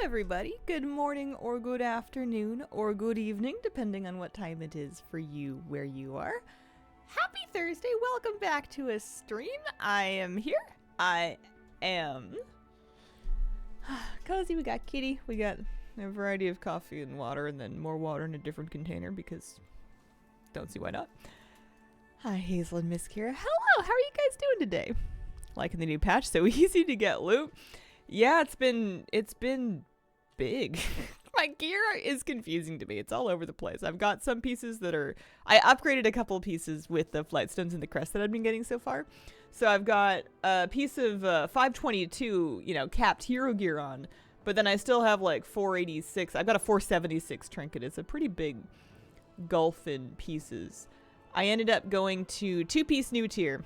everybody. Good morning or good afternoon or good evening, depending on what time it is for you where you are. Happy Thursday. Welcome back to a stream. I am here. I am cozy. We got Kitty. We got a variety of coffee and water, and then more water in a different container because don't see why not. Hi, Hazel and Miss Kira. Hello. How are you guys doing today? Liking the new patch? So easy to get loot. Yeah, it's been big. My gear is confusing to me. It's all over the place. I've got some pieces that are... I upgraded a couple pieces with the Flightstones and the crest that I've been getting so far. So I've got a piece of 522, capped hero gear on. But then I still have like 486. I've got a 476 trinket. It's a pretty big gulf in pieces. I ended up going to two-piece new tier.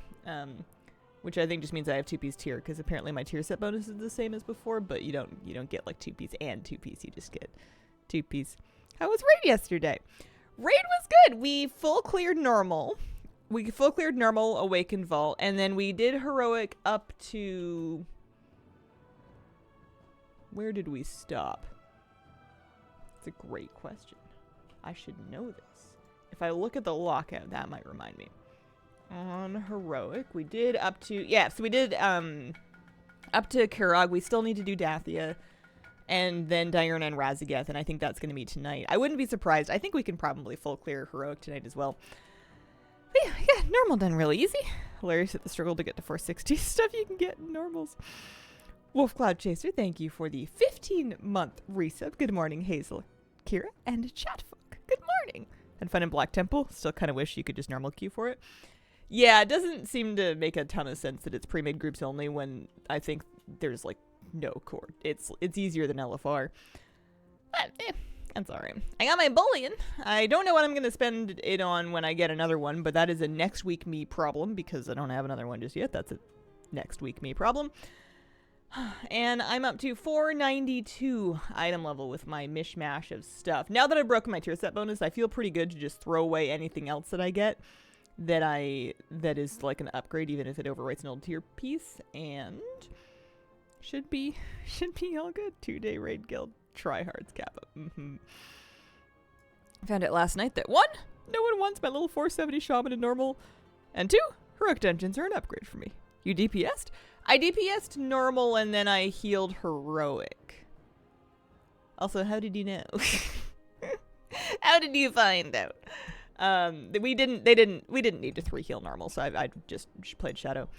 Which I think just means I have two-piece tier, because apparently my tier set bonus is the same as before, but you don't get like two-piece and two-piece, you just get two-piece. How was raid yesterday? Raid was good. We full cleared normal. We full cleared normal, awakened vault, and then we did heroic up to... Where did we stop? It's a great question. I should know this. If I look at the lockout, that might remind me. On heroic, we did up to so we did up to Karag. We still need to do Dathia, and then Diurna and Razageth, and I think that's going to be tonight. I wouldn't be surprised. I think we can probably full clear heroic tonight as well. But yeah, normal done really easy. Hilarious at the struggle to get to 460 stuff you can get in normals. Wolf Cloud Chaser, thank you for the 15-month resub. Good morning, Hazel, Kira, and Chatfolk. Good morning. Had fun in Black Temple. Still kind of wish you could just normal queue for it. Yeah, it doesn't seem to make a ton of sense that it's pre-made groups only when I think there's, like, no core. It's easier than LFR. But, that's alright. I got my bullion. I don't know what I'm going to spend it on when I get another one, but that is a next week me problem because I don't have another one just yet. That's a next week me problem. And I'm up to 492 item level with my mishmash of stuff. Now that I've broken my tier set bonus, I feel pretty good to just throw away anything else that I get. That is like an upgrade, even if it overwrites an old tier piece, and should be all good. 2-day raid guild tryhards Kappa. Found out last night that 1, no one wants my little 470 shaman in normal, and 2, heroic dungeons are an upgrade for me. You DPS'd? I DPS'd normal and then I healed heroic. Also, how did you know? How did you find out? We didn't need to 3 heal normal, so I just played Shadow.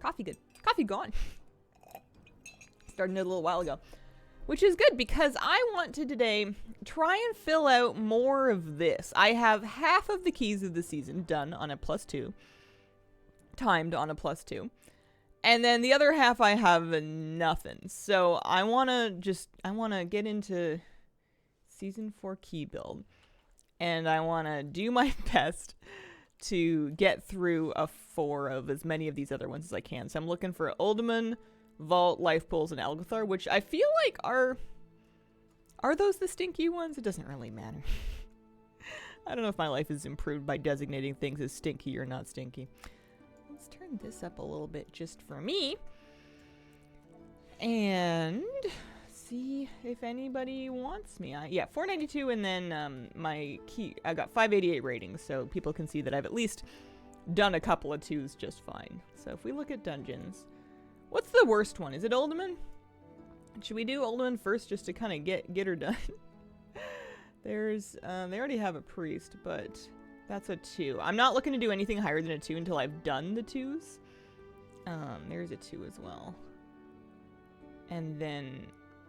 Coffee good. Coffee gone. Started it a little while ago. Which is good because I want to today try and fill out more of this. I have half of the keys of the season done on a +2. Timed on a +2. And then the other half I have nothing. So I want to get into Season 4 key build, and I want to do my best to get through a 4 of as many of these other ones as I can. So I'm looking for Uldaman, Vault, Life Pools, and Elgathar, which I feel like are those the stinky ones? It doesn't really matter. I don't know if my life is improved by designating things as stinky or not stinky. Let's turn this up a little bit just for me. And... see if anybody wants me. Yeah, 492, and then my key, I got 588 ratings, so people can see that I've at least done a couple of 2s just fine. So if we look at dungeons, what's the worst one? Is it Uldaman? Should we do Uldaman first just to kind of get her done? There's, they already have a priest, but that's a 2. I'm not looking to do anything higher than a 2 until I've done the 2s. There's a 2 as well. And then...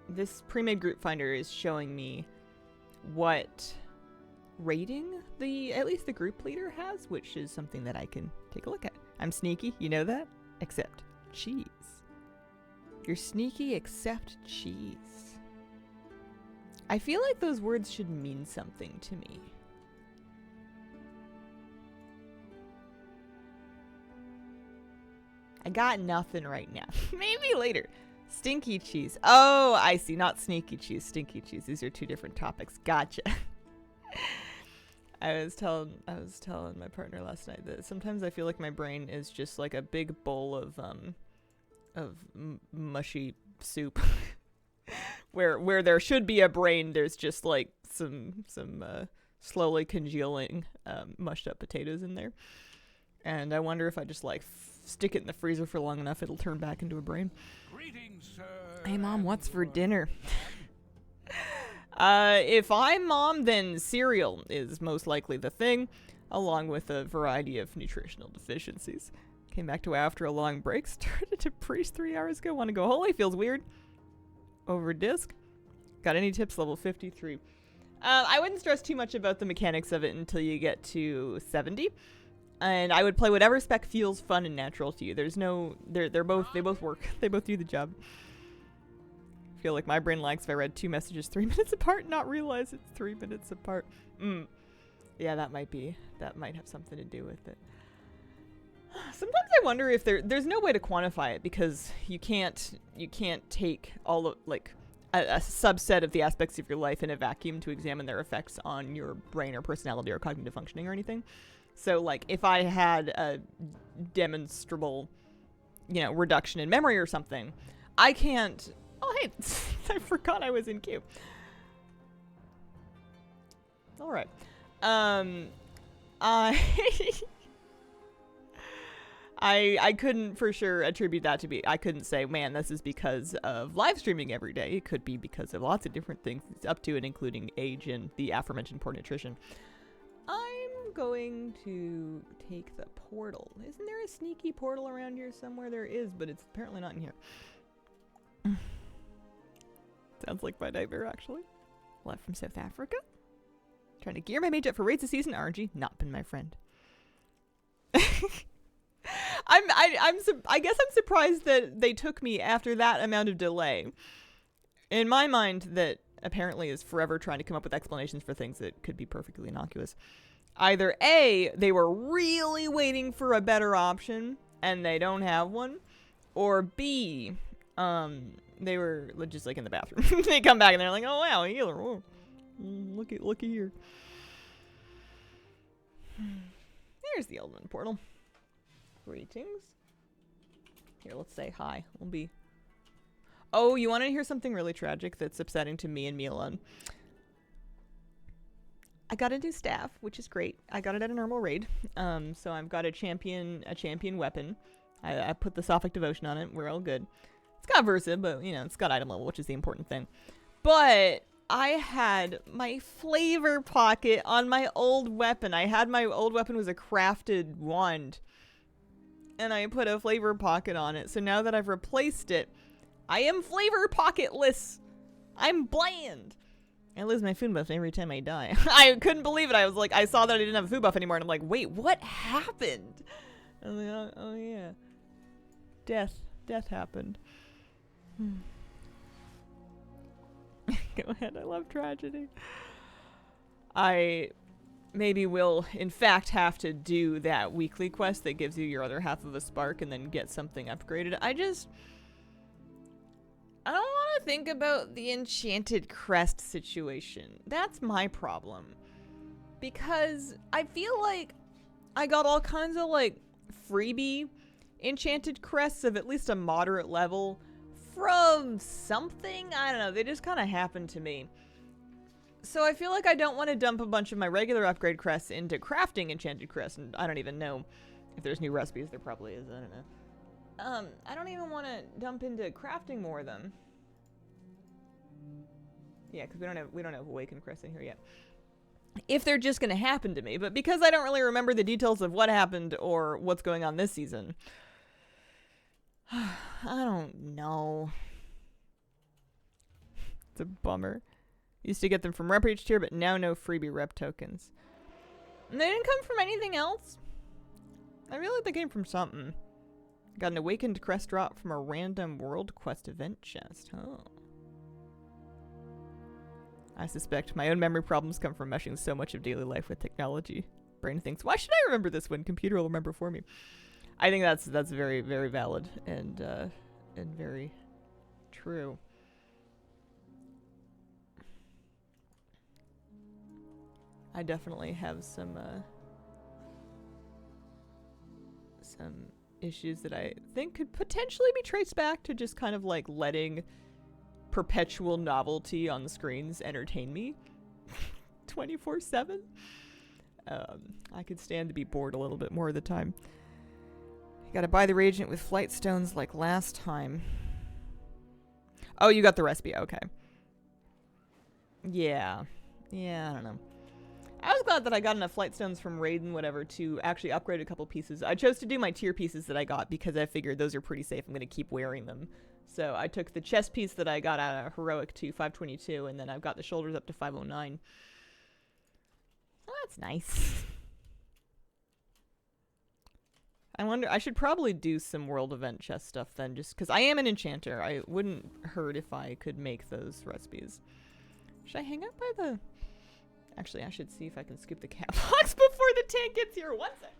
this pre-made group finder is showing me what rating at least the group leader has, which is something that I can take a look at. I'm sneaky, you know that? Except cheese. You're sneaky except cheese. I feel like those words should mean something to me. I got nothing right now. Maybe later. Stinky cheese. Oh, I see. Not sneaky cheese. Stinky cheese. These are 2 different topics. Gotcha. I was telling my partner last night that sometimes I feel like my brain is just like a big bowl of mushy soup. where there should be a brain, there's just like some slowly congealing mushed up potatoes in there. And I wonder if I just like stick it in the freezer for long enough, it'll turn back into a brain. Greetings, sir. Hey Mom, what's for dinner? If I'm Mom, then cereal is most likely the thing, along with a variety of nutritional deficiencies. Came back to after a long break, started to preach 3 hours ago, want to go holy, feels weird. Over disc. Got any tips? Level 53. I wouldn't stress too much about the mechanics of it until you get to 70. And I would play whatever spec feels fun and natural to you. There's no, they both work. They both do the job. I feel like my brain lags if I read 2 messages 3 minutes apart and not realize it's 3 minutes apart. Yeah, that might have something to do with it. Sometimes I wonder if there's no way to quantify it, because you can't take all of like a subset of the aspects of your life in a vacuum to examine their effects on your brain or personality or cognitive functioning or anything. So like if I had a demonstrable, reduction in memory or something, I can't. Oh hey, I forgot I was in queue. All right. I couldn't for sure attribute that to be, I couldn't say, man, this is because of live streaming every day. It could be because of lots of different things, up to and including age and the aforementioned poor nutrition. I'm going to take the portal. Isn't there a sneaky portal around here somewhere? There is, but it's apparently not in here. Sounds like my nightmare, actually. Left from South Africa. Trying to gear my mage up for raids this season. RNG, not been my friend. I guess I'm surprised that they took me after that amount of delay. In my mind, that apparently is forever trying to come up with explanations for things that could be perfectly innocuous. Either A, they were really waiting for a better option and they don't have one, or B, they were just like in the bathroom. They come back and they're like, oh wow, a healer. Whoa. Looky here. There's the Elven portal. Greetings. Here, let's say hi. We'll be... Oh, you want to hear something really tragic that's upsetting to me and me alone? I got a new staff, which is great. I got it at a normal raid. So I've got a champion weapon. I put the Sophic Devotion on it. We're all good. It's got Versa, but, it's got item level, which is the important thing. But I had my flavor pocket on my old weapon. My old weapon was a crafted wand. And I put a flavor pocket on it. So now that I've replaced it, I am flavor pocketless. I'm bland. I lose my food buff every time I die. I couldn't believe it. I was like, I saw that I didn't have a food buff anymore. And I'm like, wait, what happened? I was like, oh yeah. Death happened. Go ahead. I love tragedy. I maybe will, in fact, have to do that weekly quest that gives you your other half of a spark and then get something upgraded. I don't want to think about the enchanted crest situation. That's my problem. Because I feel like I got all kinds of, like, freebie enchanted crests of at least a moderate level from something. I don't know. They just kind of happened to me. So I feel like I don't want to dump a bunch of my regular upgrade crests into crafting enchanted crests, and I don't even know if there's new recipes. There probably is. I don't know. I don't even want to dump into crafting more of them. Yeah, because we don't have awakened crests in here yet. If they're just going to happen to me, but because I don't really remember the details of what happened or what's going on this season, I don't know. It's a bummer. Used to get them from rep each tier, but now no freebie rep tokens. And they didn't come from anything else. I feel like they came from something. Got an awakened crest drop from a random world quest event chest. Oh. I suspect my own memory problems come from meshing so much of daily life with technology. Brain thinks, why should I remember this when computer will remember for me? I think that's very, very valid and very true. I definitely have some issues that I think could potentially be traced back to just kind of like letting perpetual novelty on the screens entertain me 24/7. I could stand to be bored a little bit more of the time. You gotta buy the reagent with flight stones like last time. Oh, you got the recipe. Okay. Yeah. Yeah, I don't know. I was glad that I got enough flight stones from Raiden, whatever, to actually upgrade a couple pieces. I chose to do my tier pieces that I got because I figured those are pretty safe. I'm going to keep wearing them. So I took the chest piece that I got out of Heroic to 522, and then I've got the shoulders up to 509. Oh, that's nice. I wonder, I should probably do some world event chest stuff then, just because I am an enchanter. I wouldn't hurt if I could make those recipes. Should I hang out by the... Actually, I should see if I can scoop the cat box before the tank gets here. One sec.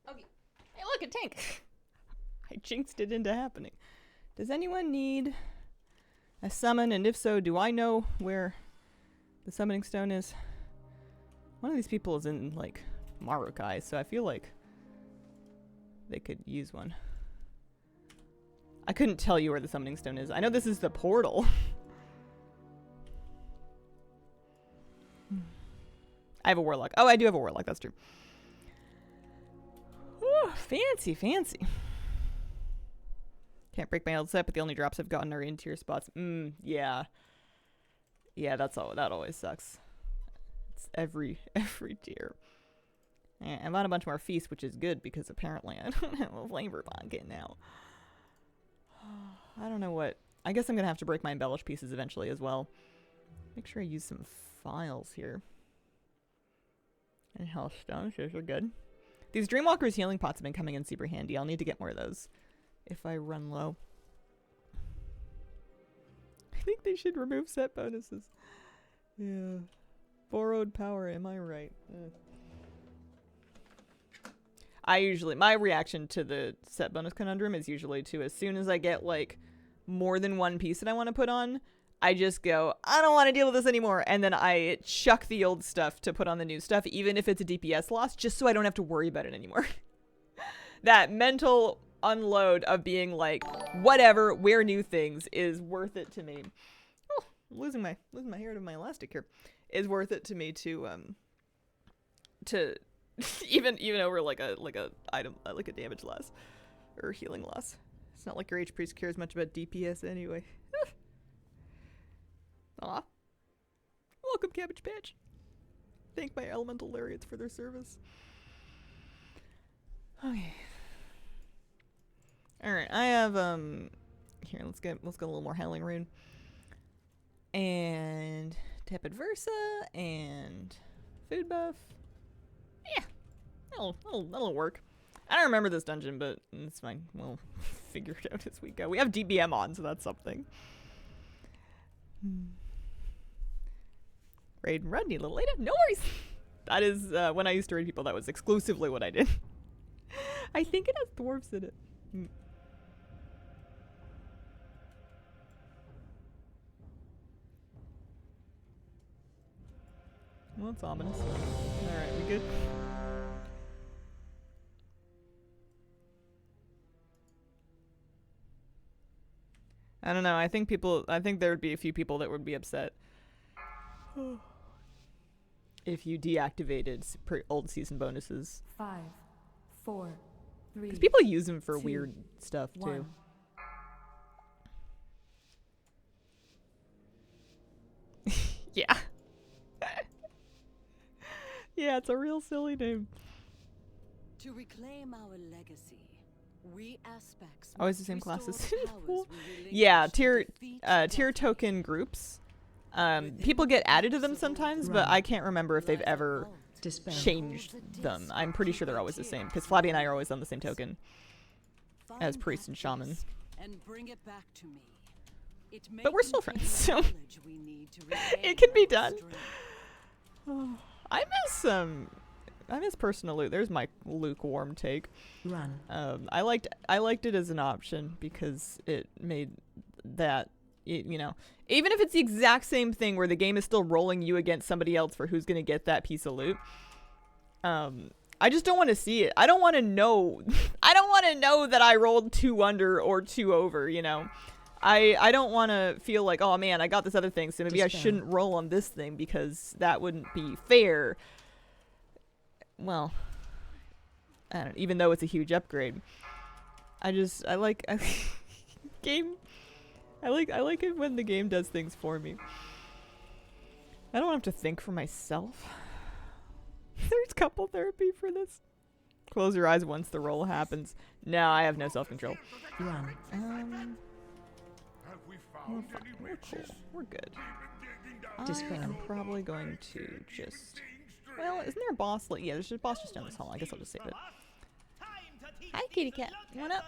Okay. Hey, look, a tank. I jinxed it into happening. Does anyone need a summon? And if so, do I know where the summoning stone is? One of these people is in, like, Marukai, so I feel like they could use one. I couldn't tell you where the summoning stone is. I know this is the portal. I have a warlock. Oh, I do have a warlock. That's true. Ooh, fancy, fancy. Can't break my old set, but the only drops I've gotten are interior spots. Yeah. Yeah, that's all. That always sucks. It's every tier. Yeah, I bought a bunch more feasts, which is good because apparently I don't have a flavor pocket now. I don't know what. I guess I'm gonna have to break my embellished pieces eventually as well. Make sure I use some files here. And health stones, those are good. These Dreamwalker's healing pots have been coming in super handy. I'll need to get more of those if I run low. I think they should remove set bonuses. Yeah. Borrowed power, am I right? My reaction to the set bonus conundrum is usually to, as soon as I get like more than one piece that I want to put on, I just go, I don't want to deal with this anymore. And then I chuck the old stuff to put on the new stuff, even if it's a DPS loss, just so I don't have to worry about it anymore. That mental unload of being like, whatever, wear new things is worth it to me. Oh, I'm losing my hair to my elastic here. Is worth it to me to even over like a item, like a damage loss or healing loss. It's not like your HP cares much about DPS anyway. Aw. Welcome, Cabbage Patch. Thank my elemental lariats for their service. Okay. Alright, I have here, let's get a little more Howling Rune. And Tepid Versa and Food Buff. Yeah. That'll work. I don't remember this dungeon, but it's fine. We'll figure it out as we go. We have DBM on, so that's something. Raid and run, need a little later. No worries. That is, when I used to raid people, that was exclusively what I did. I think it has dwarves in it. Well, it's ominous. Alright, we good? I don't know. I think there would be a few people that would be upset. if you deactivated old season bonuses. 5, 4, 3. Because people use them for 2, weird stuff too. 1. Yeah. Yeah, it's a real silly name. To reclaim our legacy, we aspects Always the same classes. Cool. Yeah, tier token groups. People get added to them sometimes, but I can't remember if they've ever changed them. I'm pretty sure they're always the same, because Flabby and I are always on the same token as priest and shaman. And bring it back to me. But we're still friends, so it can be done. Oh, I miss personal loot. There's my lukewarm take. Run. I liked it as an option because it made that, you know, even if it's the exact same thing where the game is still rolling you against somebody else for who's gonna get that piece of loot. I just don't want to see it. I don't want to know. I don't want to know that I rolled 2 under or 2 over. You know, I don't want to feel like, oh man, I got this other thing, so maybe I shouldn't roll on this thing because that wouldn't be fair. Well, I don't, even though it's a huge upgrade, I like game. I like it when the game does things for me. I don't have to think for myself. There's couple therapy for this. Close your eyes once the roll happens. No, I have no self-control. Run. We're fine. We're cool. We're good. I'm probably going to just... Well, isn't there a boss? Yeah, there's a boss just down this hall. I guess I'll just save it. Hi, kitty cat. What up?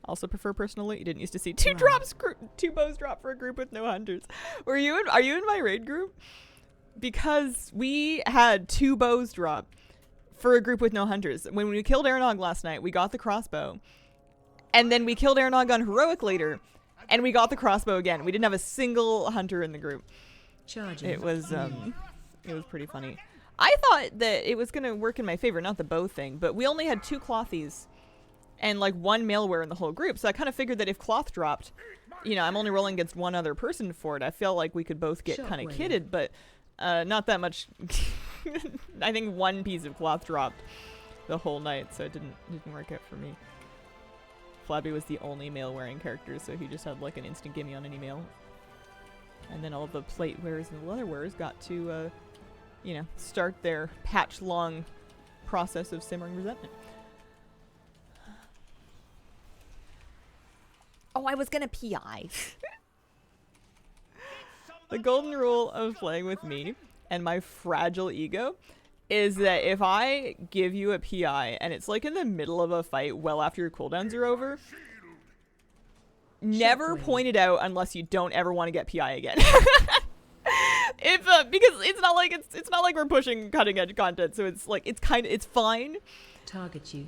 Also prefer personal loot. You didn't used to see 2 bows drop for a group with no hunters. Are you in my raid group? Because we had 2 bows drop for a group with no hunters. When we killed Aranog last night, we got the crossbow. And then we killed Aranog on heroic later, and we got the crossbow again. We didn't have a single hunter in the group. Charging. It was pretty funny. I thought that it was gonna work in my favor, not the bow thing, but we only had 2 clothies and like 1 maleware in the whole group. So I kind of figured that if cloth dropped, you know, I'm only rolling against 1 other person for it. I felt like we could both get kind of kitted, but not that much. I think 1 piece of cloth dropped the whole night, so it didn't work out for me. Flabby was the only mail wearing character, so he just had like an instant gimme on any mail. And then all the plate wearers and the leather wearers got to, you know, start their patch long process of simmering resentment. Oh, I was gonna PI. The golden rule of playing with me and my fragile ego is that if I give you a PI and it's like in the middle of a fight well after your cooldowns are over, never point it out unless you don't ever want to get PI again. If because it's not like we're pushing cutting edge content, so it's like it's fine. Target you.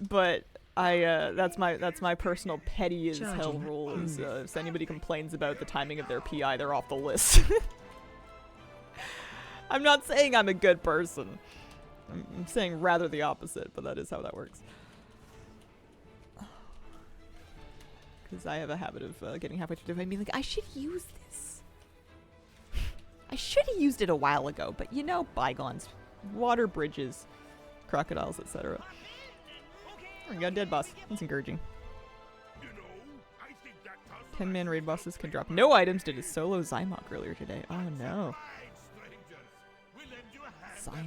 But that's my personal petty as hell rule is if anybody complains about the timing of their PI, they're off the list. I'm not saying I'm a good person. I'm saying rather the opposite, but that is how that works. Because I have a habit of getting halfway through the fight and being like, I should use this. I should have used it a while ago, but you know, bygones. Water bridges, crocodiles, etc. Oh, we got a dead boss. That's encouraging. 10-man raid bosses can drop no items. Did a solo Zymok earlier today. Oh no. Zymok.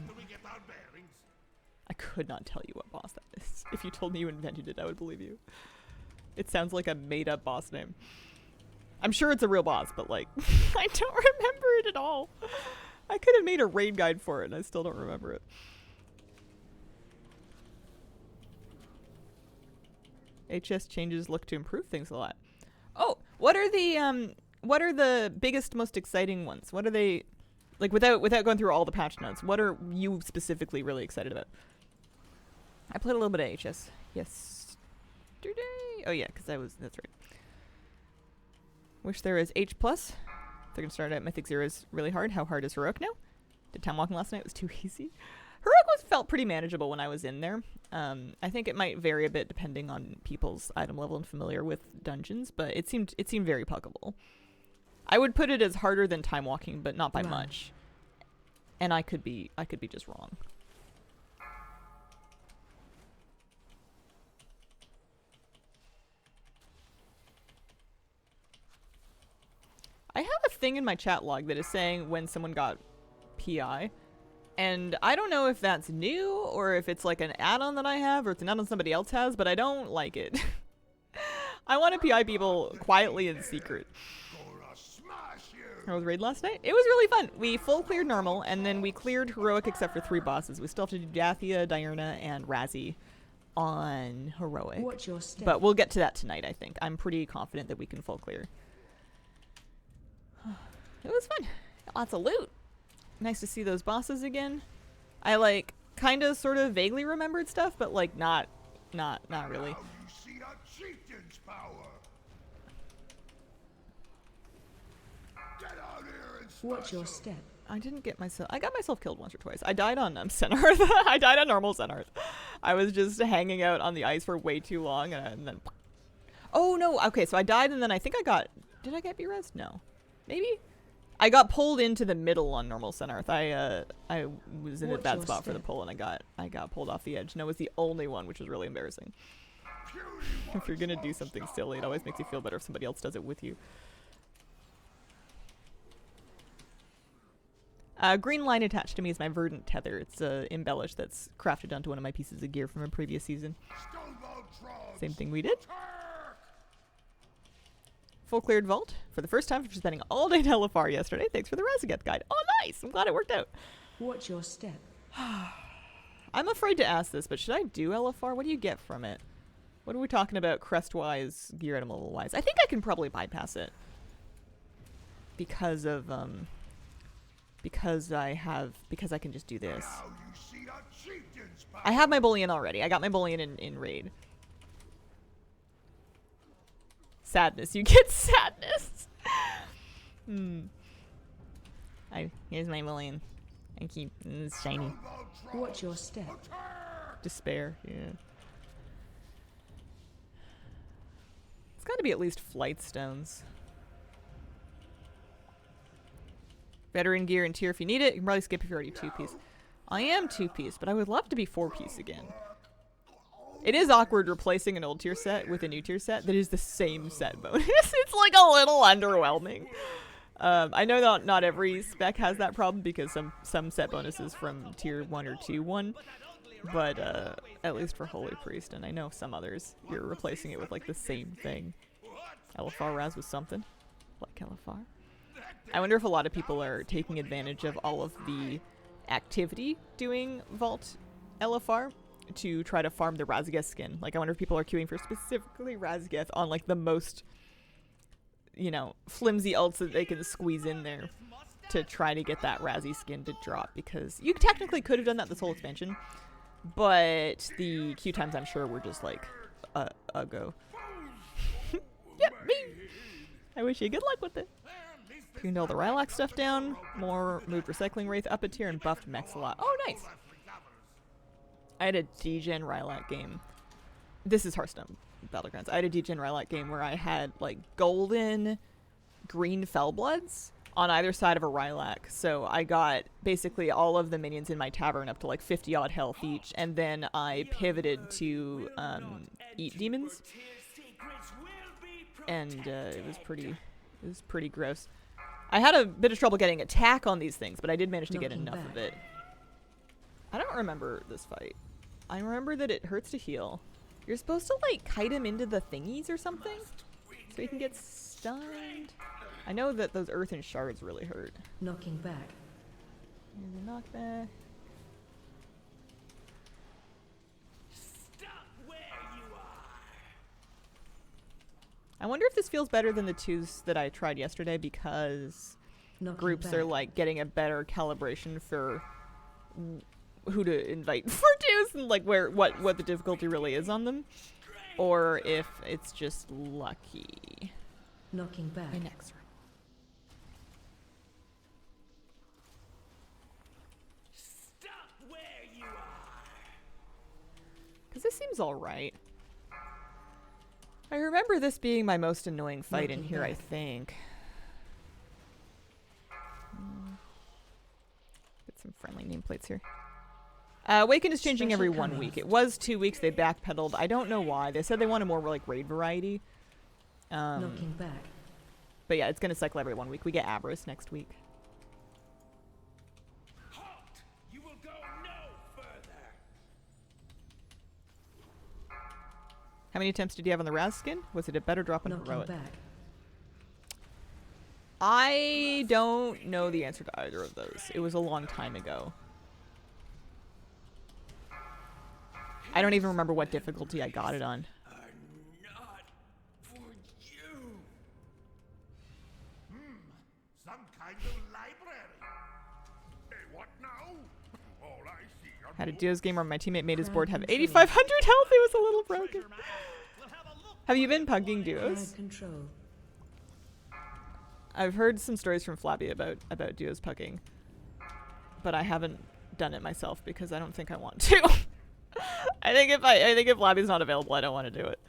I could not tell you what boss that is. If you told me you invented it, I would believe you. It sounds like a made-up boss name. I'm sure it's a real boss, but like, I don't remember it at all. I could have made a raid guide for it, and I still don't remember it. HS changes look to improve things a lot. Oh, what are the biggest, most exciting ones? What are they, like, without going through all the patch notes, what are you specifically really excited about? I played a little bit of HS yesterday. Oh yeah, because that's right. Wish there is H+. They're gonna start out Mythic 0 is really hard. How hard is Heroic now? Did time walking last night? It was too easy. Heroic was felt pretty manageable when I was in there. I think it might vary a bit depending on people's item level and familiar with dungeons, but it seemed very puckable. I would put it as harder than time walking, but not by much. And I could be just wrong. I have a thing in my chat log that is saying when someone got PI. And I don't know if that's new or if it's like an add-on that I have or it's an add-on somebody else has, but I don't like it. I want to PI people quietly in secret. I was raid last night. It was really fun. We full cleared normal and then we cleared heroic except for 3 bosses. We still have to do Dathia, Diurna, and Razzie on heroic. Watch your step. But we'll get to that tonight, I think. I'm pretty confident that we can full clear. It was fun. Lots of loot. Nice to see those bosses again. I like kind of sort of vaguely remembered stuff, but like not really. Now you see a chieftain's power. Get out here and Watch your smash 'em. step. I got myself killed once or twice. I died on Senarth. I died on normal Senarth. I was just hanging out on the ice for way too long and then oh no, okay, so I died and then I think did I get B-res? No. Maybe? I got pulled into the middle on normal Senarth. I was in a Watch bad your spot for the step. pull and I got pulled off the edge and I was the only one, which was really embarrassing. If you're gonna do something silly, it always makes you feel better if somebody else does it with you. Green line attached to me is my verdant tether. It's embellish that's crafted onto one of my pieces of gear from a previous season. Same thing we did. Full cleared vault for the first time after spending all day in LFR yesterday. Thanks for the Razageth guide. Oh, nice! I'm glad it worked out. Watch your step. I'm afraid to ask this, but should I do LFR? What do you get from it? What are we talking about crest-wise, gear item level-wise? I think I can probably bypass it. Because of, because I can just do this. Now you see a chieftain's power. I have my bullion already. I got my bullion in raid. Sadness. You get sadness. Here's my bullion. It's shiny. Watch your step. Despair. Yeah. It's got to be at least flight stones. Veteran gear and tier if you need it. You can probably skip if you're already 2-piece. I am 2-piece, but I would love to be 4-piece again. It is awkward replacing an old tier set with a new tier set that is the same set bonus. It's like a little underwhelming. I know that not every spec has that problem because some set bonuses from tier 1 or 2 won. But at least for Holy Priest, and I know some others, you're replacing it with like the same thing. LFR Raz was something. Like LFR. I wonder if a lot of people are taking advantage of all of the activity doing Vault LFR to try to farm the Razageth skin. Like, I wonder if people are queuing for specifically Razageth on, like, the most, you know, flimsy ults that they can squeeze in there to try to get that Razzie skin to drop. Because you technically could have done that this whole expansion, but the queue times, I'm sure, were just, like, a go. Yep, me! I wish you good luck with it. Tuned all the Rylak stuff down, more moved Recycling Wraith up a tier, and buffed Mex a lot. Oh, nice! I had a degen Rylak game. This is Hearthstone Battlegrounds. I had a degen Rylak game where I had like golden green Fellbloods on either side of a Rylak. So I got basically all of the minions in my tavern up to like 50 odd health each, and then I pivoted to eat demons. And it was pretty gross. I had a bit of trouble getting attack on these things, but I did manage to get enough of it. I don't remember this fight. I remember that it hurts to heal. You're supposed to, like, kite him into the thingies or something? So he can get stunned? I know that those earthen shards really hurt. Knocking back. Here's a knockback. Stop where you are. I wonder if this feels better than the 2s that I tried yesterday because Knocking groups back. are, like, getting a better calibration for who to invite for 2s and like what the difficulty really is on them, or if it's just lucky. Knocking back. My next room. Stop where you are. seems alright. I remember this being my most annoying fight in Looking here, I back. think. Get some friendly nameplates here. Awakened is changing Special every 1 cutoff. week. It was 2 weeks. They backpedaled. I don't know why. They said they wanted more like raid variety. Looking back. But yeah, it's going to cycle every 1 week. We get Abris next week. Halt! You will go no further. How many attempts did you have on the Raz skin? Was it a better drop on Looking Heroic? back. I don't know the answer to either of those. It was a long time ago. I don't even remember what difficulty I got it on. Are not for you. Some kind of library. Hey, what now? All I see are Had a Duos game where my teammate made his board have Crowd 8,500 health. It was a little broken. Have you been pugging Crowd Duos? control. I've heard some stories from Flabby about Duos pugging, but I haven't done it myself because I don't think I want to. I think if Flabby's not available, I don't want to do it.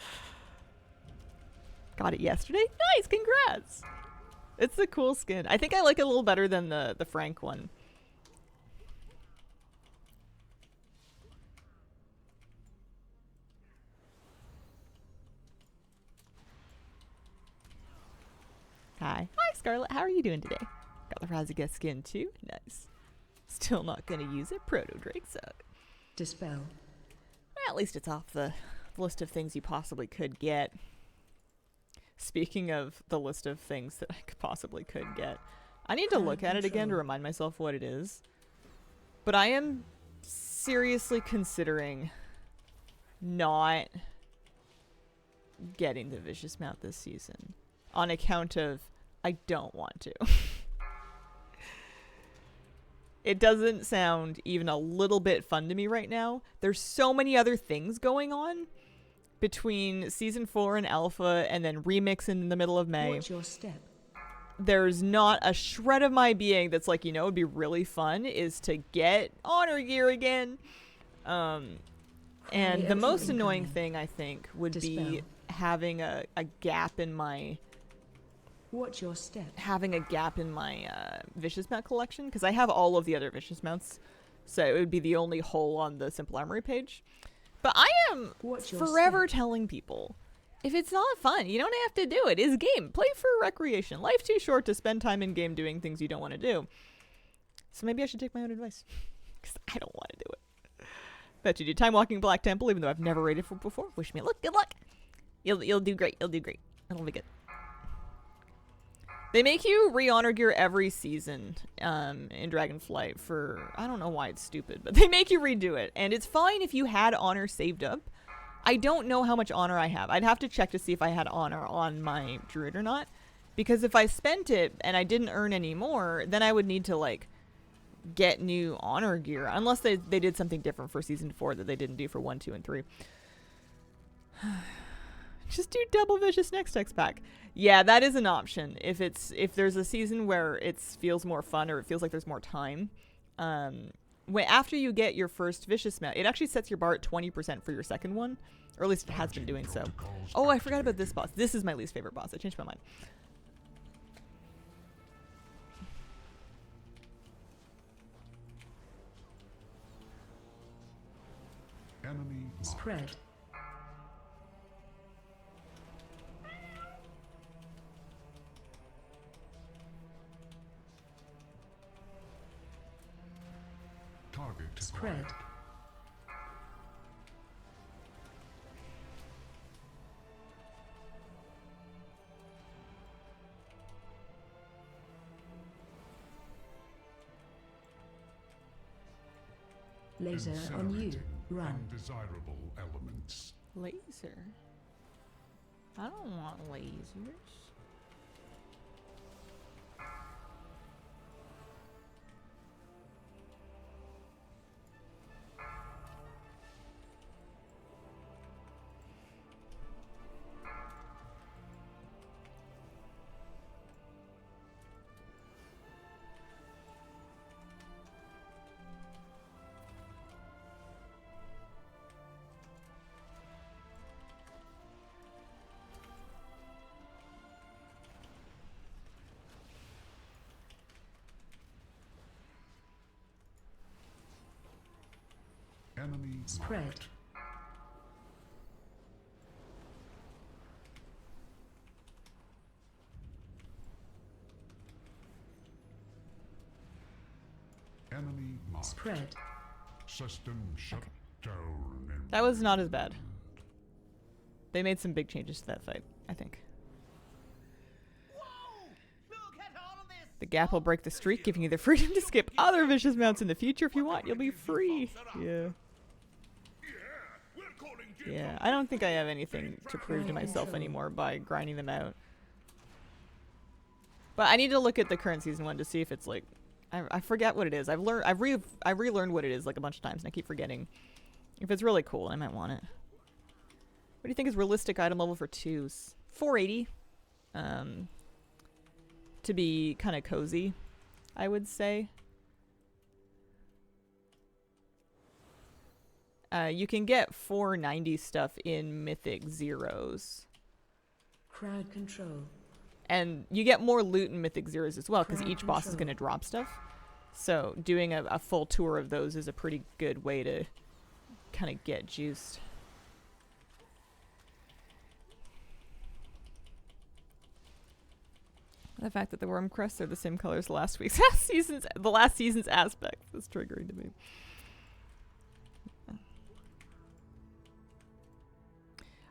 Got it yesterday? Nice, congrats! It's a cool skin. I think I like it a little better than the Frank one. Hi. Hi, Scarlet. How are you doing today? Got the Razageth skin too? Nice. Still not gonna use it. Proto Drake suck. Dispel. Well, at least it's off the list of things you possibly could get. Speaking of the list of things that I possibly could get, I need to look at it again to Control. remind myself what it is. But I am seriously considering not getting the Vicious Mount this season on account of I don't want to. It doesn't sound even a little bit fun to me right now. There's so many other things going on between Season 4 and Alpha and then Remix in the middle of May. Watch your step. There's not a shred of my being that's like, you know, it'd be really fun is to get Honor Gear again. And the most excellent annoying incoming. thing, I think, would be Dispel. having a gap in my... Watch your step. having a gap in my Vicious Mount collection, because I have all of the other Vicious Mounts, so it would be the only hole on the Simple Armory page. But I am Watch your forever step. telling people, if it's not fun, you don't have to do it. It's a game. Play for recreation. Life's too short to spend time in game doing things you don't want to do. So maybe I should take my own advice, because I don't want to do it. Bet you do Time Walking Black Temple, even though I've never raided for it before. Wish me luck. Good luck. You'll do great. You'll do great. It'll be good. They make you re-honor gear every season in Dragonflight for... I don't know why it's stupid, but they make you redo it. And it's fine if you had honor saved up. I don't know how much honor I have. I'd have to check to see if I had honor on my druid or not. Because if I spent it and I didn't earn any more, then I would need to, like, get new honor gear. Unless they did something different for Season 4 that they didn't do for 1, 2, and 3. Just do double Vicious next text pack. Yeah, that is an option. If there's a season where it feels more fun or it feels like there's more time. After you get your first Vicious Mount, it actually sets your bar at 20% for your second one. Or at least it has been doing so. Oh, I forgot about this boss. This is my least favorite boss. I changed my mind. Enemy Spread. target Spread. Laser on you. Run. Undesirable elements. Laser? I don't want lasers. Spread. Enemy marked. Spread. System shut down. That was not as bad. They made some big changes to that fight, I think. The gap will break the streak, giving you the freedom to skip other vicious mounts in the future if you want. You'll be free. Yeah. Yeah, I don't think I have anything to prove to myself anymore by grinding them out. But I need to look at the current season one to see if it's like, I forget what it is. I've relearned what it is like a bunch of times and I keep forgetting. If it's really cool, I might want it. What do you think is realistic item level for 2s? 480. To be kind of cozy, I would say. You can get 490 stuff in Mythic Zeros. Crowd control. And you get more loot in Mythic Zeros as well, because each boss is going to drop stuff. So doing a full tour of those is a pretty good way to kind of get juiced. The fact that the worm crests are the same color as the last season's aspect is triggering to me.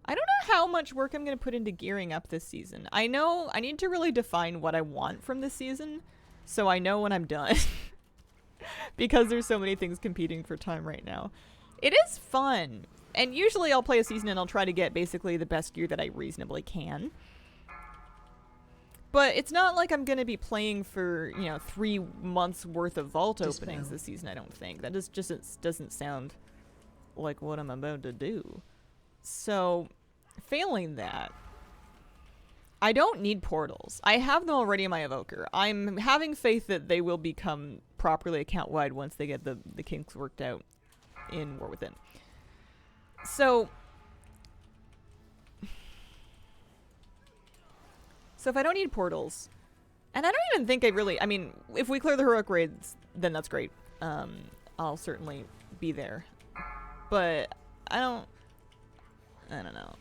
I don't know how much work I'm going to put into gearing up this season. I know I need to really define what I want from this season, so I know when I'm done. Because there's so many things competing for time right now. It is fun. And usually I'll play a season and I'll try to get basically the best gear that I reasonably can. But it's not like I'm going to be playing for, 3 months worth of vault openings this season, I don't think. That just doesn't sound like what I'm about to do. So, failing that, I don't need portals. I have them already in my evoker. I'm having faith that they will become properly account-wide once they get the kinks worked out in War Within. So if I don't need portals, and I don't even think if we clear the heroic raids, then that's great. I'll certainly be there. But I don't know.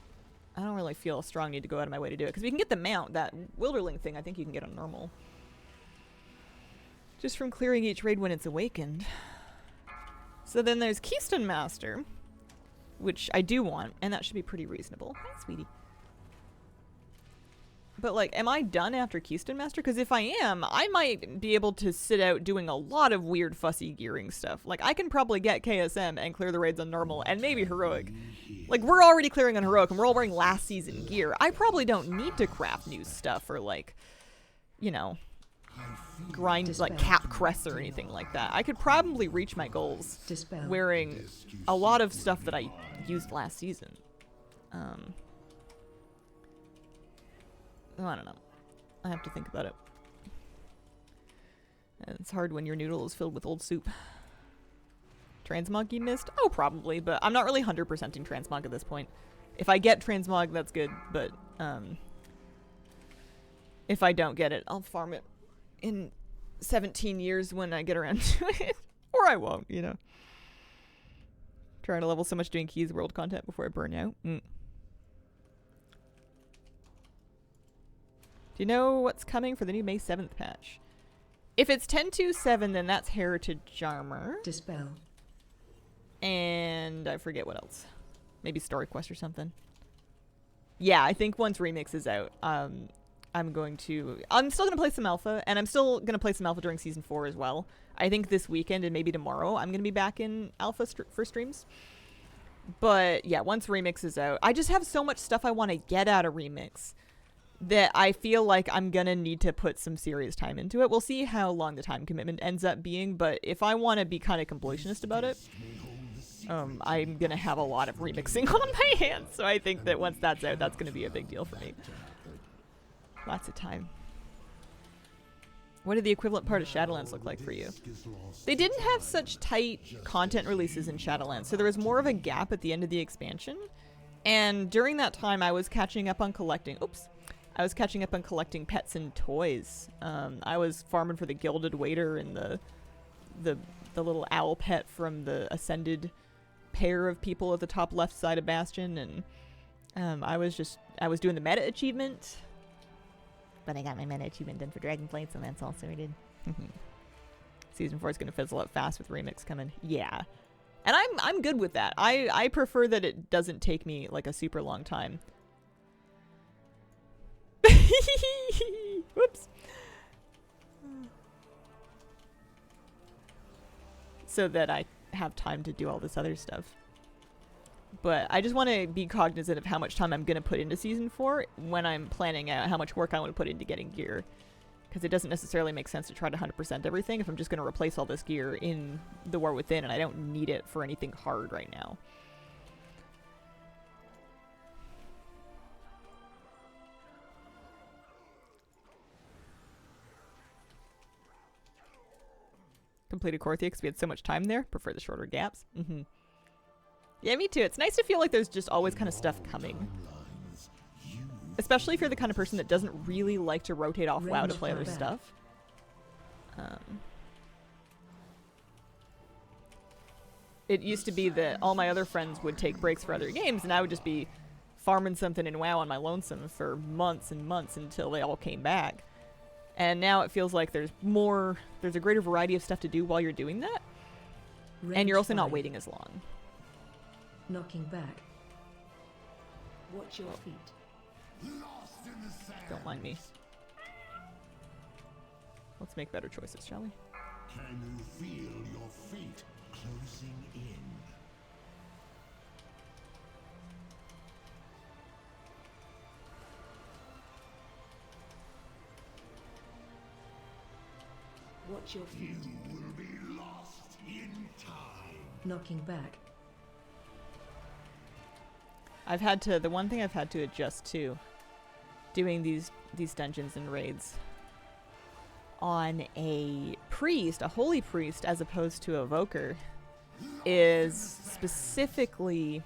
I don't really feel a strong need to go out of my way to do it. Because we can get the mount, that Wilderling thing, I think you can get on normal. Just from clearing each raid when it's awakened. So then there's Keystone Master, which I do want, and that should be pretty reasonable. Hi, sweetie. But, am I done after Keystone Master? Because if I am, I might be able to sit out doing a lot of weird, fussy gearing stuff. I can probably get KSM and clear the raids on normal, and maybe heroic. We're already clearing on heroic, and we're all wearing last season gear. I probably don't need to craft new stuff or, grind, cap crests or anything like that. I could probably reach my goals wearing a lot of stuff that I used last season. I don't know. I have to think about it. And it's hard when your noodle is filled with old soup. Transmog you missed? Oh, probably, but I'm not really 100%ing Transmog at this point. If I get Transmog, that's good, but if I don't get it, I'll farm it in 17 years when I get around to it. Or I won't, Trying to level so much doing Keys World content before I burn out. Do you know what's coming for the new May 7th patch? If it's 10.2.7, then that's Heritage Armor. Dispel. And I forget what else. Maybe Story Quest or something. Yeah, I think once Remix is out, I'm still going to play some Alpha, and I'm still going to play some Alpha during Season 4 as well. I think this weekend and maybe tomorrow I'm going to be back in Alpha for streams. But yeah, once Remix is out, I just have so much stuff I want to get out of Remix that I feel like I'm going to need to put some serious time into it. We'll see how long the time commitment ends up being, but if I want to be kind of completionist about it, I'm going to have a lot of remixing on my hands. So I think that once that's out, that's going to be a big deal for me. Lots of time. What did the equivalent part of Shadowlands look like for you? They didn't have such tight content releases in Shadowlands, so there was more of a gap at the end of the expansion. And during that time, I was catching up on collecting... I was catching up on collecting pets and toys. I was farming for the Gilded Waiter and the little owl pet from the Ascended pair of people at the top left side of Bastion, and I was doing the meta achievement, but I got my meta achievement done for Dragonflight, so that's all sorted. Season 4 is going to fizzle out fast with Remix coming. Yeah. And I'm good with that. I prefer that it doesn't take me like a super long time. Whoops. So that I have time to do all this other stuff. But I just want to be cognizant of how much time I'm going to put into Season 4 when I'm planning out how much work I want to put into getting gear. Because it doesn't necessarily make sense to try to 100% everything if I'm just going to replace all this gear in the War Within and I don't need it for anything hard right now. Completed Korthia because we had so much time there. Prefer the shorter gaps. Yeah, me too. It's nice to feel like there's just always kind of stuff coming. Especially if you're the kind of person that doesn't really like to rotate off WoW to play other stuff. It used to be that all my other friends would take breaks for other games, and I would just be farming something in WoW on my lonesome for months and months until they all came back. And now it feels like there's a greater variety of stuff to do while you're doing that. And you're also not waiting as long. Knocking back. Watch your feet. Lost in the sand. Don't mind me. Let's make better choices, shall we? Can you feel your feet closing in? Watch your feet. You will be lost in time. Knocking back. The one thing I've had to adjust to doing these dungeons and raids on a priest, a holy priest, as opposed to a evoker, is specifically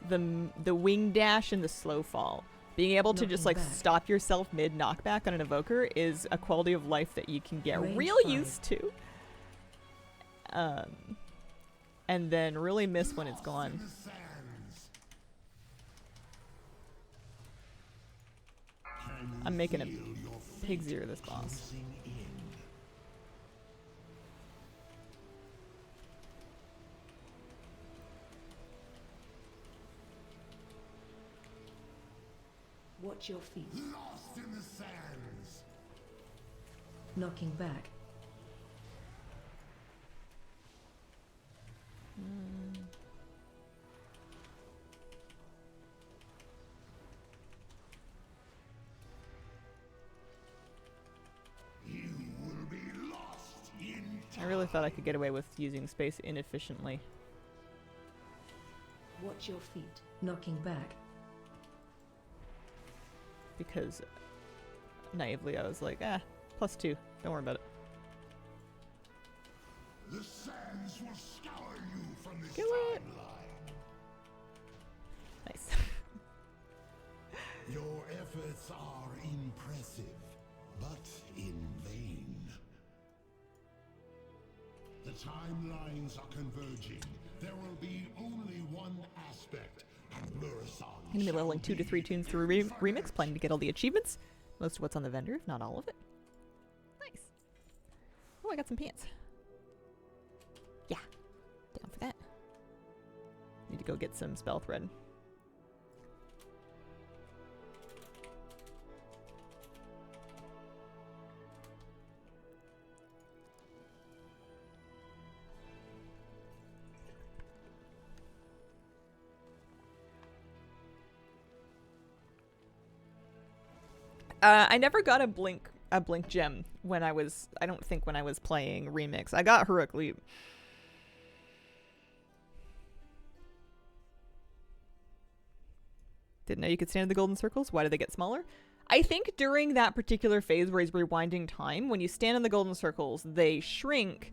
the wing dash and the slow fall. Being able to just like stop yourself mid knockback on an evoker is a quality of life that you can get real used to. And then really miss when it's gone. I'm making a pig's ear this boss. Watch your feet. Lost in the sands. Knocking back. You will be lost in time. I really thought I could get away with using space inefficiently. Watch your feet. Knocking back. Because naively I was like, +2. Don't worry about it. The sands will scour you from this Kill it. timeline. Nice. Your efforts are impressive, but in vain. The timelines are converging. There will be only one aspect, and Murasang I'm going to be leveling 2 to 3 tunes through Remix, planning to get all the achievements. Most of what's on the vendor, if not all of it. Nice. Oh, I got some pants. Yeah. Down for that. Need to go get some spell thread. I never got a blink gem when I don't think when I was playing Remix. I got Heroic Leap. Didn't know you could stand in the golden circles. Why did they get smaller? I think during that particular phase where he's rewinding time, when you stand in the golden circles, they shrink,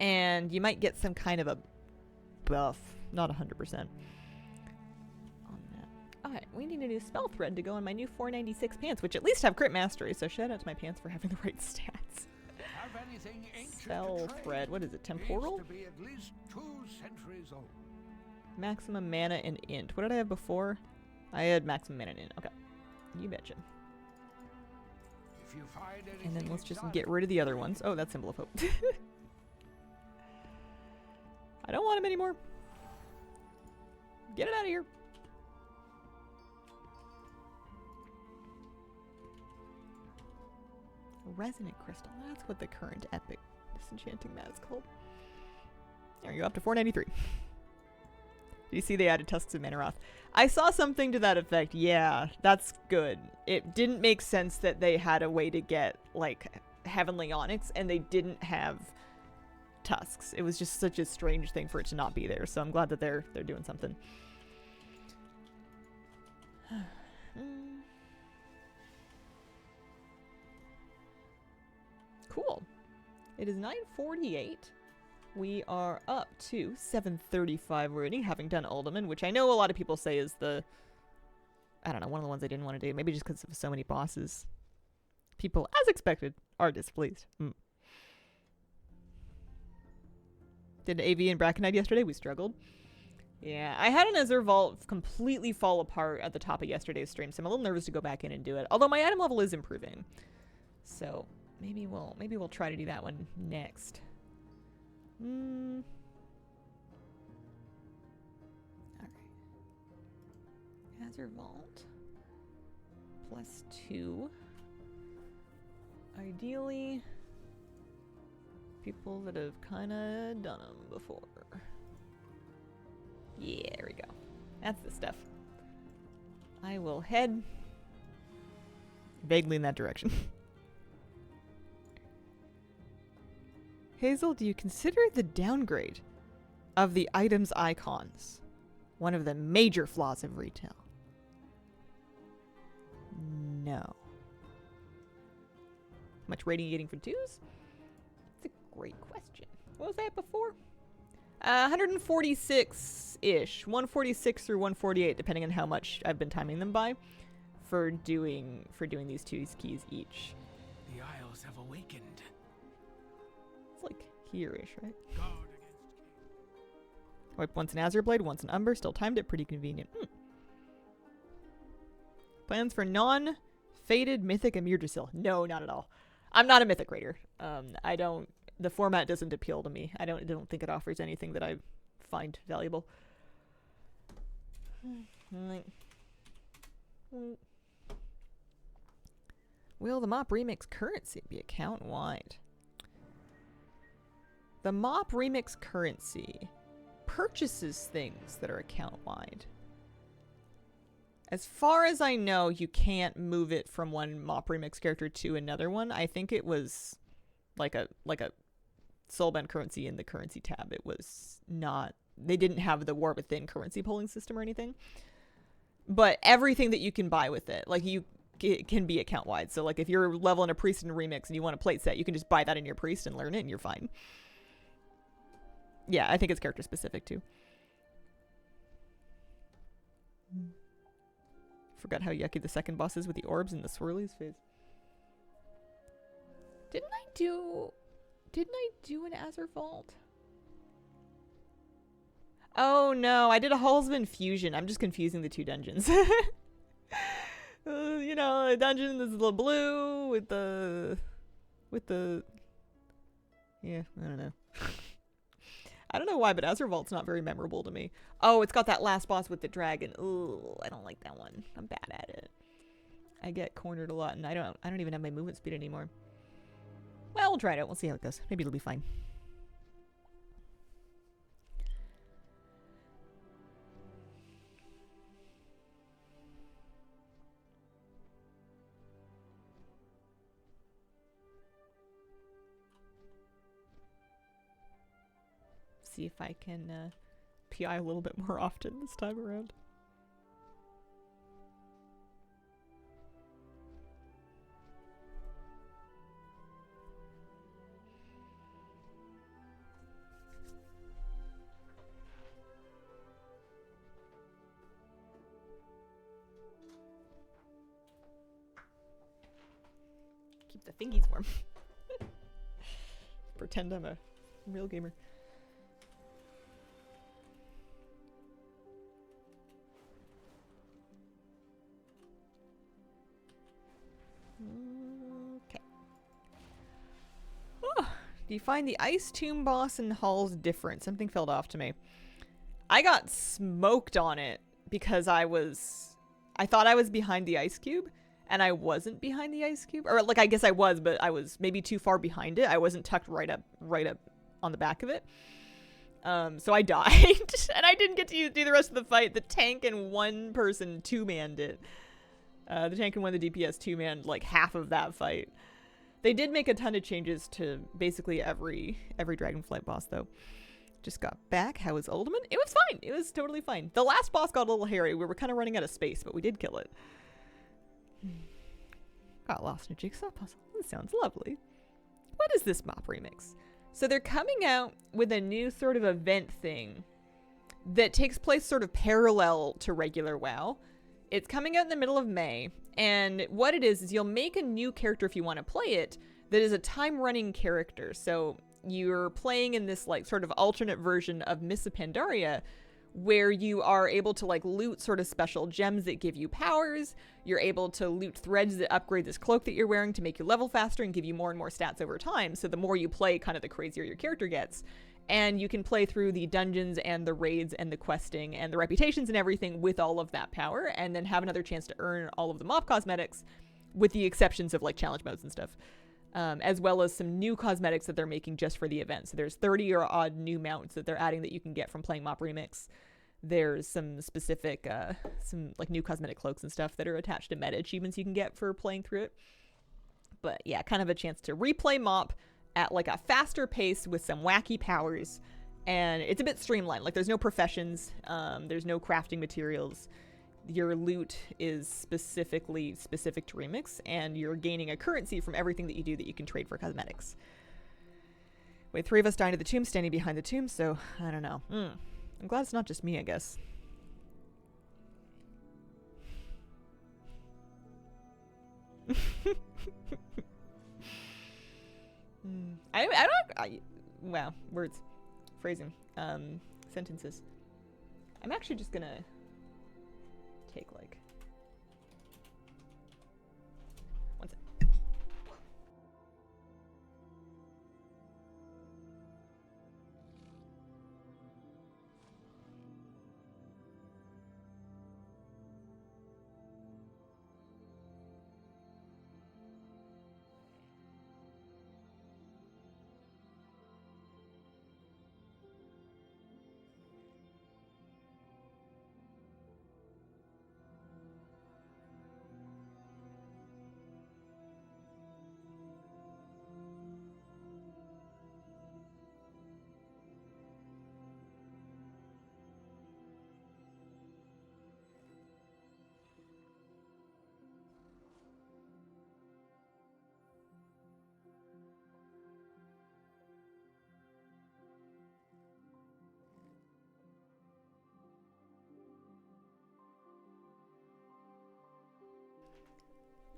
and you might get some kind of a buff. Not 100%. Alright, we need a new spell thread to go in my new 496 pants, which at least have crit mastery, so shout out to my pants for having the right stats. Have of anything ancient Spell to trade thread. What is it? needs Temporal? to be at least 2 centuries old. Maximum mana and int. What did I have before? I had maximum mana and int. Okay. You betcha. If you find anything And then let's just exotic, get rid of the other ones. Oh, that's Symbol of Hope. I don't want him anymore. Get it out of here. Resonant Crystal. That's what the current epic disenchanting mat is called. There you go, up to 493. Do you see they added Tusks of Manaroth? I saw something to that effect. Yeah, that's good. It didn't make sense that they had a way to get, like, Heavenly Onyx and they didn't have Tusks. It was just such a strange thing for it to not be there, so I'm glad that they're doing something. Cool. It is 9:48. We are up to 7:35 already, having done Uldaman, which I know a lot of people say is the, I don't know, one of the ones I didn't want to do. Maybe just because of so many bosses. People, as expected, are displeased. Did AV and Braconite yesterday? We struggled. Yeah, I had an Azure Vault completely fall apart at the top of yesterday's stream, so I'm a little nervous to go back in and do it. Although my item level is improving. So maybe we'll try to do that one next. Alright. Azure Vault. +2. Ideally, people that have kinda done them before. Yeah, there we go. That's the stuff. I will head vaguely in that direction. Hazel, do you consider the downgrade of the items icons one of the major flaws of retail? No. How much rating are you getting for 2s? That's a great question. What was that before? 146-ish. 146 through 148, depending on how much I've been timing them by for doing these 2 keys each. The Isles have awakened. It's like here-ish, right? Guard against Wipe once an Azure Blade, once an Umber. Still timed it. Pretty convenient. Plans for non-faded Mythic Amir Drasil? No, not at all. I'm not a Mythic raider. The format doesn't appeal to me. I don't think it offers anything that I find valuable. Will the Mop Remix currency be account-wide? The Mop Remix currency purchases things that are account-wide. As far as I know, you can't move it from one Mop Remix character to another one. I think it was like a soulbound currency in the currency tab. It was not, they didn't have the War Within currency polling system or anything. But everything that you can buy with it, like it can be account wide. So like if you're leveling a priest in a remix and you want a plate set, you can just buy that in your priest and learn it and you're fine. Yeah, I think it's character specific too. Forgot how yucky the second boss is with the orbs and the swirlies phase. Didn't I do an Azure Vault? Oh no, I did a Halls of Infusion. I'm just confusing the 2 dungeons. You know, a dungeon is the blue with the yeah, I don't know. I don't know why, but Azure Vault's not very memorable to me. Oh, it's got that last boss with the dragon. Ooh, I don't like that one. I'm bad at it. I get cornered a lot, and I don't even have my movement speed anymore. Well, we'll try it out. We'll see how it goes. Maybe it'll be fine. See if I can PI a little bit more often this time around. Keep the fingies warm. Pretend I'm a real gamer. Okay. Oh, do you find the Ice Tomb boss in Halls different? Something fell off to me. I got smoked on it because I thought I was behind the ice cube, and I wasn't behind the ice cube. Or, like, I guess I was, but I was maybe too far behind it. I wasn't tucked right up on the back of it. So I died, and I didn't get to do the rest of the fight. The tank and one person two-manned it. The tank and one of the DPS two-manned, like, half of that fight. They did make a ton of changes to basically every Dragonflight boss, though. Just got back. How was Ultimate? It was fine. It was totally fine. The last boss got a little hairy. We were kind of running out of space, but we did kill it. Got lost in a jigsaw puzzle. This sounds lovely. What is this mop remix? So they're coming out with a new sort of event thing that takes place sort of parallel to regular WoW. It's coming out in the middle of May, and what it is you'll make a new character if you want to play it that is a time-running character. So you're playing in this like sort of alternate version of Miss Pandaria, where you are able to like loot sort of special gems that give you powers. You're able to loot threads that upgrade this cloak that you're wearing to make you level faster and give you more and more stats over time. So the more you play, kind of the crazier your character gets. And you can play through the dungeons and the raids and the questing and the reputations and everything with all of that power, and then have another chance to earn all of the mob cosmetics, with the exceptions of like challenge modes and stuff. As well as some new cosmetics that they're making just for the event. So there's 30 or odd new mounts that they're adding that you can get from playing Mop Remix. There's some specific, some like new cosmetic cloaks and stuff that are attached to meta achievements you can get for playing through it. But yeah, kind of a chance to replay Mop at like a faster pace with some wacky powers. And it's a bit streamlined. Like there's no professions, there's no crafting materials. Your loot is specifically specific to Remix, and you're gaining a currency from everything that you do that you can trade for cosmetics. Wait, 3 of us died at the tomb, standing behind the tomb, so I don't know. I'm glad it's not just me, I guess. Wow, words. Phrasing. Sentences. I'm actually just gonna take like one sec.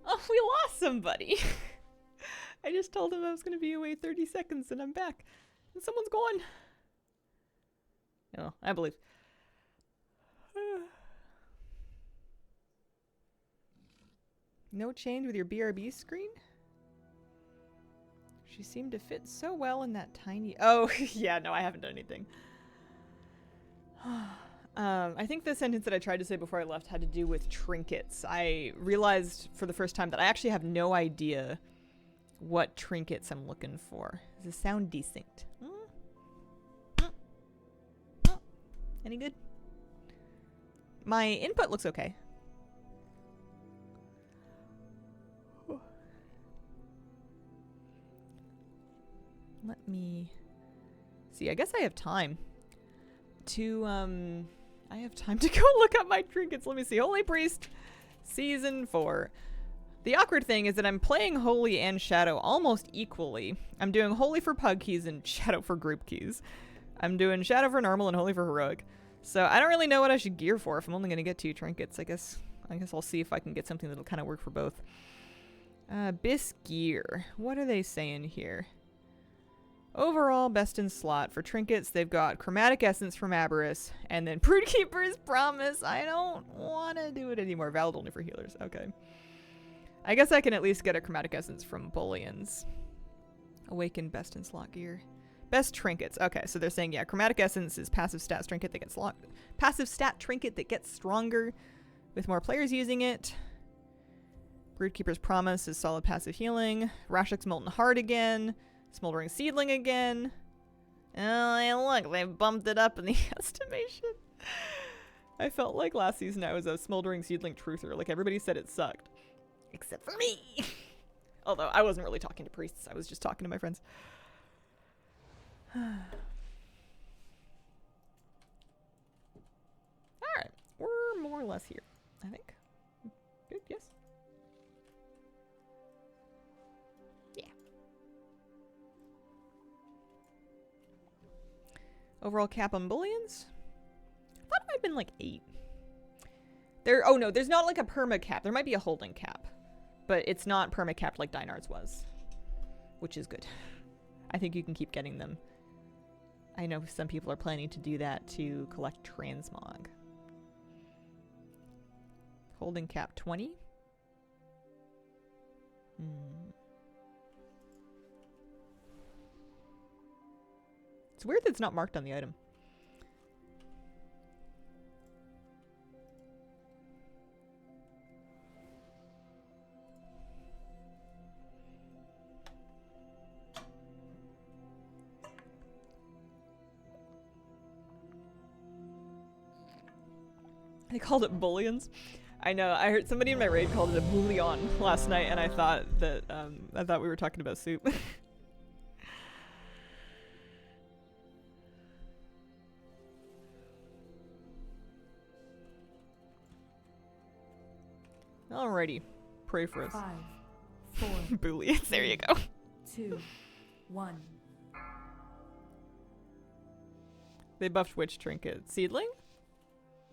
Oh, we lost somebody. I just told him I was going to be away 30 seconds and I'm back. And someone's gone. Oh, I believe. No change with your BRB screen? She seemed to fit so well in that tiny... Oh, yeah, no, I haven't done anything. I think the sentence that I tried to say before I left had to do with trinkets. I realized for the first time that I actually have no idea what trinkets I'm looking for. Does this sound decent? Any good? My input looks okay. Let me see. I guess I have time to I have time to go look up my trinkets. Let me see. Holy Priest, Season 4. The awkward thing is that I'm playing Holy and Shadow almost equally. I'm doing Holy for Pug keys and Shadow for group keys. I'm doing Shadow for normal and Holy for heroic. So I don't really know what I should gear for if I'm only going to get 2 trinkets. I guess I'll see if I can get something that'll kind of work for both. Bis gear. What are they saying here? Overall, best in slot. For trinkets, they've got Chromatic Essence from Aberrus, and then Broodkeeper's Promise. I don't want to do it anymore. Valid only for healers. Okay. I guess I can at least get a Chromatic Essence from Bullions. Awaken best in slot gear. Best trinkets. Okay, so they're saying, yeah, Chromatic Essence is passive stat trinket that gets passive stat trinket that gets stronger with more players using it. Broodkeeper's Promise is solid passive healing. Rashek's Molten Heart again. Smoldering Seedling again. Oh, hey, look, they bumped it up in the estimation. I felt like last season I was a Smoldering Seedling truther. Like, everybody said it sucked. Except for me. Although, I wasn't really talking to priests. I was just talking to my friends. Alright. We're more or less here, I think. Good, yes? Overall cap on bullions? I thought it might have been like 8. Oh no, there's not like a perma cap. There might be a holding cap. But it's not perma capped like Dinar's was. Which is good. I think you can keep getting them. I know some people are planning to do that to collect Transmog. Holding cap 20? It's weird that it's not marked on the item. They called it bullions. I know. I heard somebody in my raid called it a bouillon last night, and I thought that we were talking about soup. Alrighty. Pray for us. 5, 4, Booleans. There you go. 2, 1. They buffed which trinket? Seedling?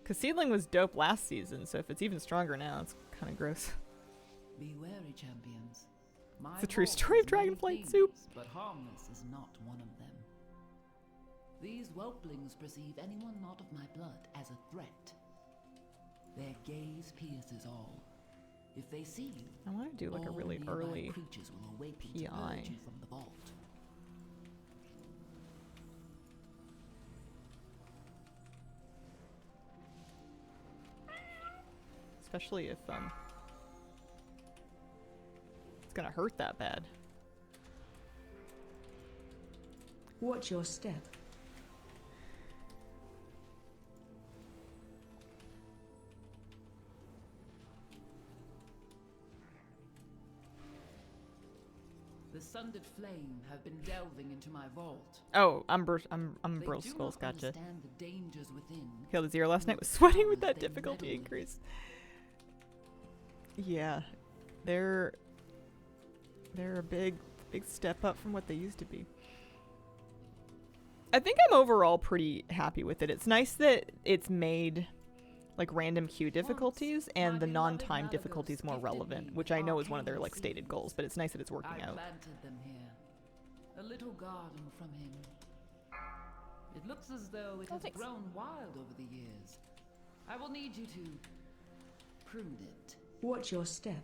Because Seedling was dope last season, so if it's even stronger now, it's kind of gross. Be wary, champions. It's a true story of Dragonflight soup. But harmless is not one of them. These whelplings perceive anyone not of my blood as a threat. Their gaze pierces all. If they see you, I want to do like a really early creatures will awaken to PI. urge you from the vault. Especially if it's gonna hurt that bad. Watch your step. The sundered flame have been delving into my vault. Oh, They Umbral do Skulls, not gotcha. understand the dangers within. Killed a 0 last night, was sweating with that They difficulty meddle with. increase. Yeah, they're a big step up from what they used to be. I think I'm overall pretty happy with it. It's nice that it's made like random queue difficulties and the non-time difficulties more relevant, which I know is one of their like stated goals, but it's nice that it's working I out. planted them here. A little garden from him. It looks as though it Oh, has thanks. grown wild over the years. I will need you to prune it. Watch your step.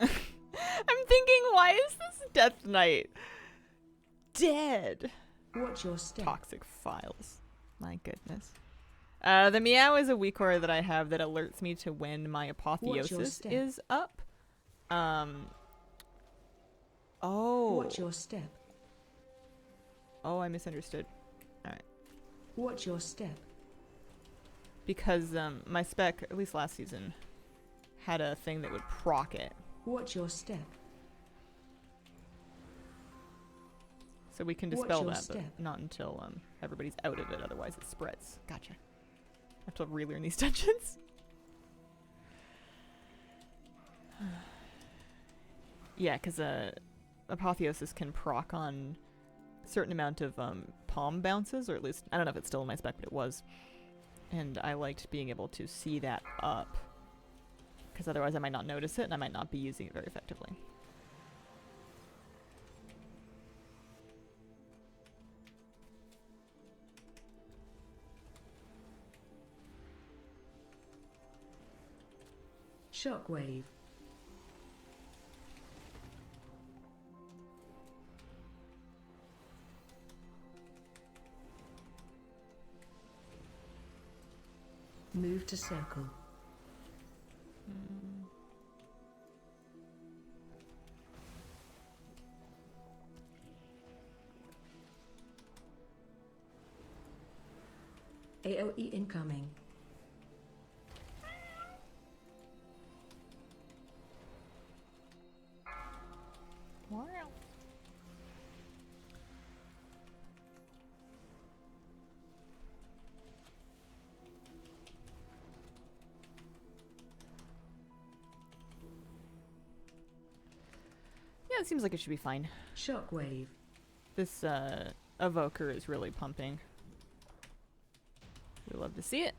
I'm thinking, why is this Death Knight dead? Watch your step. Toxic files. My goodness. The Meow is a weakcore that I have that alerts me to when my Apotheosis step. is up. Oh. Watch your step. Oh, I misunderstood. Alright. Watch your step. Because my spec, at least last season, had a thing that would proc it. Watch your step. So we can Watch dispel your that, but step. not until everybody's out of it, otherwise it spreads. Gotcha. I have to relearn these dungeons. Yeah, because Apotheosis can proc on a certain amount of palm bounces, or at least, I don't know if it's still in my spec, but it was. And I liked being able to see that up because otherwise I might not notice it and I might not be using it very effectively. Shockwave. Move to circle. AOE incoming. Wow. Yeah, it seems like it should be fine. Shockwave. This evoker is really pumping. We love to see it.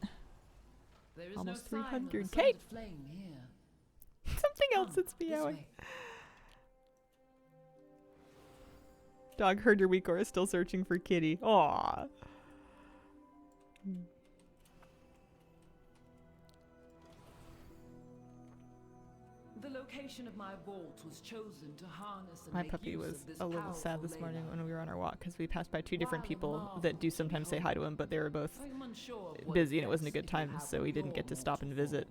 There is Almost no sign of 300. the Kate! sundered flame here. Something else Come, that's this meowing. way. Dog herder Weekor is still searching for Kitty. Aww. The location of my vault was chosen to harness and My make puppy use was of this a little sad powerful this morning ley when we were on our walk because we passed by two different While people marvel that do to sometimes say hi to him, but they were both line. I'm unsure of what busy and it wasn't a effects good it will time, have so on we didn't get your to stop and mortal visit.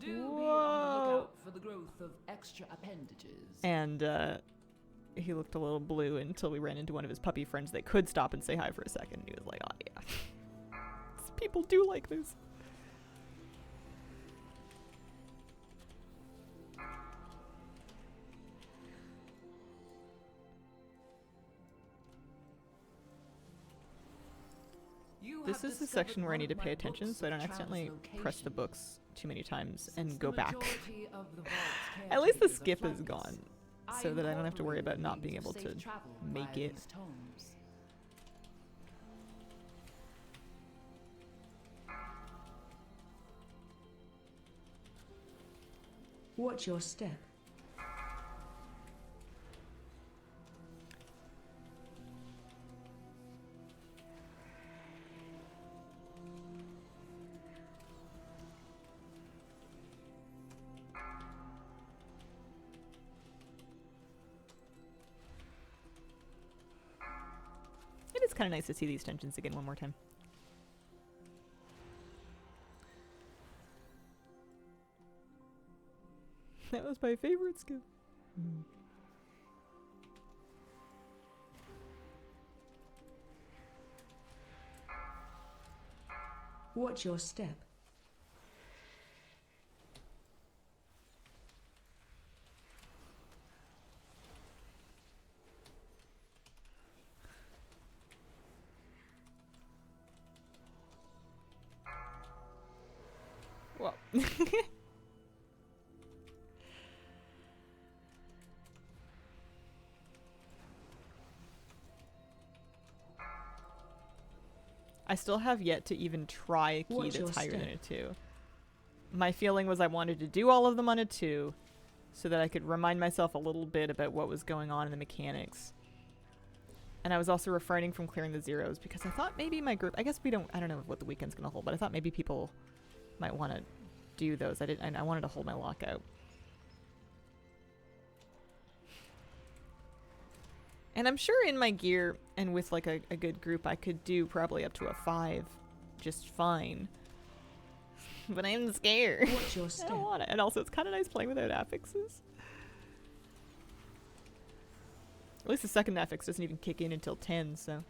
form. Do be on the Whoa. lookout for the growth of extra appendages. And he looked a little blue until we ran into one of his puppy friends that could stop and say hi for a second. He was like, oh yeah. People do like this. You This have is the discovered section where I one need to of my pay attention books so I of don't accidentally translocation. press the books too many times Since and the go back. majority of the vault's At least the caretakers are skip is flightless, gone, so that I don't have to worry about incorporated not means being of able safe to travel make via it. these tomes. Watch your step. It is kind of nice to see these tensions again one more time. That was my favorite skill. Watch your step. Well. I still have yet to even try a key Watch your that's higher than step. a 2. My feeling was I wanted to do all of them on a 2 so that I could remind myself a little bit about what was going on in the mechanics. And I was also refraining from clearing the zeros because I thought maybe my group, I don't know what the weekend's going to hold, but I thought maybe people might want to do those. I wanted to hold my lockout. And I'm sure in my gear and with like a good group I could do probably up to a 5 just fine. But I'm scared. Watch your I step. don't want it. And also it's kind of nice playing without affixes. At least the second affix doesn't even kick in until 10, so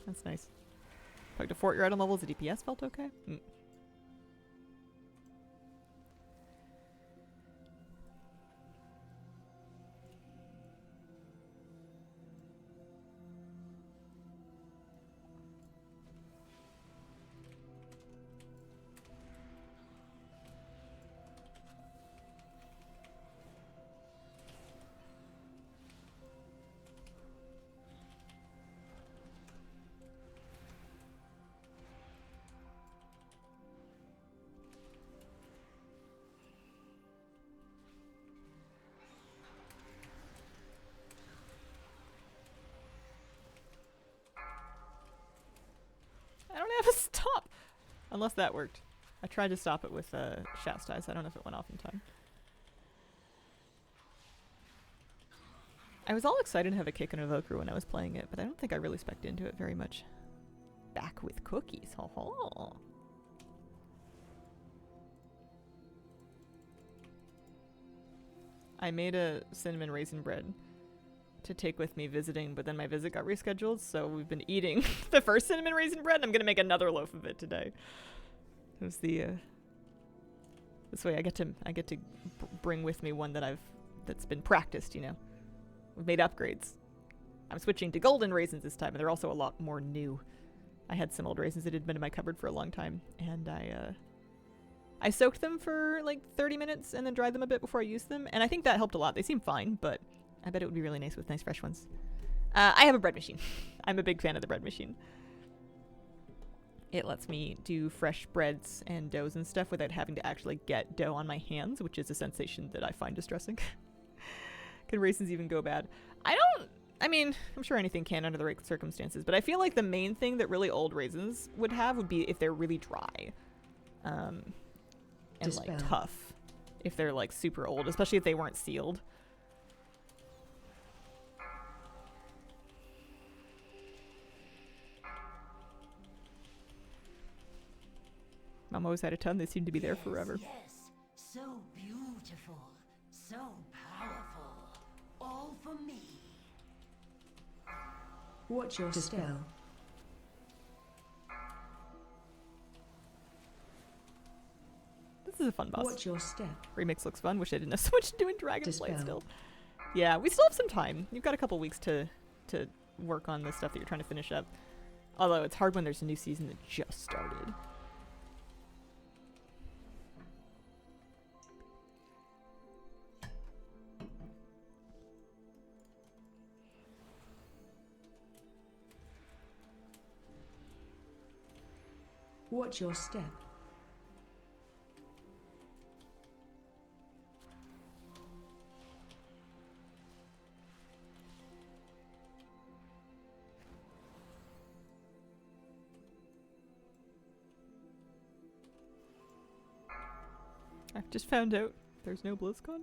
that's nice. Pug to fort, you're out on levels. The DPS felt okay. have a stop. Unless that worked. I tried to stop it with Chastise. I don't know if it went off in time. I was all excited to have a kick and evoker when I was playing it, but I don't think I really spec'd into it very much. Back with cookies. Ho ho. I made a cinnamon raisin bread to take with me visiting, but then my visit got rescheduled, so we've been eating the first cinnamon raisin bread, and I'm gonna make another loaf of it today. It was the this way I get to bring with me one that's been practiced, you know. We've made upgrades. I'm switching to golden raisins this time, and they're also a lot more new. I had some old raisins that had been in my cupboard for a long time, and I soaked them for like 30 minutes and then dried them a bit before I used them, and I think that helped a lot. They seem fine, but I bet it would be really nice with nice fresh ones. I have a bread machine. I'm a big fan of the bread machine. It lets me do fresh breads and doughs and stuff without having to actually get dough on my hands, which is a sensation that I find distressing. Can raisins even go bad? I mean, I'm sure anything can under the right circumstances, but I feel like the main thing that really old raisins would have would be if they're really dry. And like tough. If they're like super old, especially if they weren't sealed. Mom always had a ton. They seem to be there forever. Yes, so beautiful, so powerful, all for me. Watch your step. This is a fun boss. Watch your step. Remix looks fun. Wish I didn't have so much to do in Dragonflight still. Yeah, we still have some time. You've got a couple weeks to work on the stuff that you're trying to finish up. Although it's hard when there's a new season that just started. Watch your step. I've just found out there's no BlizzCon.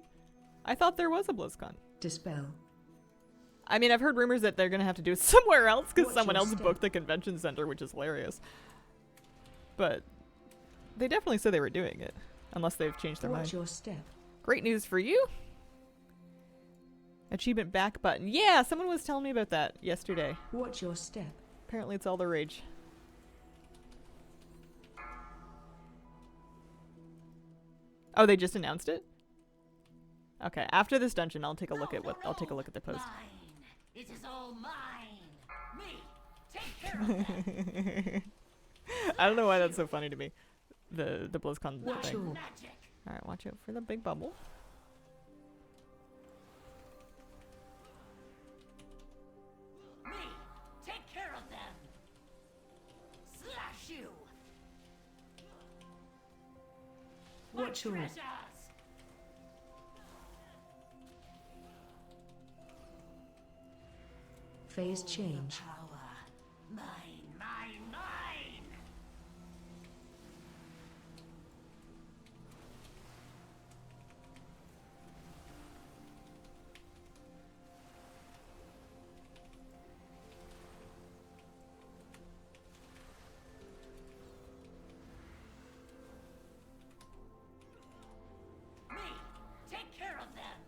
I thought there was a BlizzCon. Dispel. I mean, I've heard rumors that they're going to have to do it somewhere else because Watch someone your else step. booked the convention center, which is hilarious. But they definitely said they were doing it, unless they've changed their Watch mind. your step. Great news for you. Achievement back button. Yeah, someone was telling me about that yesterday. Watch your step. Apparently it's all the rage. Oh, they just announced it? Okay, after this dungeon, I'll take a look at the post. Mine. It is all mine. Me. Take care of them. I don't know why that's so funny to me. The BlizzCon Watch thing. your Magic. Alright, watch out for the big bubble. Me. Take care of them. Slash you. My Watch your treasures. phase change. Power. Mine, mine, mine. Me. Take care of them.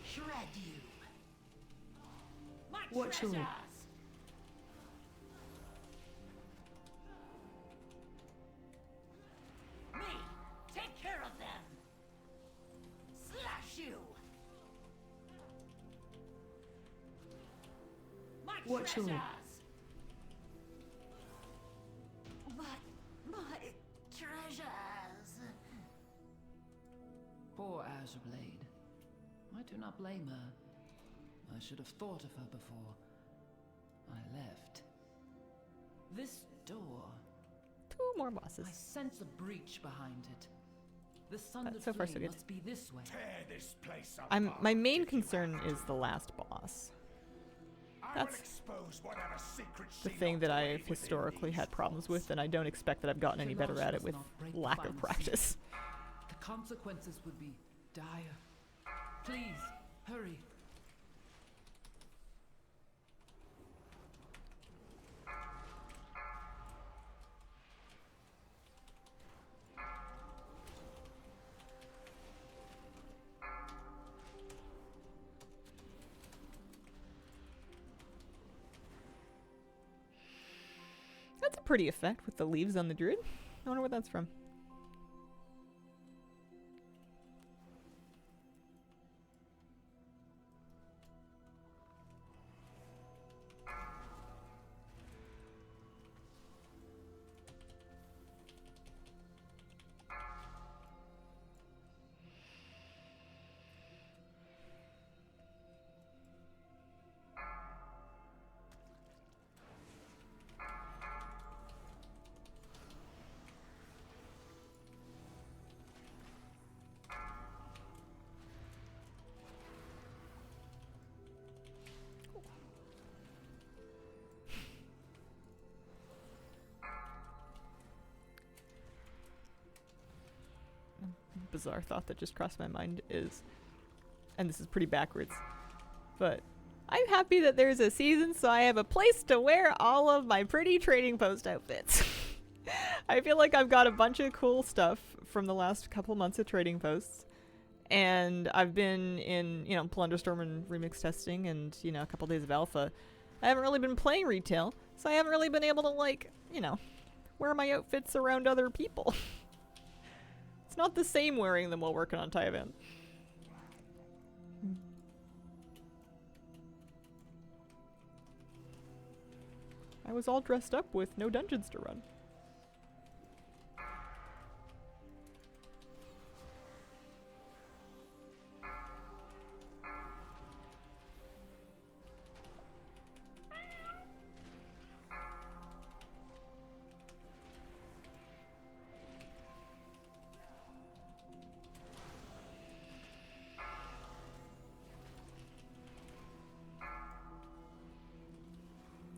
Shred you. My Watch your- treasures. Me. Take care of them. Slash you. My Watch your- treasures. My treasures. Poor Azurblade. I do not blame her. I should have thought of her before I left. This door. 2 more bosses. I sense a breach behind it. The Sundered so far, so Flame good. must be this way. Tear this place apart. My main if you concern have is to. the last boss. I That's expose whatever secret the she thing that locked away I've within historically these had problems vaults. with, and I don't expect that I've gotten any better at it with lack of practice. The consequences would be dire. Please, hurry. That's a pretty effect with the leaves on the druid. I wonder what that's from. Bizarre thought that just crossed my mind is, and this is pretty backwards, but I'm happy that there's a season so I have a place to wear all of my pretty trading post outfits. I feel like I've got a bunch of cool stuff from the last couple months of trading posts, and I've been in, you know, Plunderstorm and remix testing and, you know, a couple days of alpha. I haven't really been playing retail, so I haven't really been able to, like, you know, wear my outfits around other people. It's not the same wearing them while working on Taiwan. I was all dressed up with no dungeons to run.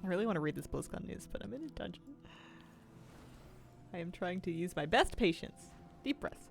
I really want to read this BlizzCon news, but I'm in a dungeon. I am trying to use my best patience. Deep breaths.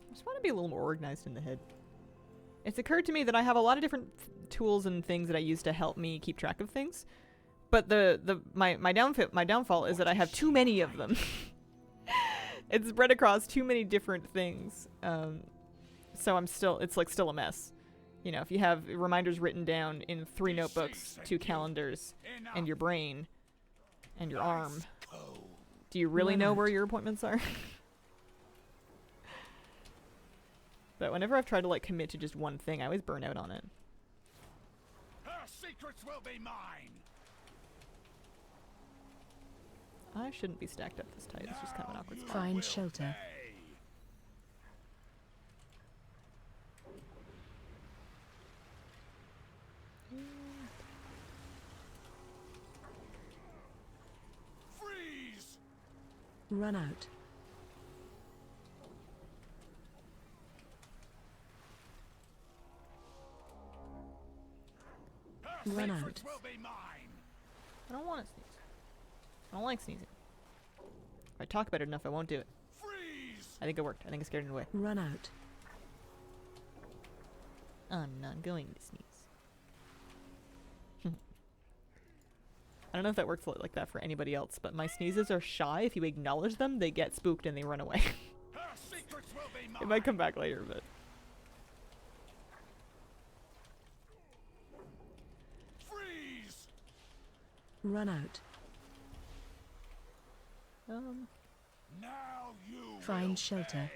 I just want to be a little more organized in the head. It's occurred to me that I have a lot of different tools and things that I use to help me keep track of things, but my downfall is that I have too many of them. It's spread across too many different things, so it's like still a mess. You know, if you have reminders written down in 3 notebooks, 2 calendars, and your brain, and your arm, do you really know where your appointments are? But whenever I've tried to, like, commit to just one thing, I always burn out on it. Her secrets will be mine. I shouldn't be stacked up this tight. It's just kind of an awkward spot. Find shelter. Freeze! Run out. Her Run secrets out. will be mine. I don't want to sneeze. I don't like sneezing. If I talk about it enough, I won't do it. Freeze! I think it worked. I think I scared it away. Run out. I'm not going to sneeze. I don't know if that works like that for anybody else, but my sneezes are shy. If you acknowledge them, they get spooked and they run away. Her secrets will be mine. It might come back later, but... Freeze! Run out. Now you Find will shelter. pay.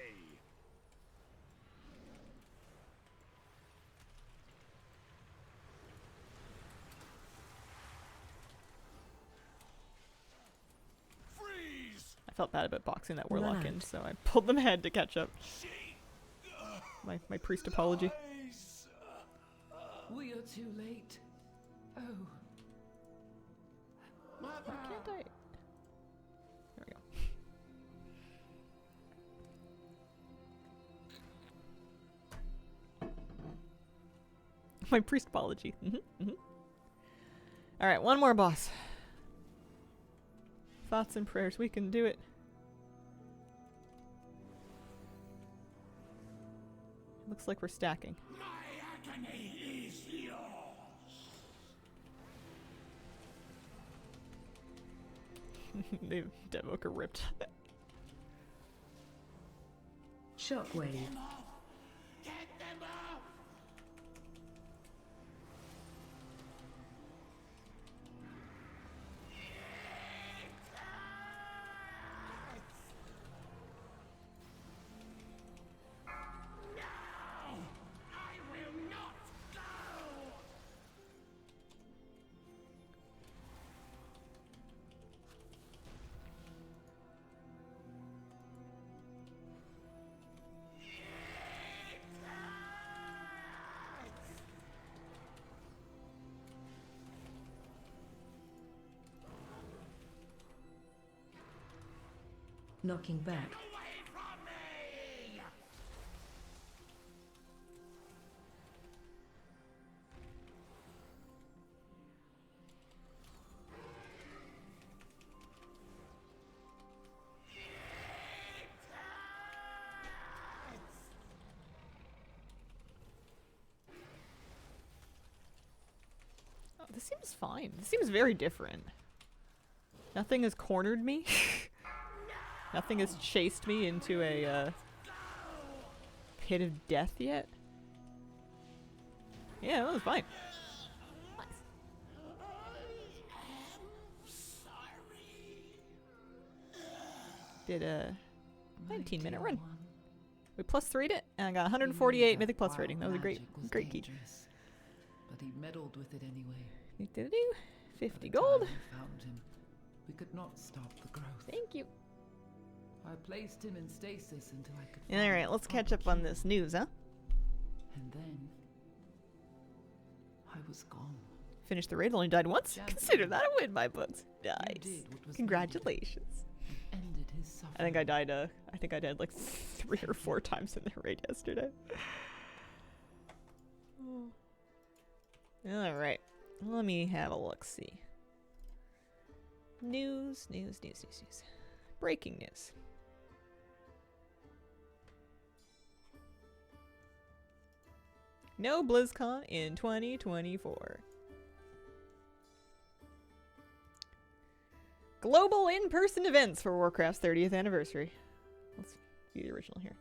felt bad about boxing that Run warlock in, out. so I pulled them ahead to catch up. My priest apology. We are too late. Oh, Why can't I? There we go. My priest apology. All right, one more boss. Thoughts and prayers. We can do it. Looks like we're stacking. My agony is yours. The Devoker ripped. Shockwave. Get them off! No! I will not go! Knocking back. Away from me! Oh, this seems fine. This seems very different. Nothing has cornered me. Nothing has chased me into a pit of death yet. Yeah, that was fine. Nice. Did a 19-minute run. We plus 3'd it, and I got 148 Mythic plus rating. That was a great key. But he meddled with it anyway. Did it do? By 50 the gold. time we found him, we could not stop the growth. Thank you. I placed him in stasis until I could. All right, let's catch up on this news, huh? And then I was gone. Finished the raid, only died once. Consider that a win, my books. You Nice. did what was Congratulations. needed and ended his suffering. I think I died like 3 or 4 times in the raid yesterday. All right, let me have a look. See. News. Breaking news. No BlizzCon in 2024. Global in-person events for Warcraft's 30th anniversary. Let's view the original here.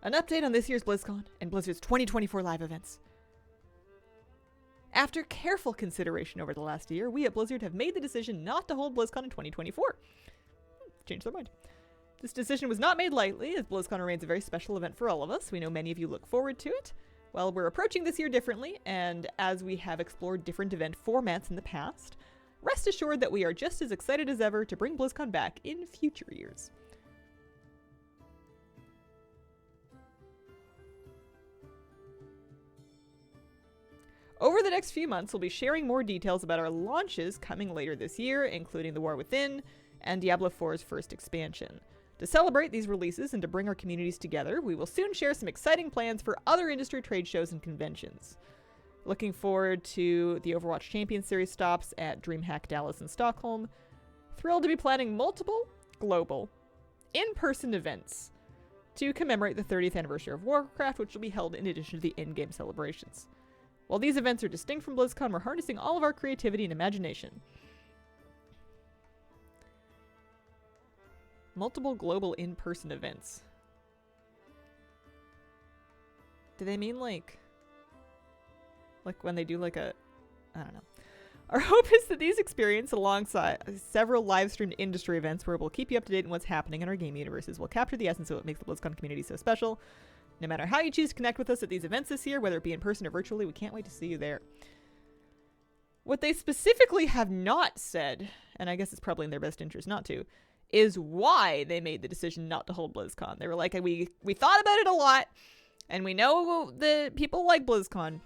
An update on this year's BlizzCon and Blizzard's 2024 live events. After careful consideration over the last year, we at Blizzard have made the decision not to hold BlizzCon in 2024. Changed their mind. This decision was not made lightly, as BlizzCon remains a very special event for all of us. We know many of you look forward to it. Well, we're approaching this year differently, and as we have explored different event formats in the past, rest assured that we are just as excited as ever to bring BlizzCon back in future years. Over the next few months, we'll be sharing more details about our launches coming later this year, including The War Within and Diablo 4's first expansion. To celebrate these releases and to bring our communities together, we will soon share some exciting plans for other industry trade shows and conventions. Looking forward to the Overwatch Champions Series stops at DreamHack Dallas and Stockholm. Thrilled to be planning multiple global in-person events to commemorate the 30th anniversary of Warcraft, which will be held in addition to the in-game celebrations. While these events are distinct from BlizzCon, we're harnessing all of our creativity and imagination. Multiple global in-person events. Do they mean like when they do like a, I don't know. Our hope is that these experiences, alongside several live-streamed industry events where we'll keep you up to date on what's happening in our game universes, will capture the essence of what makes the BlizzCon community so special. No matter how you choose to connect with us at these events this year, whether it be in person or virtually, we can't wait to see you there. What they specifically have not said, and I guess it's probably in their best interest not to, is why they made the decision not to hold BlizzCon. They were like, we thought about it a lot, and we know that people like BlizzCon,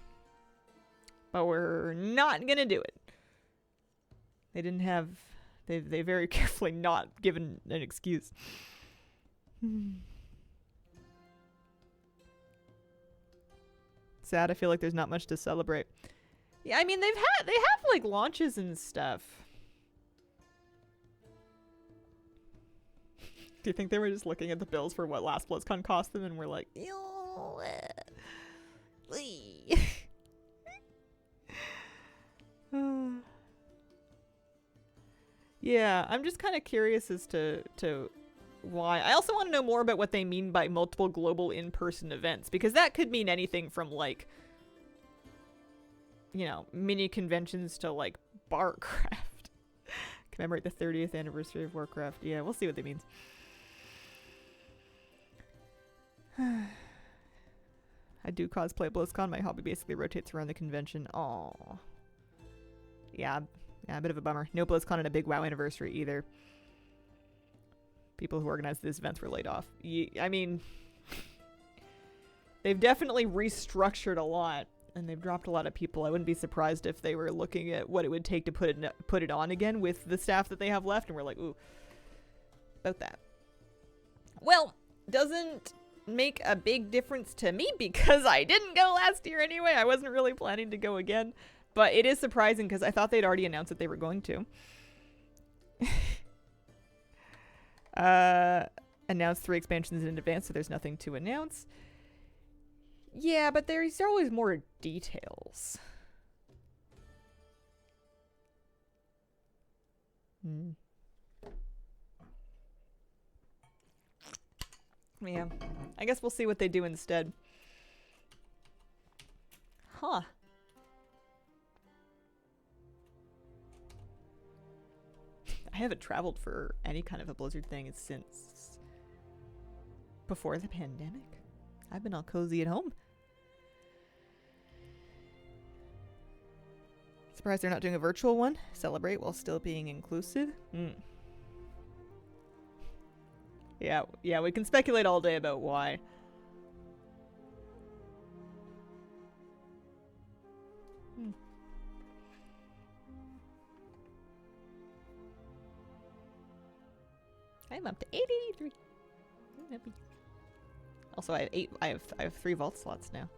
but we're not gonna do it. They didn't have, they very carefully not given an excuse. Sad, I feel like there's not much to celebrate. Yeah, I mean, they have like launches and stuff. Do you think they were just looking at the bills for what last BlizzCon cost them and were like, ew, yeah, I'm just kind of curious as to why. I also want to know more about what they mean by multiple global in-person events, because that could mean anything from like, you know, mini conventions to like Barcraft. Commemorate the 30th anniversary of Warcraft. Yeah, we'll see what that means. I do cosplay BlizzCon. My hobby basically rotates around the convention. Aww. Yeah, a bit of a bummer. No BlizzCon and a big WoW anniversary either. People who organized these events were laid off. I mean, they've definitely restructured a lot, and they've dropped a lot of people. I wouldn't be surprised if they were looking at what it would take to put it on again with the staff that they have left, and we're like, ooh, about that. Well, doesn't make a big difference to me because I didn't go last year anyway. I wasn't really planning to go again, but it is surprising because I thought they'd already announced that they were going to. Announced 3 expansions in advance, so there's nothing to announce. Yeah, but there's always more details. Yeah, I guess we'll see what they do instead. Huh. I haven't traveled for any kind of a Blizzard thing since before the pandemic. I've been all cozy at home. Surprised they're not doing a virtual one. Celebrate while still being inclusive. Yeah, we can speculate all day about why. I'm up to 883. I'm happy. Also, I have 3 vault slots now.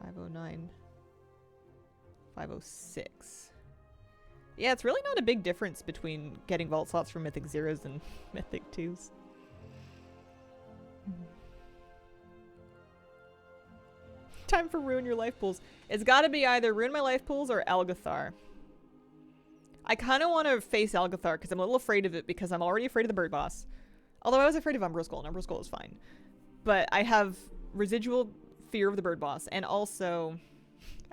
509. 506. Yeah, it's really not a big difference between getting vault slots for Mythic Zeros and Mythic 2s. Time for Ruin Your Life Pools. It's gotta be either Ruin My Life Pools or Algathar. I kind of want to face Algathar because I'm a little afraid of it because I'm already afraid of the bird boss. Although I was afraid of Umbral Skull, and Umbral Skull is fine. But I have residual fear of the bird boss, and also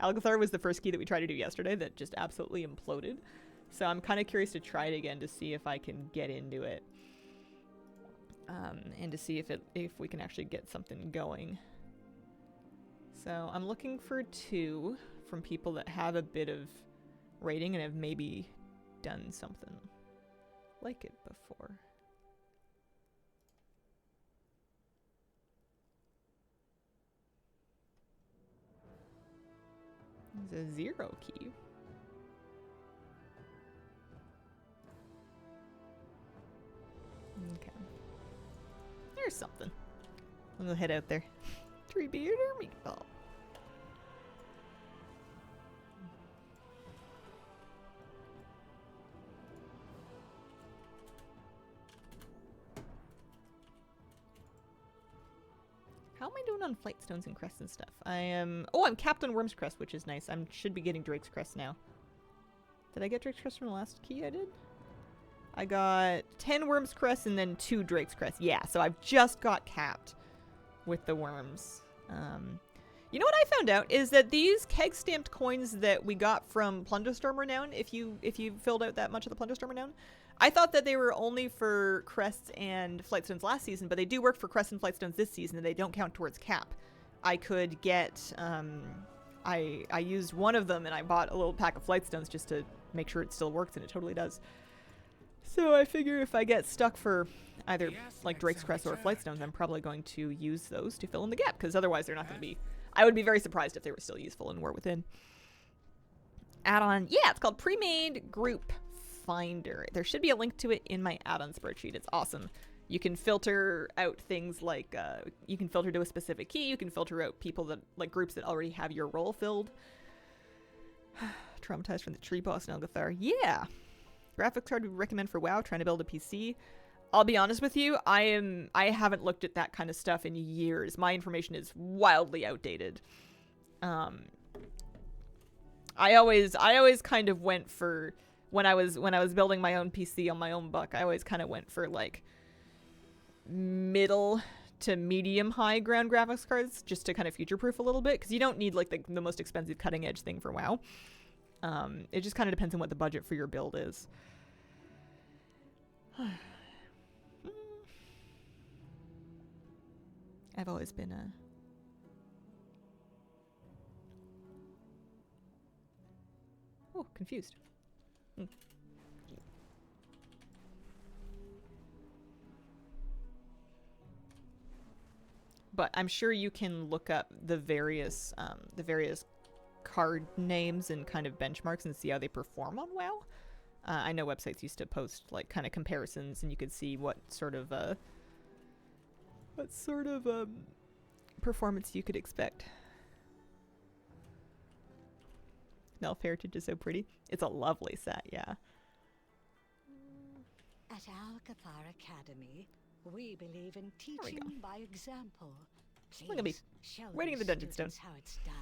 Algathar was the first key that we tried to do yesterday that just absolutely imploded. So I'm kind of curious to try it again to see if I can get into it. And to see if we can actually get something going. So I'm looking for 2 from people that have a bit of rating and have maybe done something like it before. There's a 0 key. Okay. There's something. I'm gonna head out there. Treebeard or meatball? How am I doing on flight stones and crests and stuff? I am... Oh, I'm Captain Worm's Crest, which is nice. I should be getting Drake's Crest now. Did I get Drake's Crest from the last key I did? I got 10 Worm's Crest and then 2 Drake's Crest. Yeah, so I've just got capped with the worms. You know what I found out is that these keg stamped coins that we got from Plunderstorm Renown, if you filled out that much of the Plunderstorm Renown, I thought that they were only for crests and flightstones last season, but they do work for crests and flightstones this season, and they don't count towards cap. I could get, I used one of them, and I bought a little pack of flightstones just to make sure it still works, and it totally does. So I figure if I get stuck for either like Drake's Crest or Flightstones, I'm probably going to use those to fill in the gap, because otherwise they're not going to be... I would be very surprised if they were still useful in War Within. Add-on, yeah, it's called Pre-Made Group Finder. There should be a link to it in my add-on spreadsheet. It's awesome. You can filter out things like, you can filter to a specific key, you can filter out people that, like groups that already have your role filled. Traumatized from the tree boss in Elgathar. Yeah! Graphics card we recommend for WoW, trying to build a PC. I'll be honest with you, I haven't looked at that kind of stuff in years. My information is wildly outdated. I always kind of went for, when I was building my own PC on my own buck, I always kind of went for like middle to medium high ground graphics cards, just to kind of future proof a little bit, because you don't need like the most expensive cutting edge thing for WoW. It just kind of depends on what the budget for your build is. I've always been a... Oh, confused. But I'm sure you can look up the various card names and kind of benchmarks and see how they perform on WoW. I know websites used to post like kind of comparisons, and you could see what sort of performance you could expect. Elf Heritage is so pretty. It's a lovely set, yeah. At Alcathar Academy, we believe in teaching by example. Please, Look at me, show waiting in the dungeon stone. students how it's done.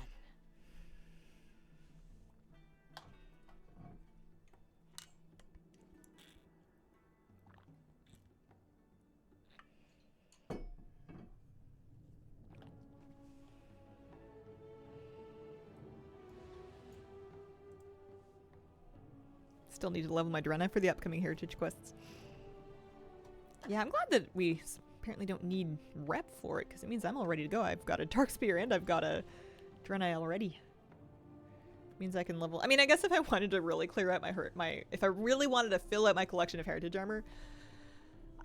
Still need to level my Drena for the upcoming Heritage quests. Yeah, I'm glad that we apparently don't need rep for it, because it means I'm all ready to go. I've got a Dark Spear and I've got a Drena already. Means I can level... I mean, I guess if I wanted to really clear out if I really wanted to fill out my collection of Heritage armor,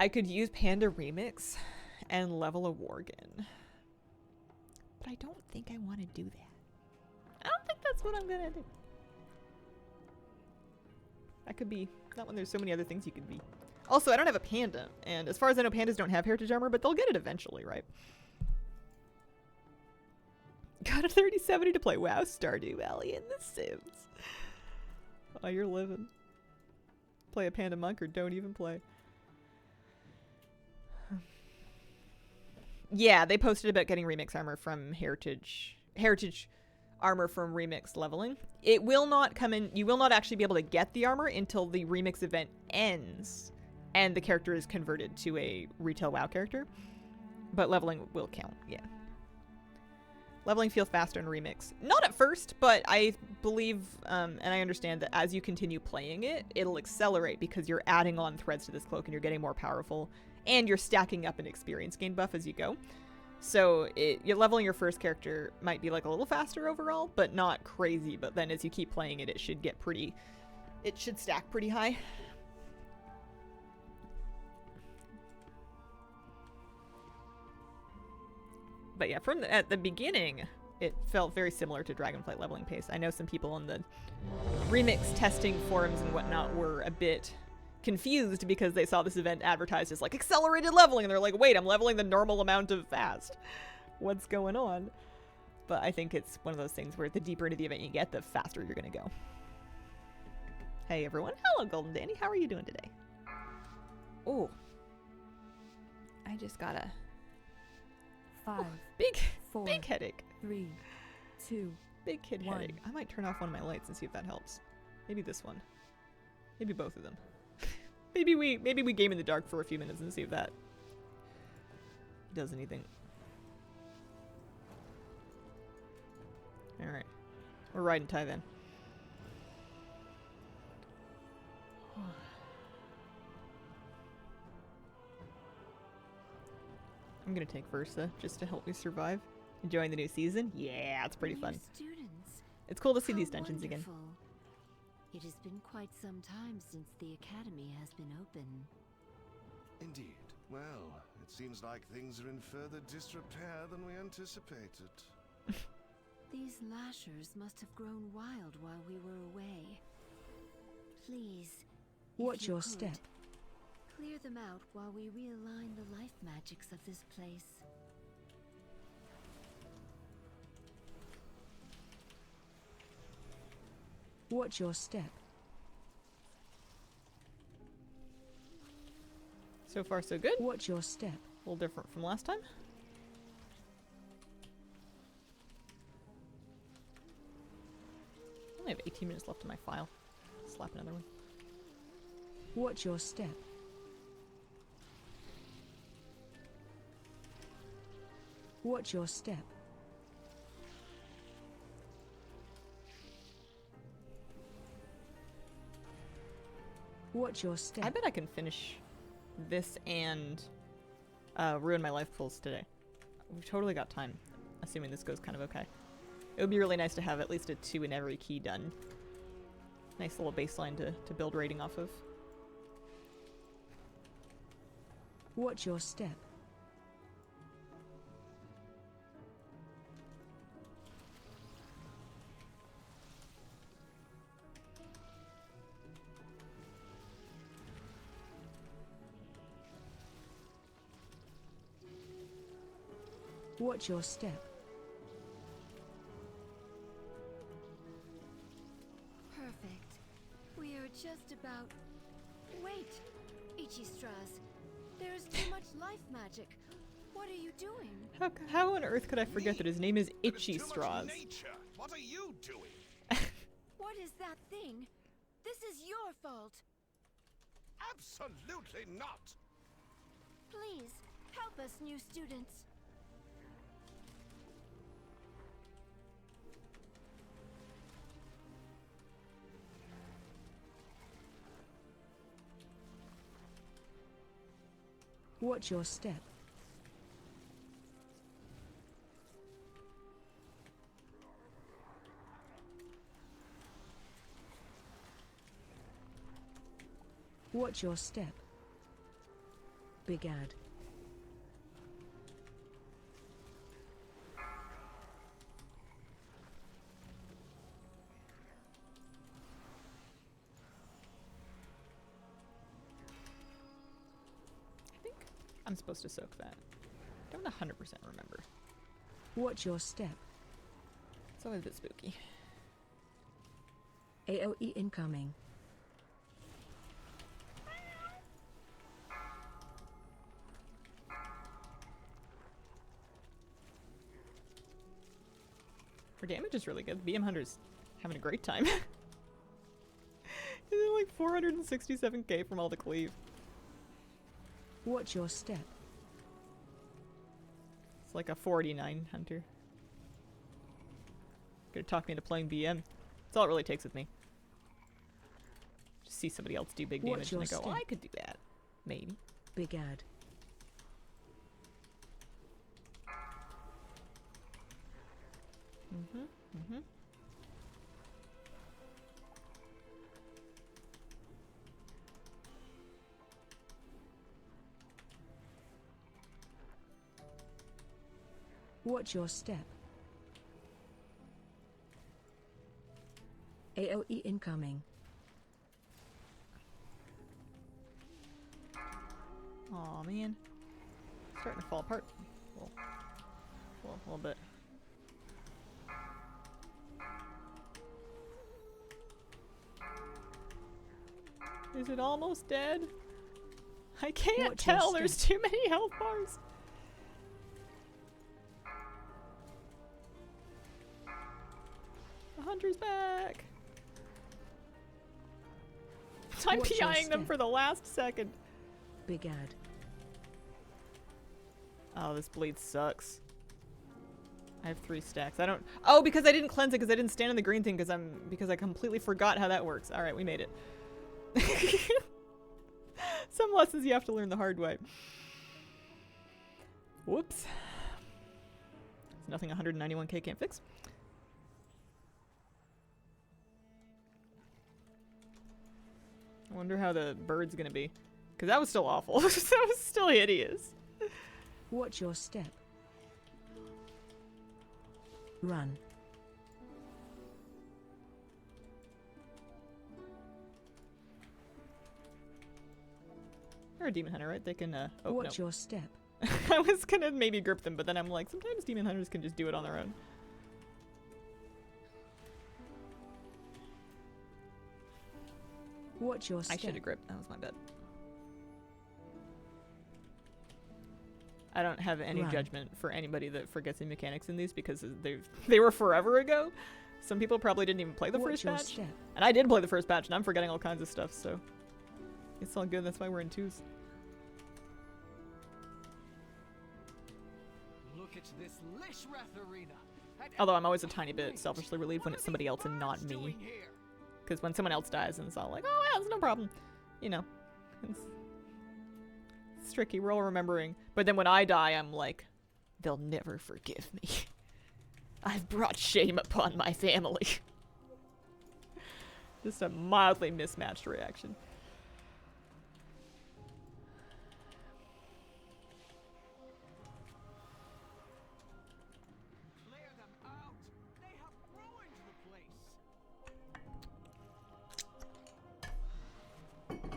I could use Panda Remix and level a Worgen. But I don't think I want to do that. I don't think that's what I'm gonna do. That could be... Not when there's so many other things you could be. Also, I don't have a panda, and as far as I know, pandas don't have heritage armor, but they'll get it eventually, right? Got a 3070 to play WoW Stardew Valley in The Sims. Oh, you're living. Play a panda monk or don't even play. Yeah, they posted about getting remix armor from heritage armor from remix leveling. It will not come in, you will not actually be able to get the armor until the remix event ends and the character is converted to a retail WoW character. But leveling will count, yeah. Leveling feels faster in remix. Not at first, but I believe, and I understand that as you continue playing it, it'll accelerate because you're adding on threads to this cloak and you're getting more powerful, and you're stacking up an experience gain buff as you go. So you're leveling your first character might be like a little faster overall, but not crazy. But then as you keep playing it, it should get pretty, it should stack pretty high. But yeah, at the beginning, it felt very similar to Dragonflight leveling pace. I know some people on the remix testing forums and whatnot were a bit confused because they saw this event advertised as like accelerated leveling, and they're like, wait, I'm leveling the normal amount of fast. What's going on? But I think it's one of those things where the deeper into the event you get, the faster you're gonna go. Hey everyone. Hello Golden Danny, how are you doing today? Oh, I just got a 5, big 4, big headache. 3, 2, Big kid 1. headache. I might turn off one of my lights and see if that helps. Maybe this one. Maybe both of them. Maybe we game in the dark for a few minutes and see if that does anything. Alright. We're riding tie then. I'm gonna take Versa just to help me survive. Enjoying the new season? Yeah, it's pretty fun. Students, It's cool to see how these dungeons again. wonderful. It has been quite some time since the academy has been open. Indeed. Well, it seems like things are in further disrepair than we anticipated. These lashers must have grown wild while we were away. Please, Watch if you your could, step. clear them out while we realign the life magics of this place. Watch your step. So far, so good. Watch your step. A little different from last time. I only have 18 minutes left in my file. Slap another one. Watch your step. Watch your step. Watch your step. I bet I can finish this and ruin my life pools today. We've totally got time, assuming this goes kind of okay. It would be really nice to have at least a 2 in every key done. Nice little baseline to build rating off of. Watch your step. Watch your step. Perfect. We are just about... Wait! Ichistras, there is too much life magic. What are you doing? How on earth could I forget that his name is There Itchy too much Straws? nature. What are you doing? What is that thing? This is your fault. Absolutely not. Please, help us, new students. Watch your step. Watch your step. Big ad. I think I'm supposed to soak that. Don't 100% remember. Watch your step. It's always a bit spooky. AoE incoming. Her damage is really good. BM Hunter's having a great time. He's at like 467k from all the cleave. Watch your step. It's like a 49 Hunter. Gonna talk me into playing BM. That's all it really takes with me. Just see somebody else do big damage Watch and I your go, oh, I step. could do that. Maybe. Big ad. Watch your step. AoE incoming. Aw, man. Starting to fall apart. A little bit. Is it almost dead? I can't Watch your tell. There's step. too many health bars. The hunter's back. I'm Watch your PIing them step. for the last second. Big ad. Oh, this bleed sucks. I have 3 stacks. I don't. Oh, because I didn't cleanse it because I didn't stand in the green thing because I completely forgot how that works. All right, we made it. Some lessons you have to learn the hard way. Whoops. It's nothing 191k can't fix. I wonder how the bird's gonna be. Because that was still awful. That was still hideous. Watch your step. Run. They're a demon hunter, right? They can, oh, Watch no. your step. I was gonna maybe grip them, but then I'm like, sometimes demon hunters can just do it on their own. Watch your I step. should have gripped. That was my bad. I don't have any Run. judgment for anybody that forgets the mechanics in these because they were forever ago. Some people probably didn't even play the Watch first your patch. step. And I did play the first patch, and I'm forgetting all kinds of stuff, so it's all good. That's why we're in 2s. Look at this Lishrath arena. Although I'm always a tiny bit selfishly relieved when it's somebody else and not me. Because when someone else dies, and it's all like, oh yeah, it's no problem. You know. It's tricky. We're all remembering. But then when I die, I'm like, they'll never forgive me. I've brought shame upon my family. Just a mildly mismatched reaction. Clear them out. They have ruined the place.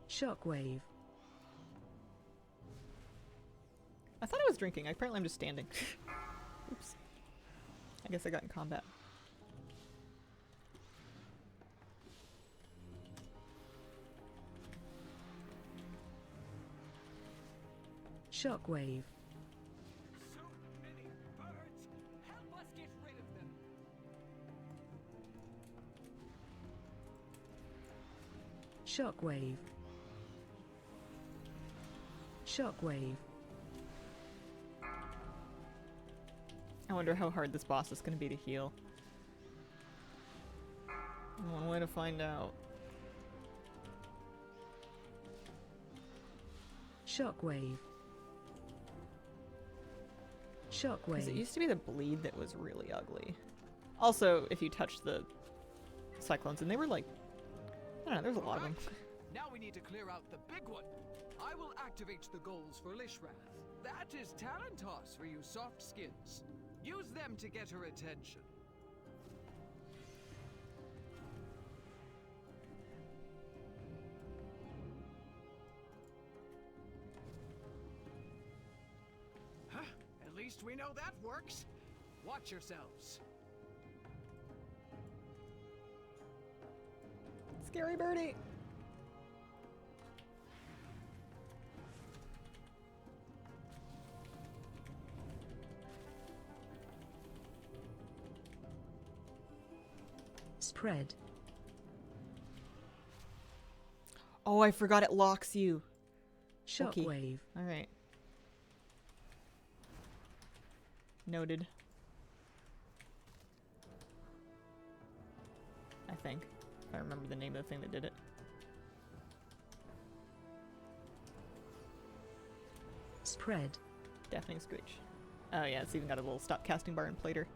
Shockwave. I thought I was drinking. Apparently I'm just standing. Oops. I guess I got in combat. Shockwave. So many birds. Help us get rid of them. Shockwave. Shockwave. I wonder how hard this boss is going to be to heal. One way to find out. Shockwave. Because it Shockwave. used to be the bleed that was really ugly. Also, if you touch the cyclones, and they were like, I don't know, there's a lot of them. Now we need to clear out the big one. I will activate the goals for Lishrath. That is Talentos for you soft skins. Use them to get her attention. Huh? At least we know that works. Watch yourselves. Scary birdie! Spread. Oh, I forgot it locks you. Okay. Shockwave. Alright. Noted. I think. If I remember the name of the thing that did it. Spread. Deafening Screech. Oh yeah, it's even got a little stop casting bar and plater.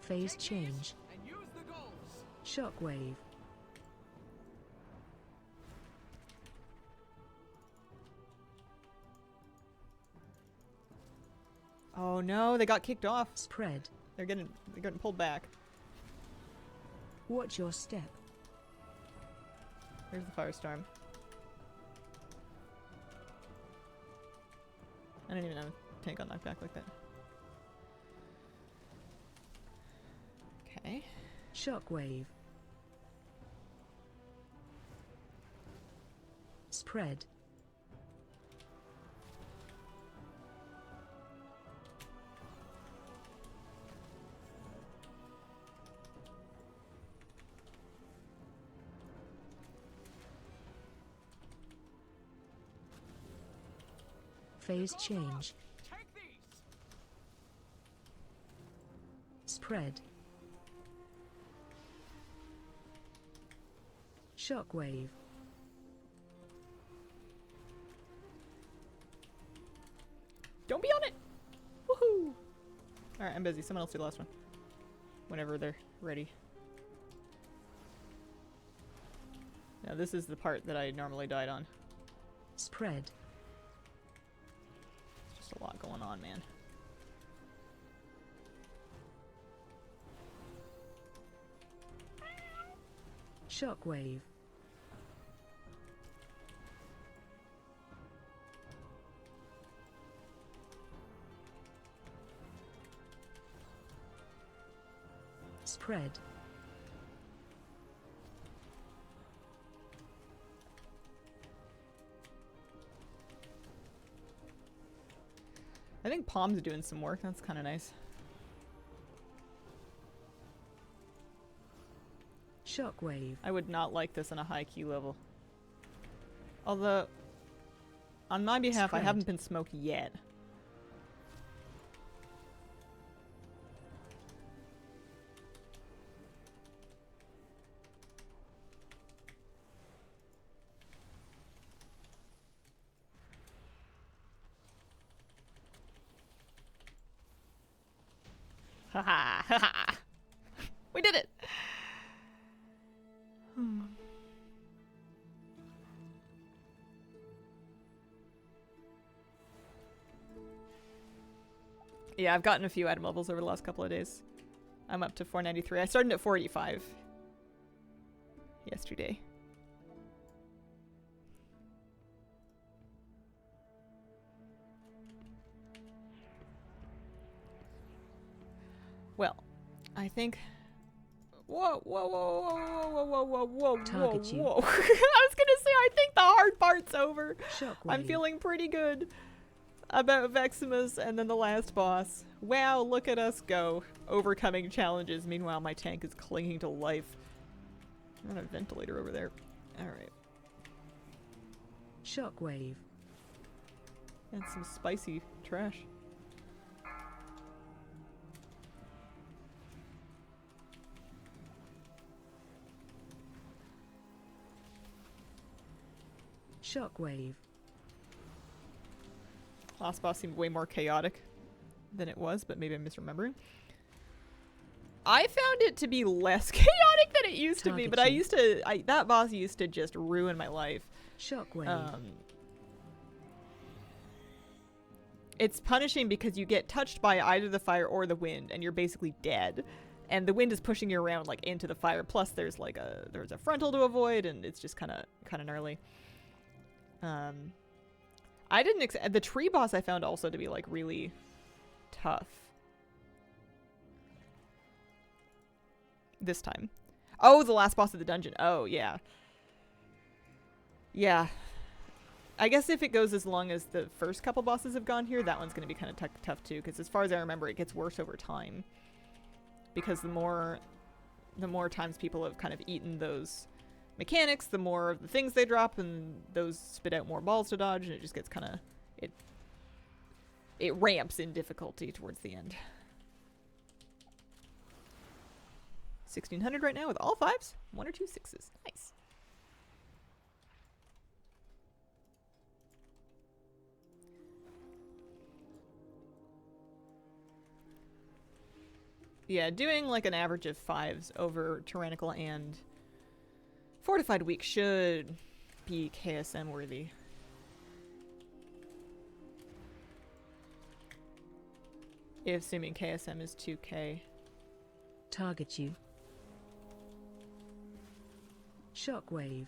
Phase change. And use the goals. Shockwave. Oh no, they got kicked off. Spread. They're getting pulled back. Watch your step. Here's the firestorm. I didn't even know tank got knocked back like that. Okay. Shockwave. Spread. Phase change. Take these. Spread. Shockwave. Don't be on it! Woohoo! Alright, I'm busy. Someone else do the last one. whenever they're ready. Now this is the part that I normally died on. Spread. Just a lot going on, man. Shockwave. Spread. I think Palm's doing some work. That's kind of nice. Shockwave. I would not like this on a high key level. Although, on my behalf, I Spread. haven't been smoked yet. Haha, haha. We did it. Yeah, I've gotten a few item levels over the last couple of days. I'm up to 493. I started at 485 yesterday. Well, I think. Whoa, whoa, whoa, whoa, whoa, whoa, whoa, whoa, Target whoa, you. whoa. I was gonna say, I think the hard part's over. Shockwave. I'm feeling pretty good about Veximus and then the last boss. Wow, look at us go. Overcoming challenges. Meanwhile, my tank is clinging to life. Not a ventilator over there. Alright. Shockwave. And some spicy trash. Shockwave. Last boss seemed way more chaotic than it was, but maybe I'm misremembering. I found it to be less chaotic than it used to be, but that boss used to just ruin my life. Shockwave. It's punishing because you get touched by either the fire or the wind, and you're basically dead. And the wind is pushing you around like into the fire. Plus, there's like there's a frontal to avoid, and it's just kind of gnarly. I didn't the tree boss I found also to be like really tough this time. Oh, the last boss of the dungeon. Oh, yeah. Yeah. I guess if it goes as long as the first couple bosses have gone here, that one's going to be kind of tough too, because as far as I remember, it gets worse over time. Because the more times people have kind of eaten those mechanics, the more of the things they drop, and those spit out more balls to dodge, and it just gets kind of it ramps in difficulty towards the end. 1600 right now with all 5s, 1 or 2 6s. Nice. Yeah, doing like an average of 5s over Tyrannical and Fortified Week should be KSM worthy. Assuming KSM is 2K. Target you. Shockwave.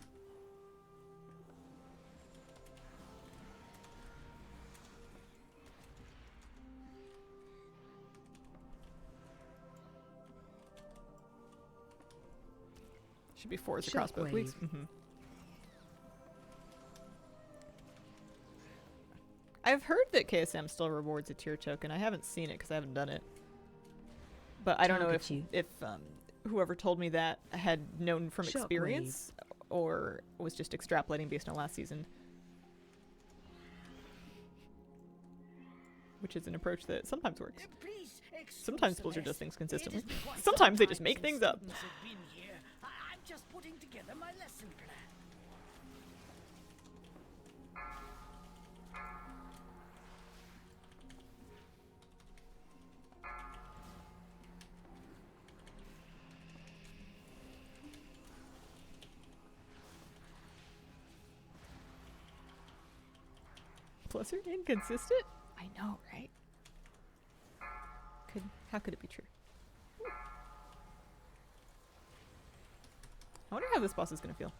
Should be 4s across both weeks. I've heard that KSM still rewards a tier token. I haven't seen it because I haven't done it. But I don't know if whoever told me that had known from experience or was just extrapolating based on last season. Which is an approach that sometimes works. Sometimes Blizzard does things consistently. Sometimes they just make things up. I'm just putting together my lesson plan. Plus, you're inconsistent? I know, right? How could it be true? I wonder how this boss is gonna feel.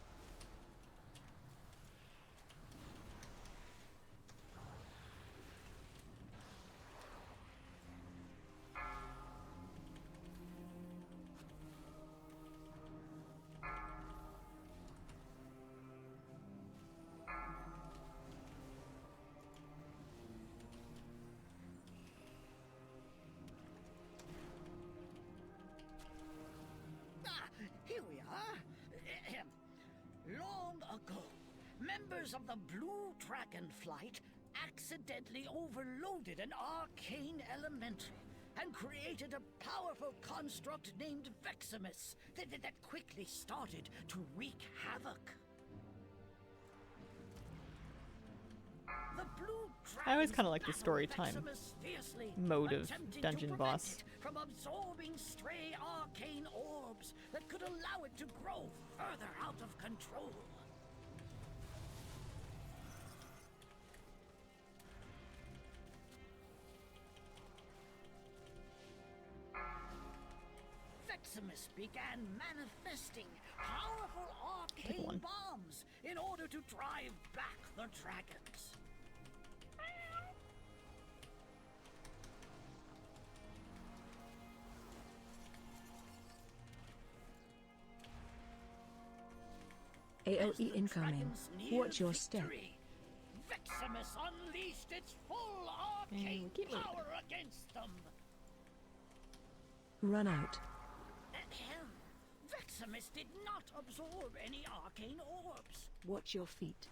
Here we are. Long ago, members of the Blue Dragon Flight accidentally overloaded an arcane elementary and created a powerful construct named Veximus that quickly started to wreak havoc. The Blue I always kind of like Dragons the story battled time Veximus fiercely, mode of attempting to dungeon prevent boss. it from absorbing stray arcane orbs that could allow it to grow further out of control. Veximus began manifesting powerful arcane one. bombs in order to drive back the dragons. As AOE the incoming. dragons neared Watch your step. victory, Veximus unleashed its full arcane keep moving. power against them. Run out. Ahem. Veximus did not absorb any arcane orbs. Watch your feet.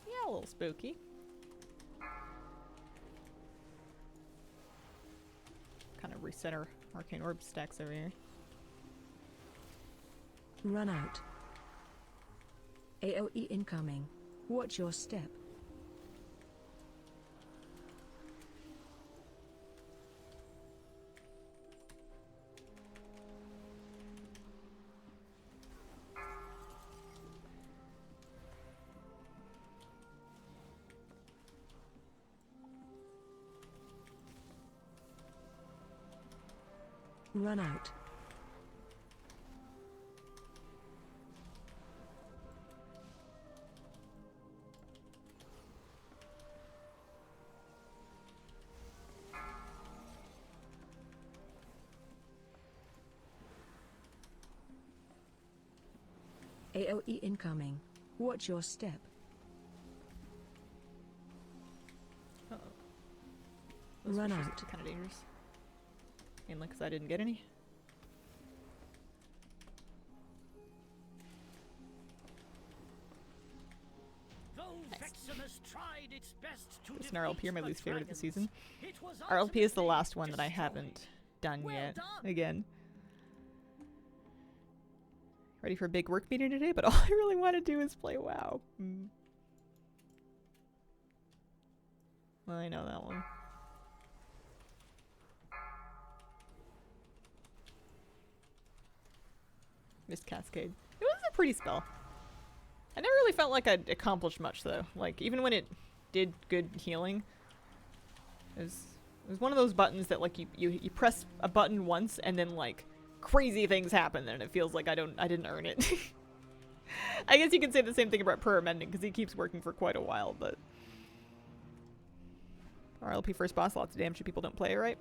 Yeah, a little spooky. Kind of reset our arcane orb stacks over here. Run out. AOE incoming. Watch your step. Run out. AOE incoming. Watch your step. Uh-oh. Those Run fishes out. are kind of dangerous. Mainly because I didn't get any. Though Veximus tried its best to This is an RLP, defeat my the least favorite of the dragons, season. it was RLP is the ultimately last one that I destroyed. haven't done Well yet. done. Again. Ready for a big work meeting today, but all I really want to do is play WoW. Well, I know that one. Missed Cascade. It was a pretty spell. I never really felt like I'd accomplished much though. Like even when it did good healing, it was one of those buttons that like you press a button once and then like crazy things happen and it feels like I didn't earn it. I guess you can say the same thing about Prayer Mending because he keeps working for quite a while, but RLP first boss, lots of damage if people don't play it right.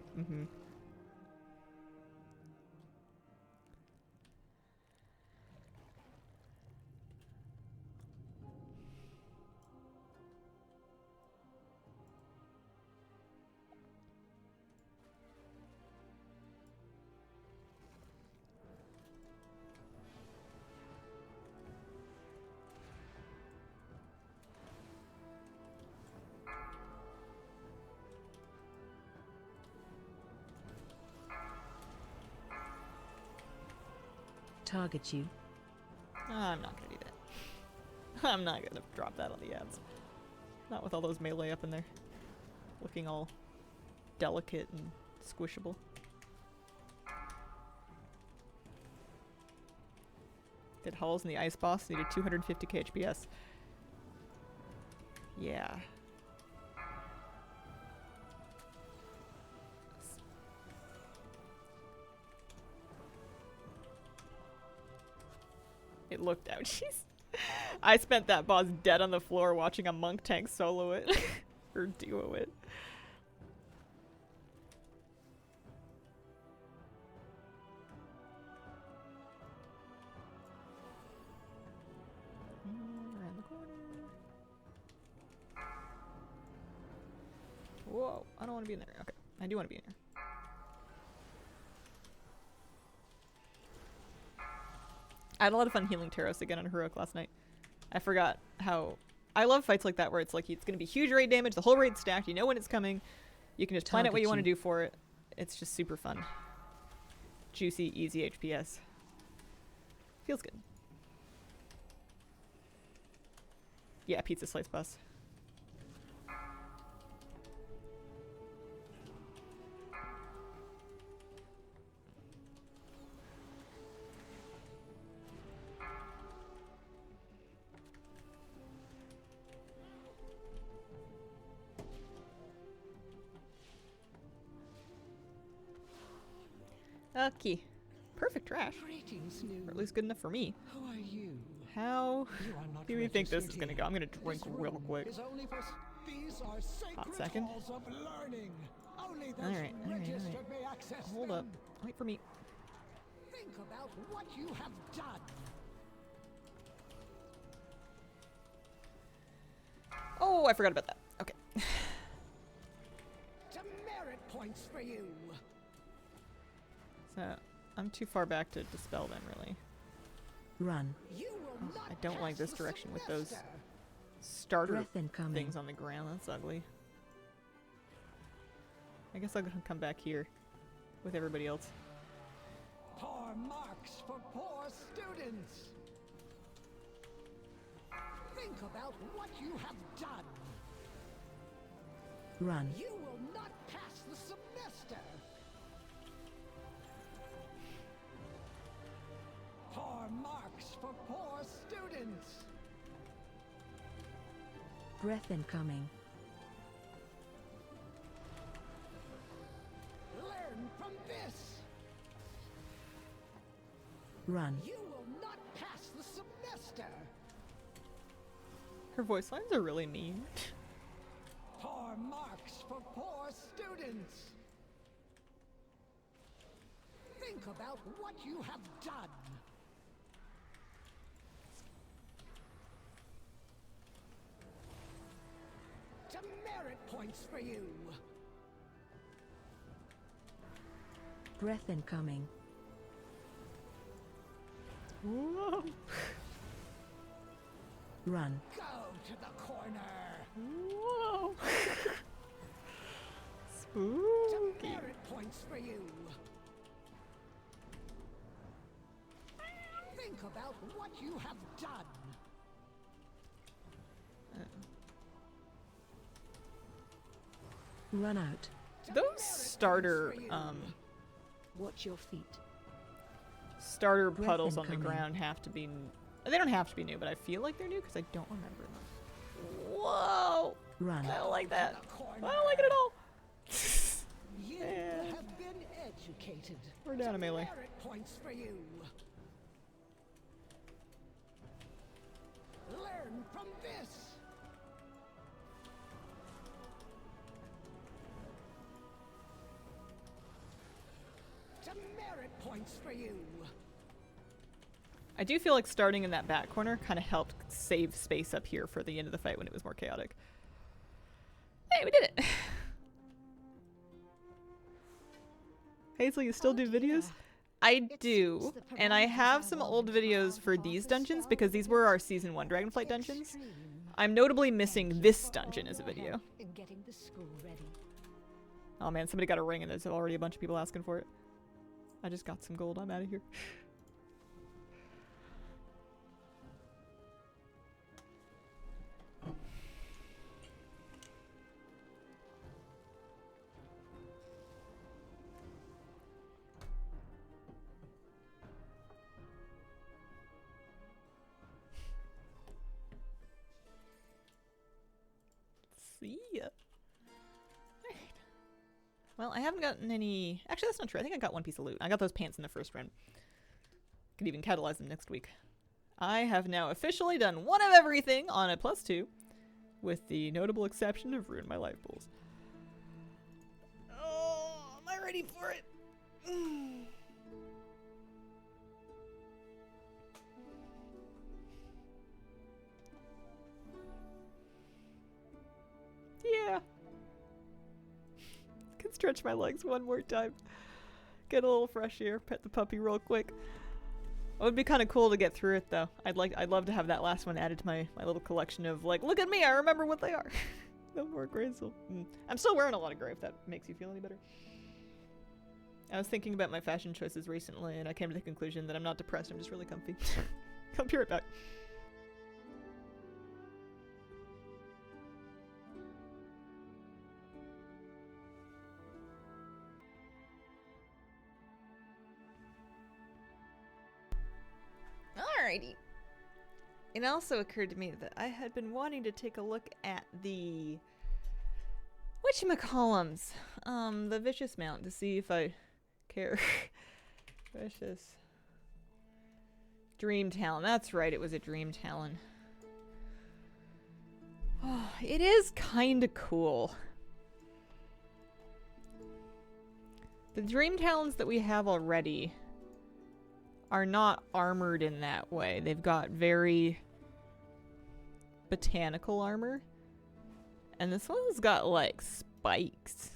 Target you. I'm not gonna do that. I'm not gonna drop that on the ads. Not with all those melee up in there. Looking all delicate and squishable. Did hulls in the ice boss needed 250k HPS. Yeah. It looked out. Jeez. I spent that boss dead on the floor watching a monk tank solo it. Or duo it. Around the corner. Whoa, I don't want to be in there. Okay, I do want to be in there. I had a lot of fun healing Taros again on Heroic last night. I forgot how... I love fights like that where it's like it's going to be huge raid damage, the whole raid's stacked, you know when it's coming, you can just plan out what you want to do for it. It's just super fun. Juicy, easy HPS. Feels good. Yeah, pizza slice bus. Okay. Perfect trash. Greetings, Or at least good enough for me. How are you? How You are not do we think this is registered gonna here. go? I'm gonna drink This real room quick. is only for these are sacred second. halls of learning. Only those Alright, alright, registered alright. may access Hold them. up. Wait for me. Think about what you have done. Oh, I forgot about that. Okay. Demerit points for you. So, I'm too far back to dispel them, really. Run. You will not I don't like pass this the direction with those semester. starter Breath incoming. things on the ground. That's ugly. I guess I'll come back here with everybody else. Poor marks for poor students. Think about what you have done. Run. You will not pass the semester. Poor marks for poor students. Breath incoming. Learn from this. Run. You will not pass the semester. Her voice lines are really mean. Poor marks for poor students. Think about what you have done. Demerit points for you. Breath incoming. Whoa. Run. Go to the corner. Whoa. Spooky. Demerit points for you. Think about what you have done. Run out. Those Demerit starter, points for you. Watch your feet. starter Breath puddles on the incoming. ground have to be... They don't have to be new, but I feel like they're new because I don't remember them. Whoa! Run. I don't like that. The corner. I don't like it at all. You Man. have been educated. We're down a melee. Demerit points for you. Learn from this. Demerit points for you. I do feel like starting in that back corner kind of helped save space up here for the end of the fight when it was more chaotic. Hey, we did it! Hazel, you still do videos? I do, and I have some old videos for these dungeons because these were our Season 1 Dragonflight dungeons. I'm notably missing this dungeon as a video. Getting the school ready. Oh man, somebody got a ring and there's already a bunch of people asking for it. I just got some gold, I'm out of here. Well, I haven't gotten any... Actually, that's not true. I think I got one piece of loot. I got those pants in the first run. Could even catalyze them next week. I have now officially done one of everything on a +2, with the notable exception of ruin my life pools. Oh, am I ready for it? Yeah. Can stretch my legs one more time. Get a little fresh air, pet the puppy real quick. It would be kind of cool to get through it though. I'd love to have that last one added to my little collection of like, look at me, I remember what they are. No more graceful. I'm still wearing a lot of gray if that makes you feel any better. I was thinking about my fashion choices recently and I came to the conclusion that I'm not depressed, I'm just really comfy. I'll be right back. Alrighty. It also occurred to me that I had been wanting to take a look at the whatchamacallums, the Vicious mount to see if I care. Vicious. Dream Talon. That's right, it was a Dream Talon. Oh, it is kinda cool. The Dream Talons that we have already are not armored in that way. They've got very botanical armor. And this one's got like spikes.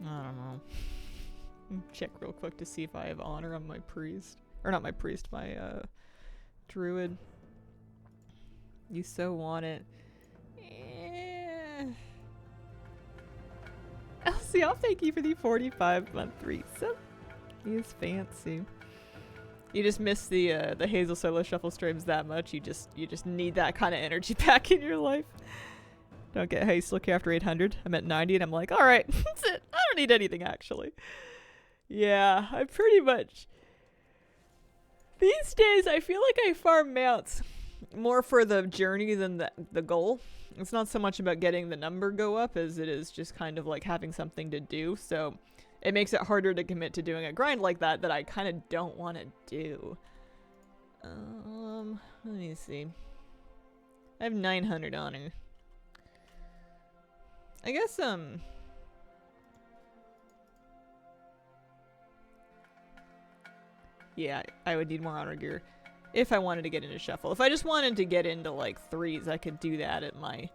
I don't know. Check real quick to see if I have honor on my priest. Or not my priest, my druid. You so want it. Elsie, I'll thank you for the 45-month resub. He is fancy. You just miss the Hazel solo shuffle streams that much. You just need that kind of energy back in your life. Don't get haste. Look after 800. I'm at 90 and I'm like, all right, that's it. I don't need anything actually. Yeah, I pretty much. These days, I feel like I farm mounts more for the journey than the goal. It's not so much about getting the number go up as it is just kind of like having something to do. So it makes it harder to commit to doing a grind like that I kind of don't want to do. Let me see. I have 900 honor. I guess, yeah, I would need more honor gear if I wanted to get into shuffle. If I just wanted to get into like 3s, I could do that at my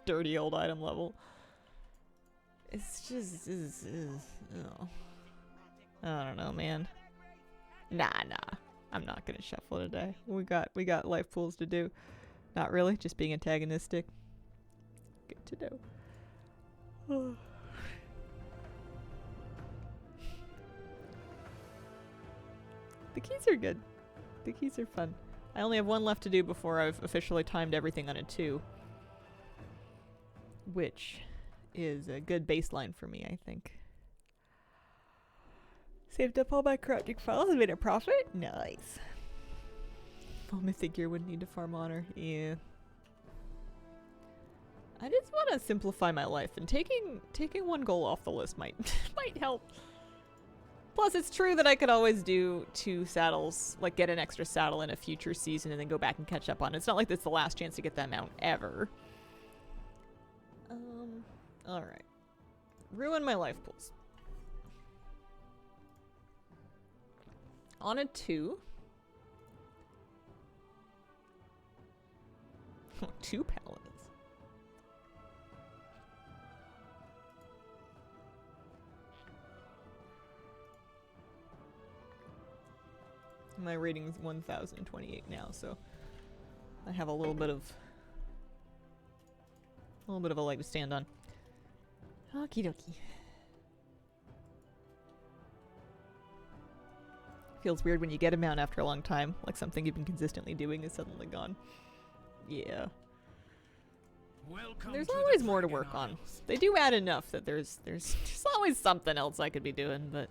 dirty old item level. It's just, oh. I don't know, man. Nah. I'm not gonna shuffle today. We got life pools to do. Not really, just being antagonistic. Good to know. The keys are good. The keys are fun. I only have one left to do before I've officially timed everything on a 2. Which is a good baseline for me, I think. Saved up all my crafting files and made a profit? Nice. All Mythic gear would need to farm honor. Yeah. I just want to simplify my life, and taking one goal off the list might help. Plus, it's true that I could always do 2 saddles, like get an extra saddle in a future season and then go back and catch up on it. It's not like this is the last chance to get that mount ever. Alright. Ruin my life pools. On a 2. 2 paladins. My rating's 1028 now, so I have a little bit of a leg to stand on. Okie dokie. Feels weird when you get a mount after a long time, like something you've been consistently doing is suddenly gone. Yeah. There's always more to work on. They do add enough that there's always something else I could be doing, but.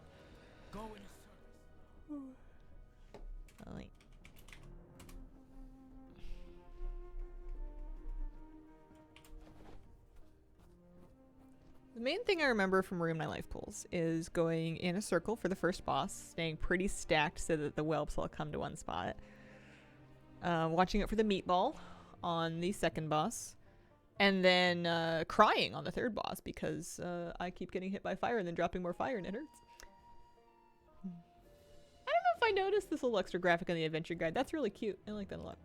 The main thing I remember from Room My Life pools is going in a circle for the first boss, staying pretty stacked so that the whelps all come to one spot. Watching it for the meatball on the second boss. And then crying on the third boss because I keep getting hit by fire and then dropping more fire and it hurts. I don't know if I noticed this little extra graphic on the adventure guide. That's really cute. I like that a lot.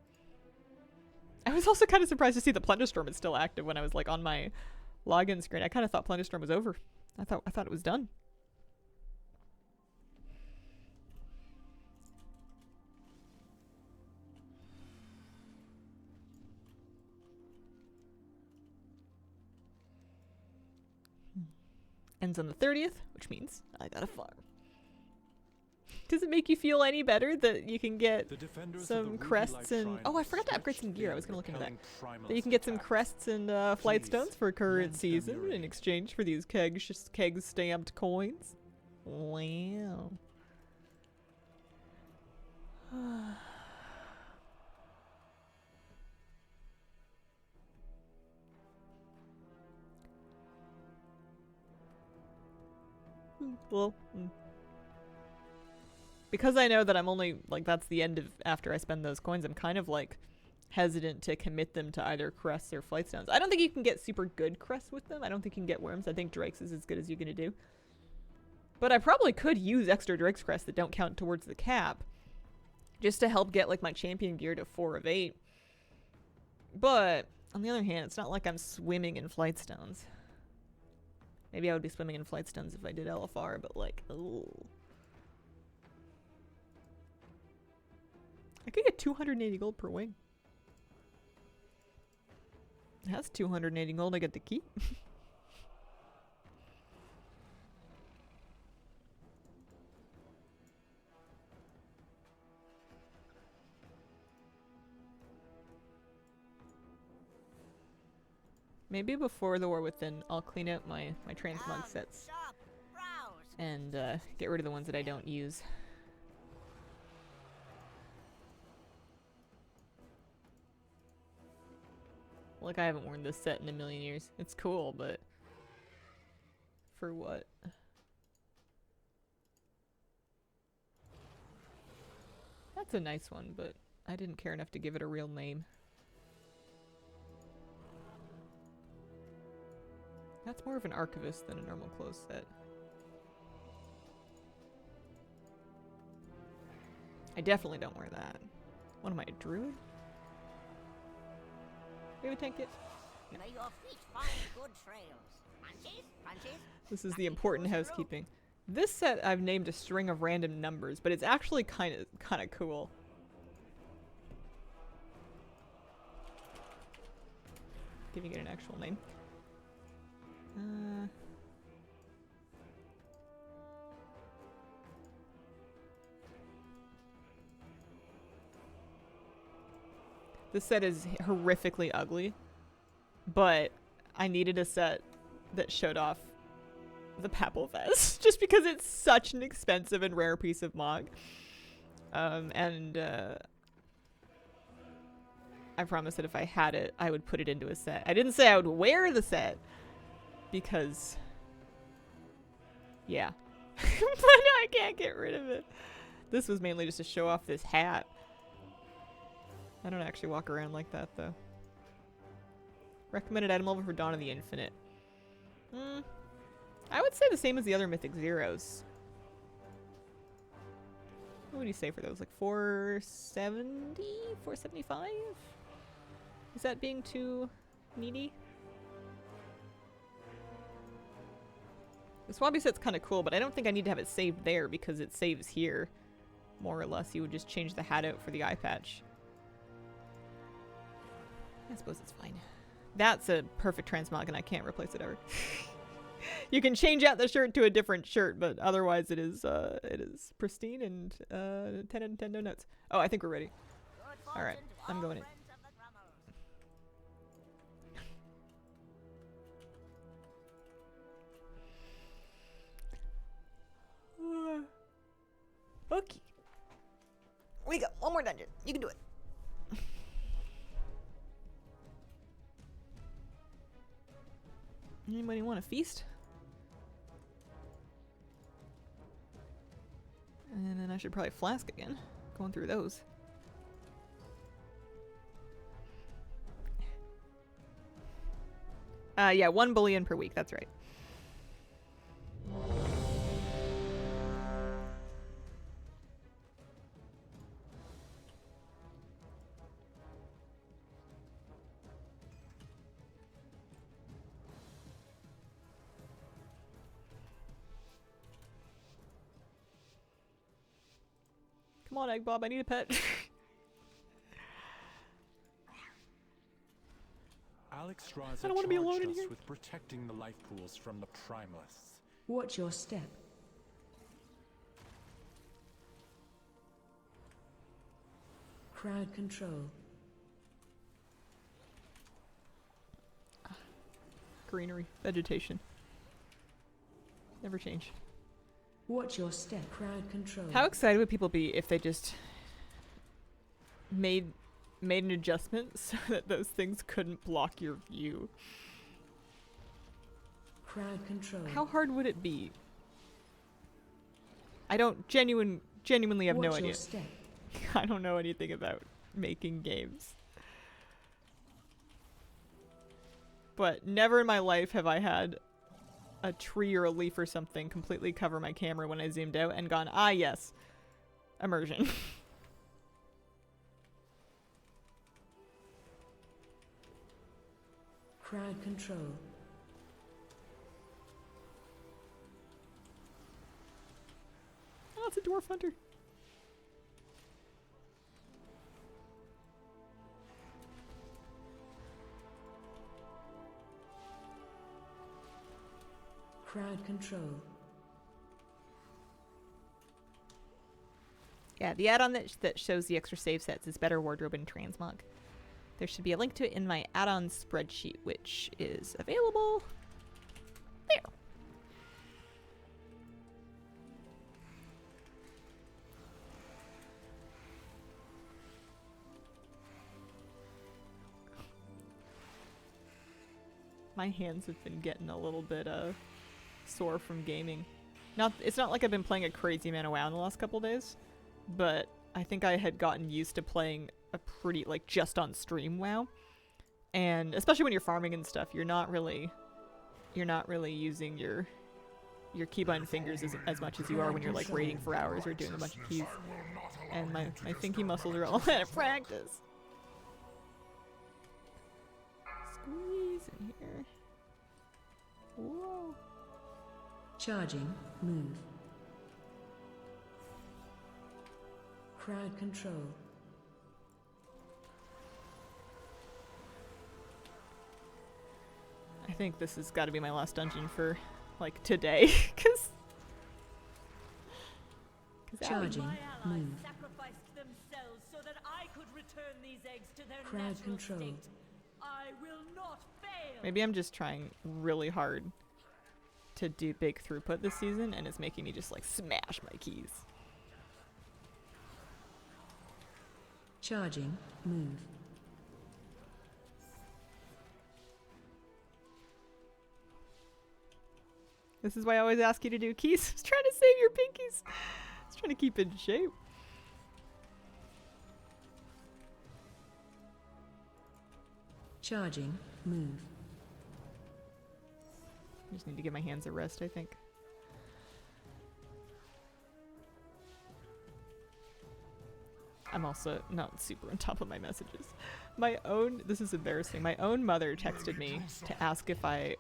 I was also kind of surprised to see the Plunderstorm is still active when I was like on my login screen. I kind of thought Plunderstorm was over. I thought it was done. Ends on the 30th, which means I gotta farm. Does it make you feel any better that you can get some crests and... Oh, I forgot to upgrade some gear. I was going to look into that. That you can get some crests and flight stones for current season in exchange for these keg stamped coins. Wow. Well... Because I know that I'm only, like, that's the end of after I spend those coins, I'm kind of, like, hesitant to commit them to either crests or flight stones. I don't think you can get super good crests with them. I don't think you can get worms. I think Drake's is as good as you're gonna do. But I probably could use extra Drake's crests that don't count towards the cap. Just to help get, like, my champion gear to 4 of 8. But, on the other hand, it's not like I'm swimming in flight stones. Maybe I would be swimming in flight stones if I did LFR, but, like, ooh. I could get 280 gold per wing. That's 280 gold I get to keep. Maybe before the War Within, I'll clean out my Transmog sets. And get rid of the ones that I don't use. Like, I haven't worn this set in a million years. It's cool, but... For what? That's a nice one, but I didn't care enough to give it a real name. That's more of an archivist than a normal clothes set. I definitely don't wear that. What am I, a druid? We have a tank kit. No. May your feet find good trails. Punches, punches. This is the important housekeeping. This set I've named a string of random numbers, but it's actually kind of cool. Giving it an actual name. This set is horrifically ugly, but I needed a set that showed off the Papal Vest, just because it's such an expensive and rare piece of Mog. I promised that if I had it, I would put it into a set. I didn't say I would wear the set, because... yeah. But I can't get rid of it. This was mainly just to show off this hat. I don't actually walk around like that, though. Recommended item level for Dawn of the Infinite. I would say the same as the other Mythic Zeros. What would you say for those? Like 470? 475? Is that being too needy? The Swabby set's kind of cool, but I don't think I need to have it saved there because it saves here. More or less, you would just change the hat out for the eye patch. I suppose it's fine. That's a perfect transmog and I can't replace it ever. You can change out the shirt to a different shirt, but otherwise it is pristine and 10 Nintendo notes. Oh, I think we're ready. Alright, I'm going in. Okay. We got one more dungeon. You can do it. Anybody want a feast? And then I should probably flask again. Going through those. Yeah, 1 bullion per week, that's right. Come on, Egg Bob, I need a pet. Alex draws I don't want to be alone in us here. with protecting the life pools from the primalists. Watch your step. Crowd control. Greenery, vegetation. Never change. Watch your step. Crowd control. How excited would people be if they just made an adjustment so that those things couldn't block your view? Crowd control. How hard would it be? I don't genuinely have no Watch your idea. step. I don't know anything about making games. But never in my life have I had a tree or a leaf or something completely cover my camera when I zoomed out and gone, ah yes, immersion. Crowd control. Oh, it's a dwarf hunter. Crowd control. Yeah, the add-on that shows the extra save sets is Better Wardrobe in Transmog. There should be a link to it in my add-on spreadsheet, which is available there. My hands have been getting a little bit sore from gaming. It's not like I've been playing a crazy amount of WoW in the last couple days, but I think I had gotten used to playing a pretty, like, just on stream WoW. And especially when you're farming and stuff, you're not really using your keybind and fingers as much as you are when you're like raiding for hours or doing a bunch of keys. And my thinky muscles are all out of practice. Squeeze in here. Whoa. Charging. Move. Crowd control. I think this has got to be my last dungeon for, like, today, because Charging. Move. Sacrificed themselves so that I could return these eggs to their Crowd natural control. state. I will not fail. maybe I'm just trying really hard to do big throughput this season, and it's making me just, like, smash my keys. Charging. Move. This is why I always ask you to do keys. I was trying to save your pinkies. I was trying to keep in shape. Charging. Move. I just need to give my hands a rest, I think. I'm also not super on top of my messages. This is embarrassing. My own mother texted me to ask if I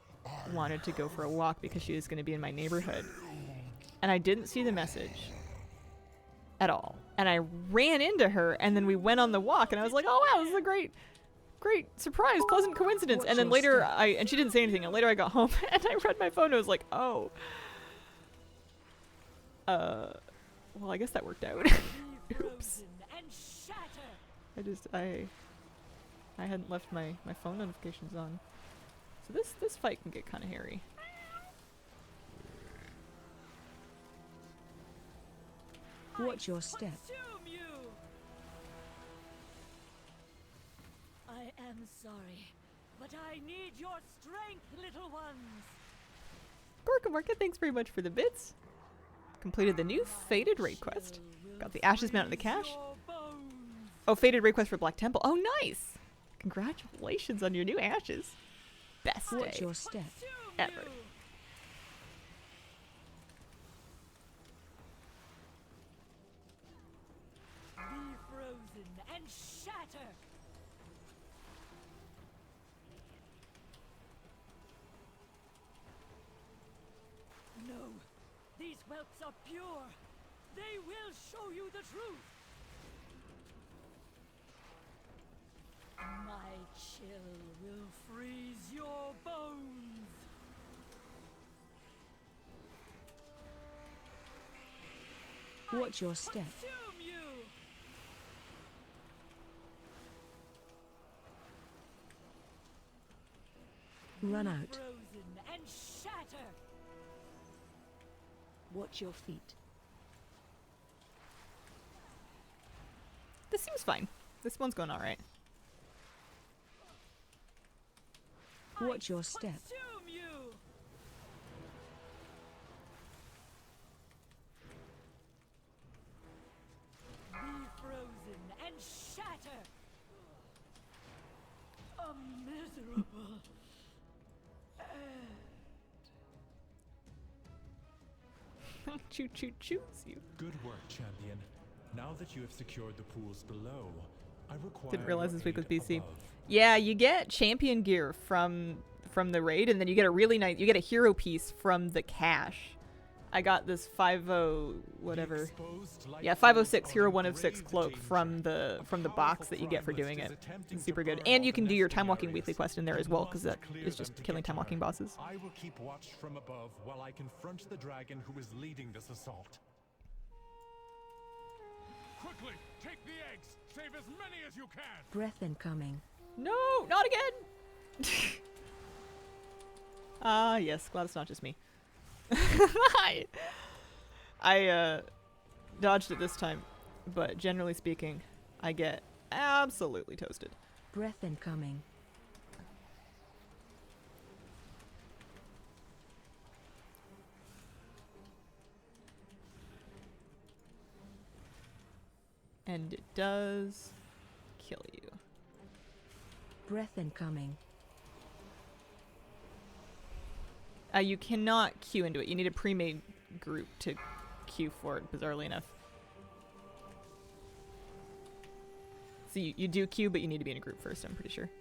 wanted to go for a walk because she was going to be in my neighborhood. And I didn't see the message at all. And I ran into her, and then we went on the walk, and I was like, oh wow, this is a great surprise, pleasant coincidence. And then later and she didn't say anything, and later I got home and I read my phone and I was like, oh. Well, I guess that worked out. Oops. I hadn't left my phone notifications on. So this fight can get kind of hairy. Watch your step. I am sorry, but I need your strength, little ones. Gorka Market, thanks very much for the bits. Completed the new Fated raid quest. Got the Ashes Mount and the cash. Oh, Fated raid quest for Black Temple. Oh, nice! Congratulations on your new Ashes. Best Watch day your step. ever. Be frozen and shatter. No, these whelps are pure. They will show you the truth. My chill will freeze your bones. Watch your step. Consume you. Run out. Frozen and shatter. Watch your feet. This seems fine. This one's going alright. Watch your step. Consume you. Be frozen and shatter. A miserable Choo choo choose you. Good work, champion. Now that you have secured the pools below, I require Didn't realize your this week was aid BC. above. Yeah, you get champion gear from the raid, and then you get a really nice, you get a hero piece from the cache. I got this 50 whatever. Yeah, 506 Hero 106 cloak from the box that you get for doing it. It's super good. And you can do your time walking weekly quest in there as well, because that is just killing time walking bosses. I will keep watch from above while I confront the dragon who is leading this assault. Quickly, take the eggs. Save as many as you can. Breath incoming. No, not again. Ah, yes, glad it's not just me. I dodged it this time, but generally speaking, I get absolutely toasted. Breath incoming. And it does kill you. Breath incoming. You cannot queue into it. You need a pre-made group to queue for it, bizarrely enough. So you do queue, but you need to be in a group first, I'm pretty sure.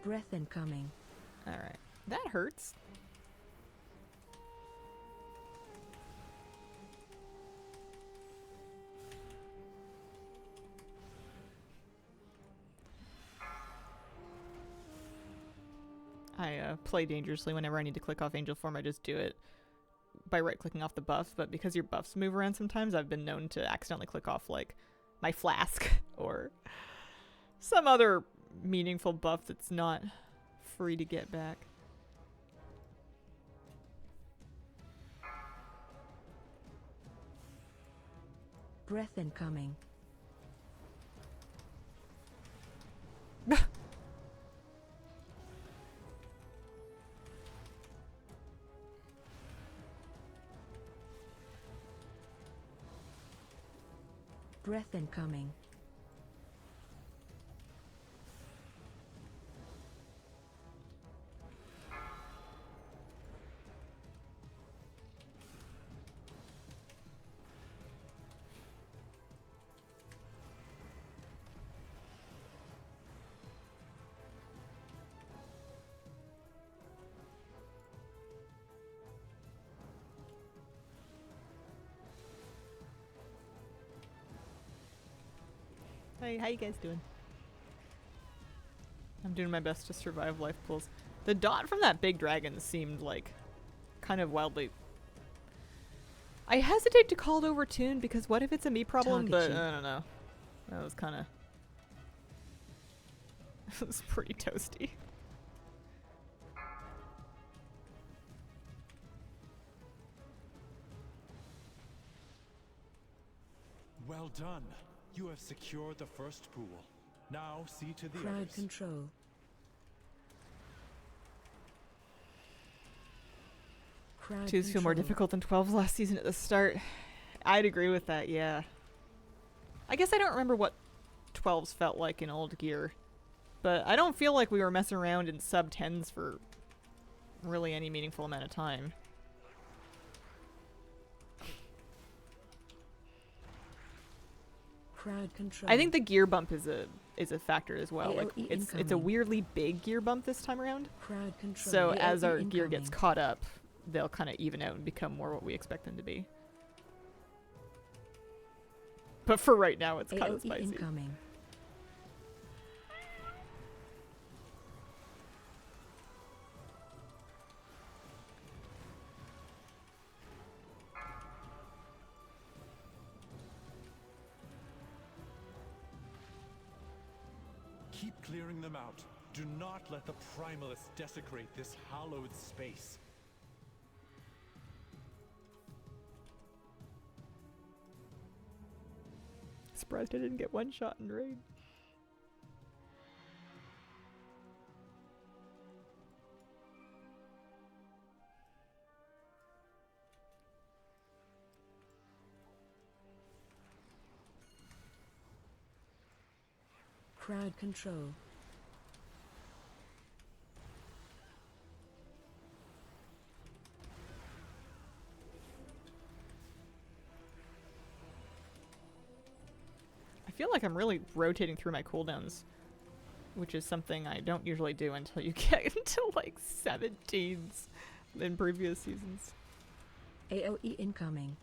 Breath incoming. Alright. That hurts. I play dangerously whenever I need to click off angel form. I just do it by right-clicking off the buff, but because your buffs move around sometimes, I've been known to accidentally click off, like, my flask or some other meaningful buff that's not free to get back. Breath incoming. Breath incoming. Hey, how you guys doing? I'm doing my best to survive life pools. The dot from that big dragon seemed like kind of wildly... I hesitate to call it overtuned because what if it's a me problem, but I don't know. That was kind of... it was pretty toasty. Well done. You have secured the first pool. Now see to the Crowd others. control. Crowd Twos feel more control. difficult than 12s last season at the start. I'd agree with that, yeah. I guess I don't remember what 12s felt like in old gear. But I don't feel like we were messing around in sub-10s for really any meaningful amount of time. Crowd control. I think the gear bump is a factor as well. Like AOE it's a incoming. weirdly big gear bump this time around. Crowd control. So as AOE our gear gets incoming. caught up, they'll kind of even out and become more what we expect them to be. But for right now, it's kind of AOE spicy. incoming. Keep clearing them out. Do not let the Primalists desecrate this hallowed space. Surprised I didn't get one shot in raid. Crowd control. I feel like I'm really rotating through my cooldowns, which is something I don't usually do until you get into like 17s in previous seasons. AOE incoming.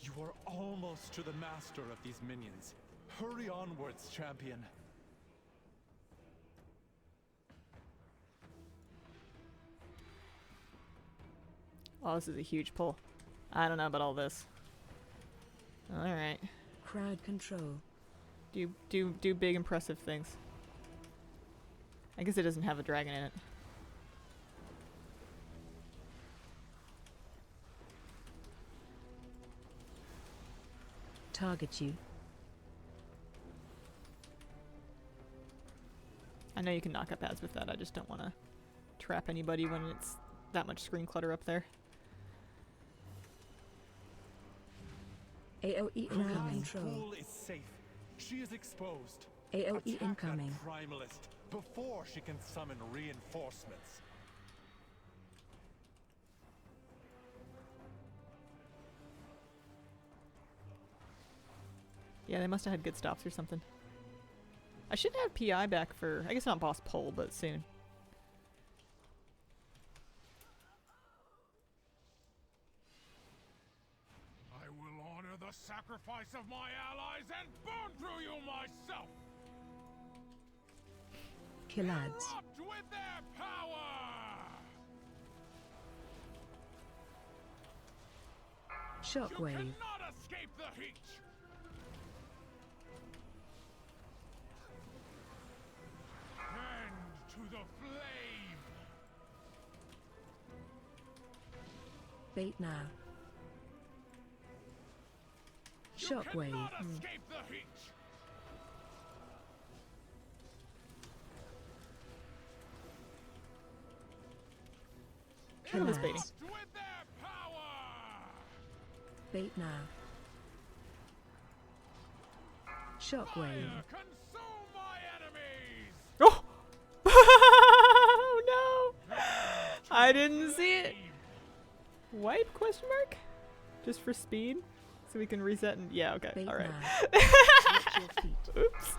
You are almost to the master of these minions. Hurry onwards, champion. Oh, this is a huge pull. I don't know about all this. Alright. Crowd control. Do big impressive things. I guess it doesn't have a dragon in it. Target you. I know you can knock up ads with that, I just don't want to trap anybody when it's that much screen clutter up there. AOE Crowd incoming. pool is safe. She is exposed. AOE Attack incoming. that Primalist before she can summon reinforcements. Yeah, they must have had good stops or something. I should have PI back for, I guess not boss pull, but soon. I will honor the sacrifice of my allies and burn through you myself! Kill ads. Erupt with their power! You Shockwave. cannot escape the heat! Hand to the flame! Bait now. Shockwave. Cannot escape the heat! Kill this baiting. ads. With their power! Bait now. Shockwave. Fire, consume my enemies! Oh! Oh no! I didn't see it! Wipe, question mark? Just for speed? So we can reset and, yeah, okay, Bait alright. now. Watch your feet. Oops.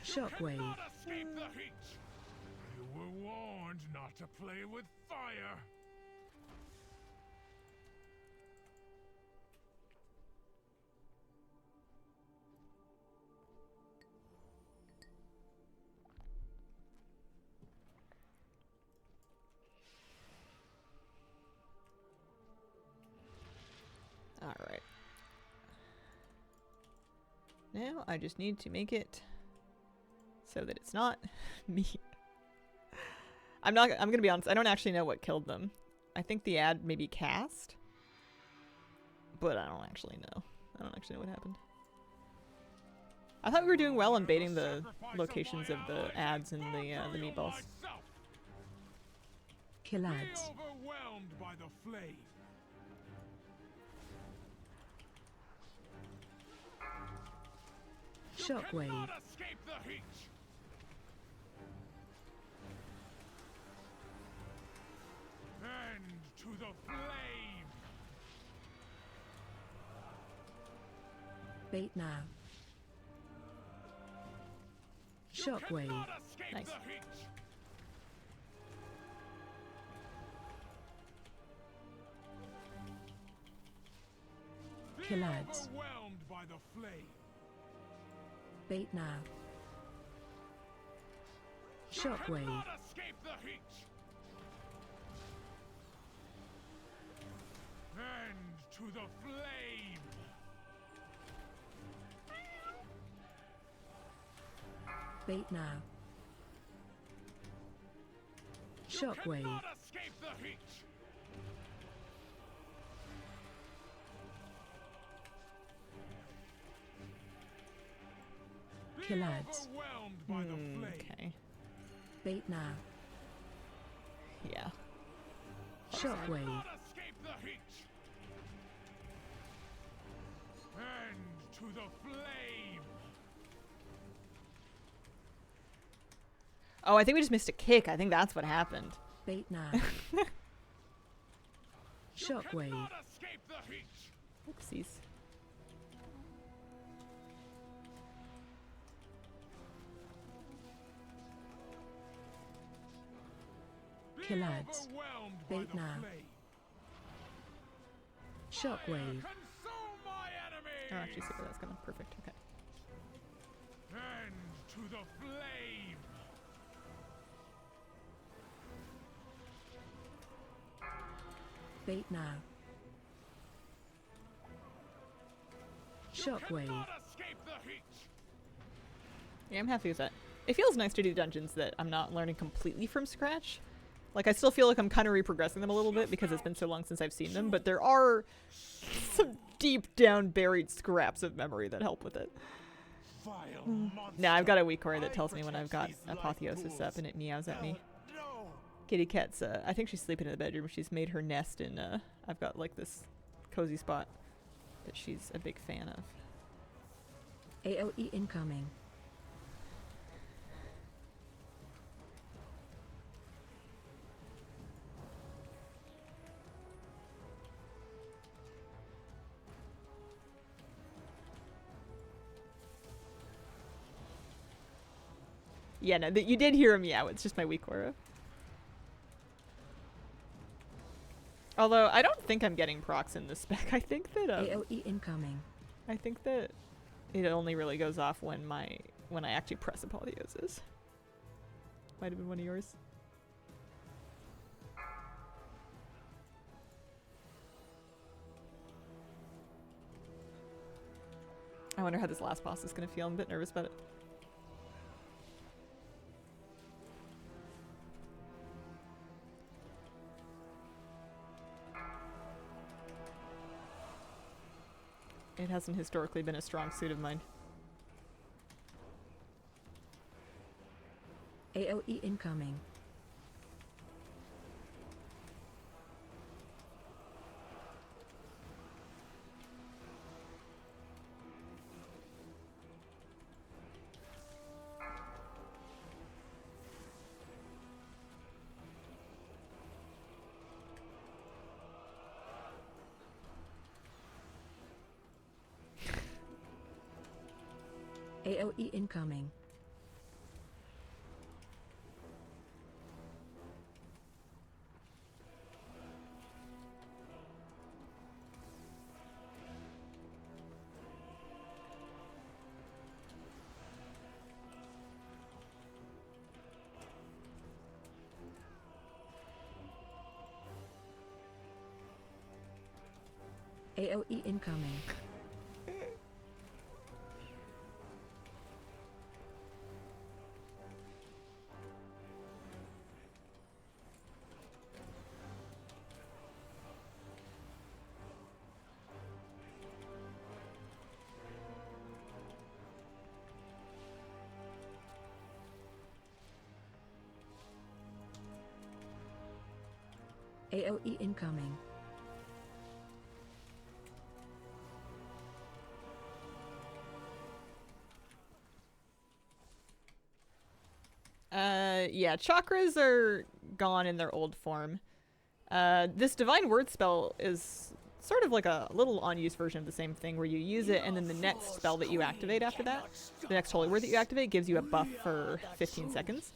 Shockwave. Cannot escape the heat! You were warned not to play with fire! Alright. Now I just need to make it so that it's not me. I'm gonna be honest, I don't actually know what killed them. I think the ad maybe cast, but I don't actually know. I don't actually know what happened. I thought we were doing well in baiting the locations of the ads and the meatballs. Kill ads. Overwhelmed by the flame. Shockwave. Cannot escape the heat. Bend to the flame. Bait now. Shockwave. Cannot escape Nice. the heat. Kill ads. Overwhelmed by the flame. Bait now. Shockwave. Cannot escape the heat. Bend to the flame. Bait now. Shockwave. Cannot escape the heat. Kill ads. Overwhelmed by the flame. Okay. Bait now. Yeah. Shockwave. Cannot escape the heat. Bend to the flame. Oh, I think we just missed a kick. I think that's what happened. Bait now. Shockwave. Cannot escape the heat. Oopsies. Kill ads. Overwhelmed Bait by the now. flame. Shockwave. Consume my enemy. Oh, actually, see where that's going. Perfect. Okay. Bend to the flame. Bait now. Shockwave. Cannot escape the heat. Yeah, I'm happy with that. It feels nice to do dungeons that I'm not learning completely from scratch. Like, I still feel like I'm kind of reprogressing them a little bit because it's been so long since I've seen them, but there are some deep down buried scraps of memory that help with it. Vile Nah, I've got a weak core that tells me when I've got Apotheosis up and it meows at me. No. Kitty Cat's, I think she's sleeping in the bedroom. She's made her nest in, I've got like this cozy spot that she's a big fan of. AOE incoming. Yeah, no, you did hear a meow. It's just my weak aura. Although, I don't think I'm getting procs in this spec. I think that, AOE incoming. I think that it only really goes off when I actually press Apotheosis. Might have been one of yours. I wonder how this last boss is going to feel. I'm a bit nervous about it. It hasn't historically been a strong suit of mine. AOE incoming. AOE incoming. AOE incoming. AOE incoming. Yeah, chakras are gone in their old form. This Divine Word spell is sort of like a little unused version of the same thing, where you use it and then the next spell that you activate after that, the next Holy Word that you activate, gives you a buff for 15 seconds.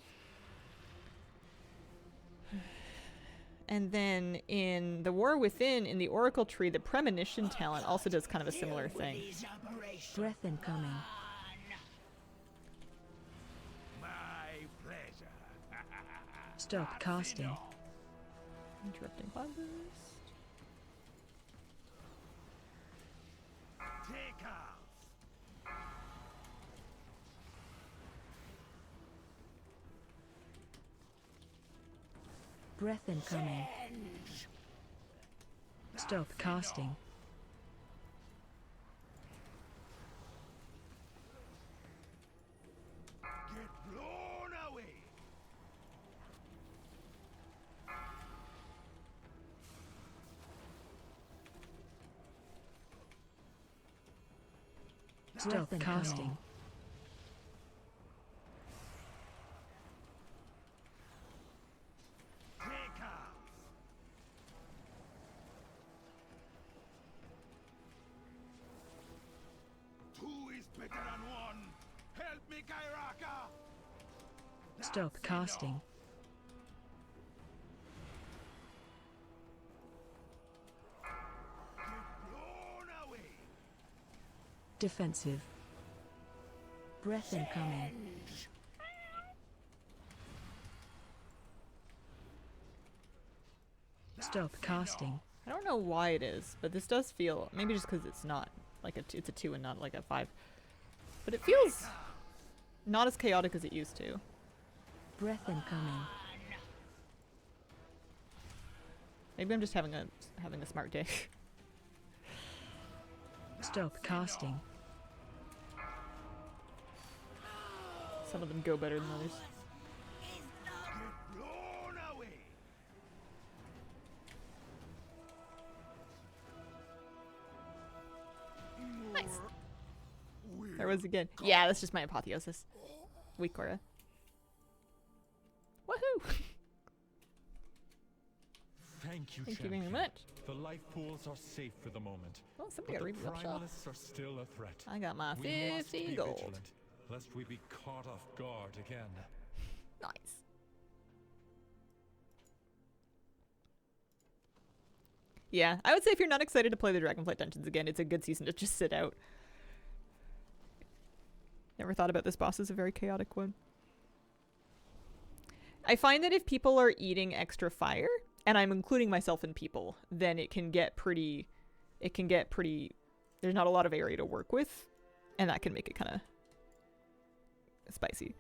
And then in the War Within, in the Oracle Tree, the Premonition talent also does kind of a similar thing. Breath incoming. Stop casting. Interrupting harvest. Take off. Breath incoming. Stop casting. Get blown away. Stop casting. Take off. Two is better than one. Help me, Kairaka. Stop casting. Get blown away. Defensive. Breath incoming. Stop casting. I don't know why it is, but this does feel, maybe just because it's not like it's a 2 and not like a 5, but it feels not as chaotic as it used to. Breath incoming. Maybe I'm just having a smart day. Stop casting. Some of them go better than others. Get blown away. Nice. There was again. Yeah, that's just my apotheosis. Weak Cora. Woohoo! Thank you, Thank you champion. very much. The life pools are safe for the moment. Oh, somebody But got the rebuilt shop. primalists are still a threat. I got my We must 50 be gold. vigilant, lest we be caught off guard again. Nice. Yeah, I would say if you're not excited to play the Dragonflight Dungeons again, it's a good season to just sit out. Never thought about this boss as a very chaotic one. I find that if people are eating extra fire, and I'm including myself in people, then it can get pretty, there's not a lot of area to work with, and that can make it kind of spicy.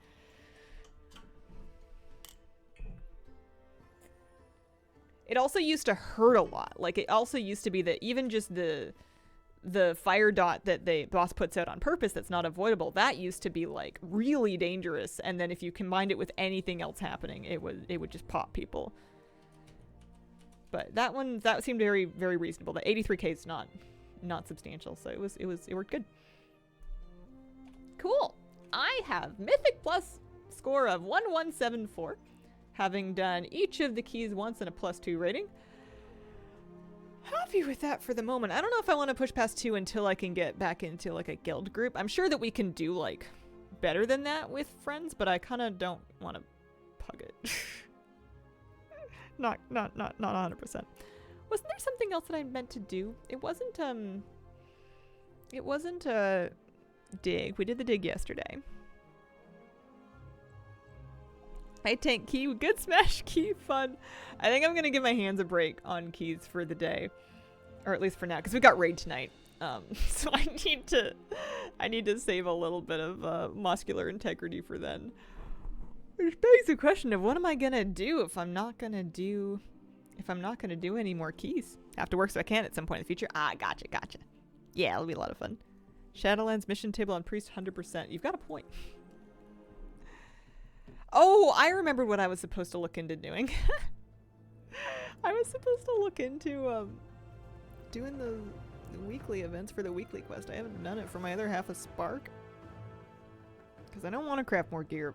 It also used to hurt a lot. Like, it also used to be that even just the fire dot that the boss puts out on purpose that's not avoidable, that used to be like really dangerous, and then if you combined it with anything else happening, it would just pop people. But that seemed very, very reasonable. The 83k is not substantial, so it worked good. Cool. I have Mythic plus score of 1174, having done each of the keys once and a +2 rating. Happy with that for the moment. I don't know if I want to push past 2 until I can get back into like a guild group. I'm sure that we can do like better than that with friends, but I kind of don't want to pug it. not 100%. Wasn't there something else that I meant to do? It wasn't a dig. We did the dig yesterday. I tank key, good smash key, fun. I think I'm gonna give my hands a break on keys for the day, or at least for now, because we got raid tonight. So I need to save a little bit of muscular integrity for then. Which begs the question of what am I gonna do if I'm not gonna do any more keys? Have to work so I can at some point in the future. Ah, gotcha. Yeah, it'll be a lot of fun. Shadowlands mission table on priest 100%. You've got a point. Oh, I remembered what I was supposed to look into doing. I was supposed to look into doing the weekly events for the weekly quest. I haven't done it for my other half of Spark. Because I don't want to craft more gear.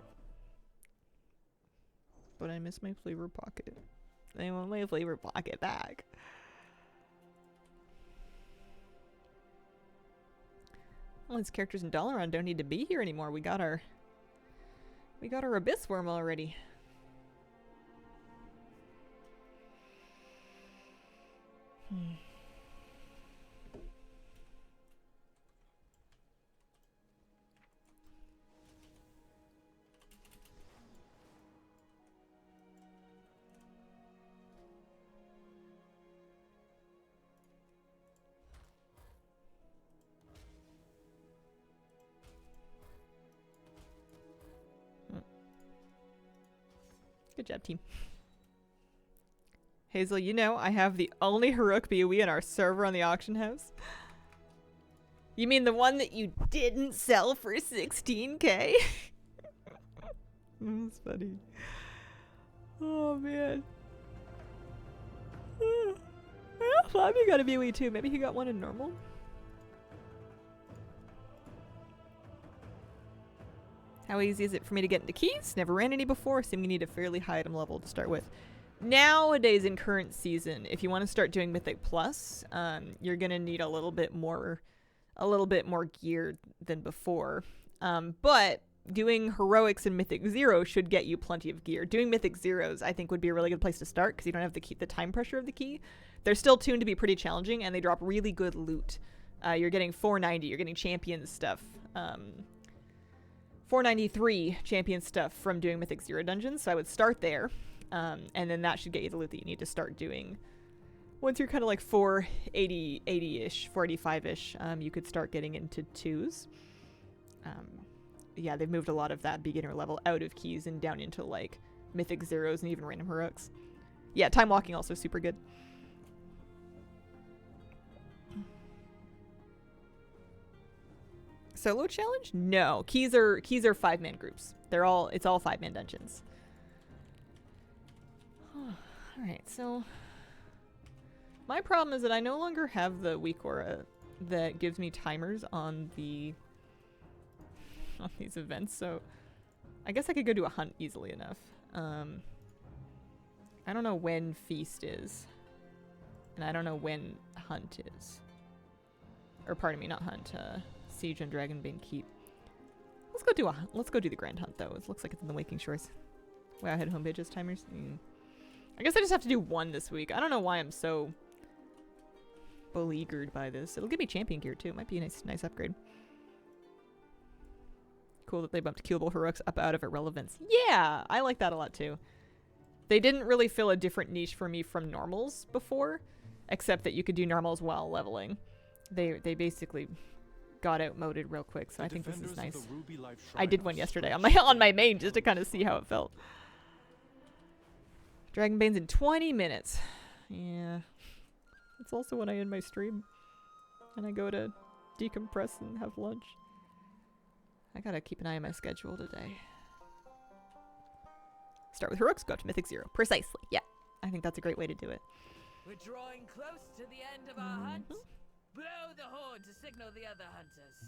But I miss my flavor pocket. I want my flavor pocket back. All these characters in Dalaran don't need to be here anymore. We got our Abyss Worm already. Good job, team. Hazel, you know I have the only Haruk BOE in our server on the auction house. You mean the one that you didn't sell for 16k? That's funny. Oh man. Well, Fabio got a BOE too. Maybe he got one in normal. How easy is it for me to get into keys? Never ran any before, so you need a fairly high item level to start with. Nowadays in current season, if you want to start doing Mythic Plus, you're gonna need a little bit more gear than before. But doing Heroics and Mythic Zero should get you plenty of gear. Doing Mythic Zeros, I think, would be a really good place to start because you don't have the time pressure of the key. They're still tuned to be pretty challenging, and they drop really good loot. You're getting 490. You're getting champion stuff. 493 champion stuff from doing Mythic Zero dungeons, so I would start there. And then that should get you the loot that you need to start doing. Once you're kind of like 480-ish, 485-ish, you could start getting into 2s. Yeah, they've moved a lot of that beginner level out of keys and down into like Mythic Zeros and even random heroics. Yeah, time walking also super good. Solo challenge? No. Keys are 5-man groups. It's all 5-man dungeons. Alright, so my problem is that I no longer have the weak aura that gives me timers on these events, so I guess I could go do a hunt easily enough. I don't know when Feast is. And I don't know when Hunt is. Or pardon me, not Hunt, Siege and Dragonbane Keep. Let's go do the Grand Hunt though. It looks like it's in the Waking Shores. Wow, I had home pages timers. I guess I just have to do one this week. I don't know why I'm so beleaguered by this. It'll give me champion gear too. It might be a nice upgrade. Cool that they bumped killable heroics up out of irrelevance. Yeah, I like that a lot too. They didn't really fill a different niche for me from normals before, except that you could do normals while leveling. They basically got outmoded real quick, so I think this is nice. I did one yesterday on my main just to kind of see how it felt. Dragonbane's in 20 minutes. Yeah. It's also when I end my stream. And I go to decompress and have lunch. I gotta keep an eye on my schedule today. Start with heroics, go up to Mythic Zero. Precisely, yeah. I think that's a great way to do it. We're drawing close to the end of our hunt. Blow the horn to signal the other hunters.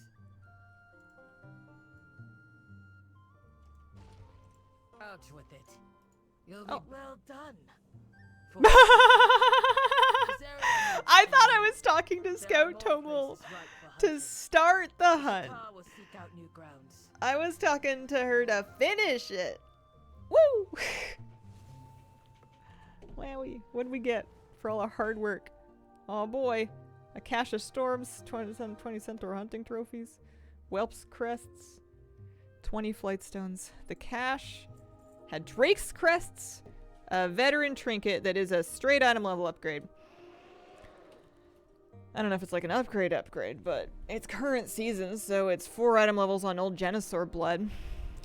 Out with it. You'll be well done. I thought I was talking to Scout Tomel to start the hunt. I was talking to her to finish it. Woo! Wowie, what did we get for all our hard work? Oh boy. A cache of storms, 20 centaur hunting trophies, whelp's crests, 20 flight stones. The cache had Drake's crests, a veteran trinket that is a straight item level upgrade. I don't know if it's like an upgrade, but it's current season, so it's 4 item levels on old Genosaur blood.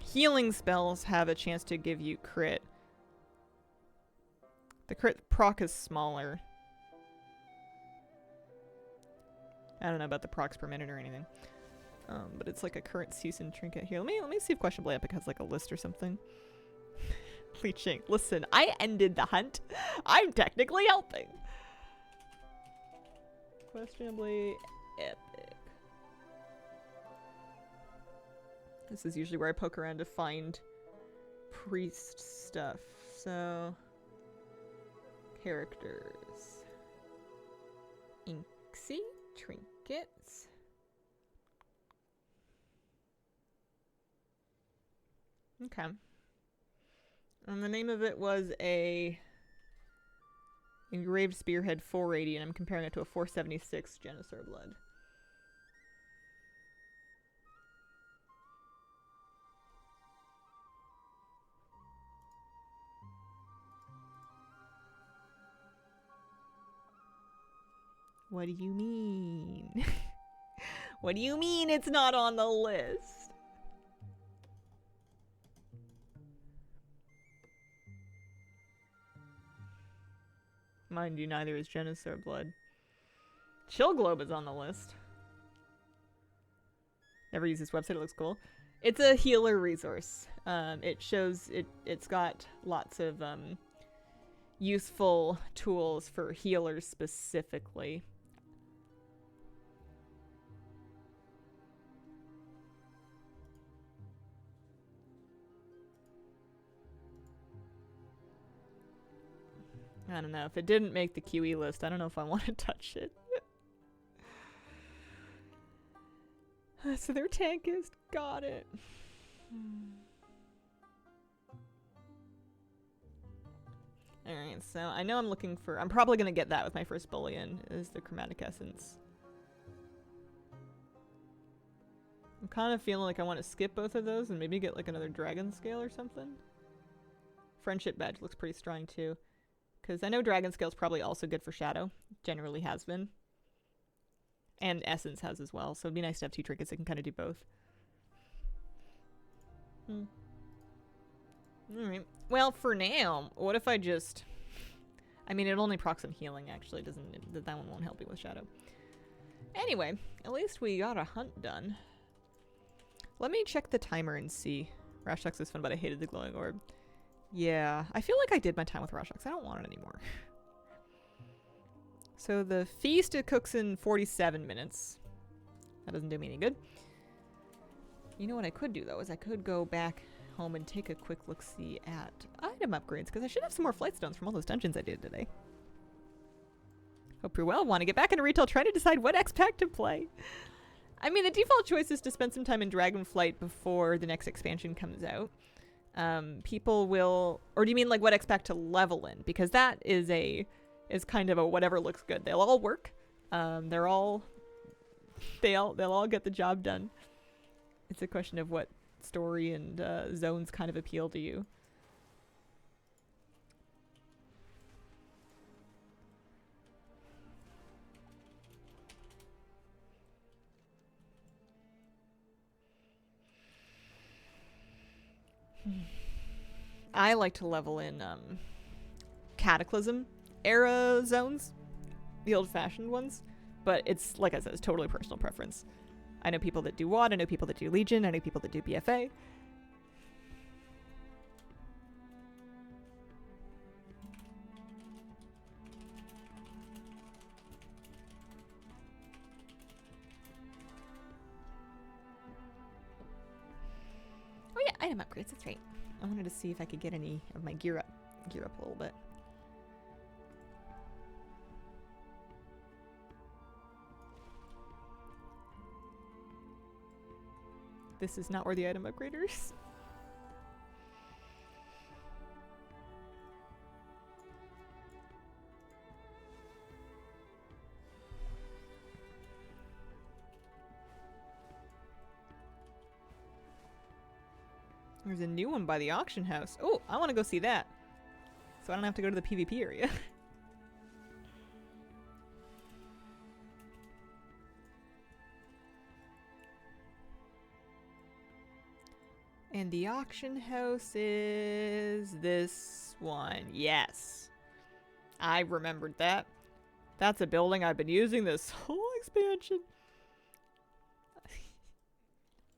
Healing spells have a chance to give you crit. The crit proc is smaller. I don't know about the procs per minute or anything. But it's like a current season trinket here. Let me see if Questionable Epic has like a list or something. Leeching. Listen, I ended the hunt. I'm technically helping. Questionably epic. This is usually where I poke around to find priest stuff. So, characters. Inksy, trinkets. Okay. And the name of it was a engraved spearhead 480, and I'm comparing it to a 476 Janissar blood. What do you mean? What do you mean it's not on the list? Mind you, neither is Janissar blood. Chill Globe is on the list. Never used this website, it looks cool. It's a healer resource. It shows it's got lots of useful tools for healers specifically. I don't know. If it didn't make the QE list, I don't know if I want to touch it. So their tankist got it. Alright, so I know I'm looking for... I'm probably going to get that with my first bullion, is the chromatic essence. I'm kind of feeling like I want to skip both of those and maybe get like another dragon scale or something. Friendship badge looks pretty strong too. Because I know dragon scale is probably also good for shadow. Generally has been. And essence has as well, so it'd be nice to have two trinkets that can kind of do both. Alright. Well, for now, what if I just... I mean, it only procs on healing, actually. That one won't help me with shadow. Anyway, at least we got a hunt done. Let me check the timer and see. Rashox is fun, but I hated the glowing orb. Yeah, I feel like I did my time with Rashox. I don't want it anymore. So the feast, it cooks in 47 minutes. That doesn't do me any good. You know what I could do, though, is I could go back home and take a quick look-see at item upgrades, because I should have some more flight stones from all those dungeons I did today. Hope you're well. Want to get back into retail, trying to decide what X pack to play. I mean, the default choice is to spend some time in Dragonflight before the next expansion comes out. People will... Or do you mean, like, what X pack to level in? Because that is kind of a whatever looks good. They'll all work. They'll all get the job done. It's a question of what story and zones kind of appeal to you. I like to level in Cataclysm era zones, the old-fashioned ones, but it's, like I said, it's totally personal preference. I know people that do WoD, I know people that do Legion, I know people that do BFA. Oh yeah, item upgrades, that's right. I wanted to see if I could get any of my gear up a little bit. This is not where the item upgraders. There's a new one by the auction house. Oh, I want to go see that. So I don't have to go to the PvP area. And the auction house is this one. Yes. I remembered that. That's a building I've been using this whole expansion.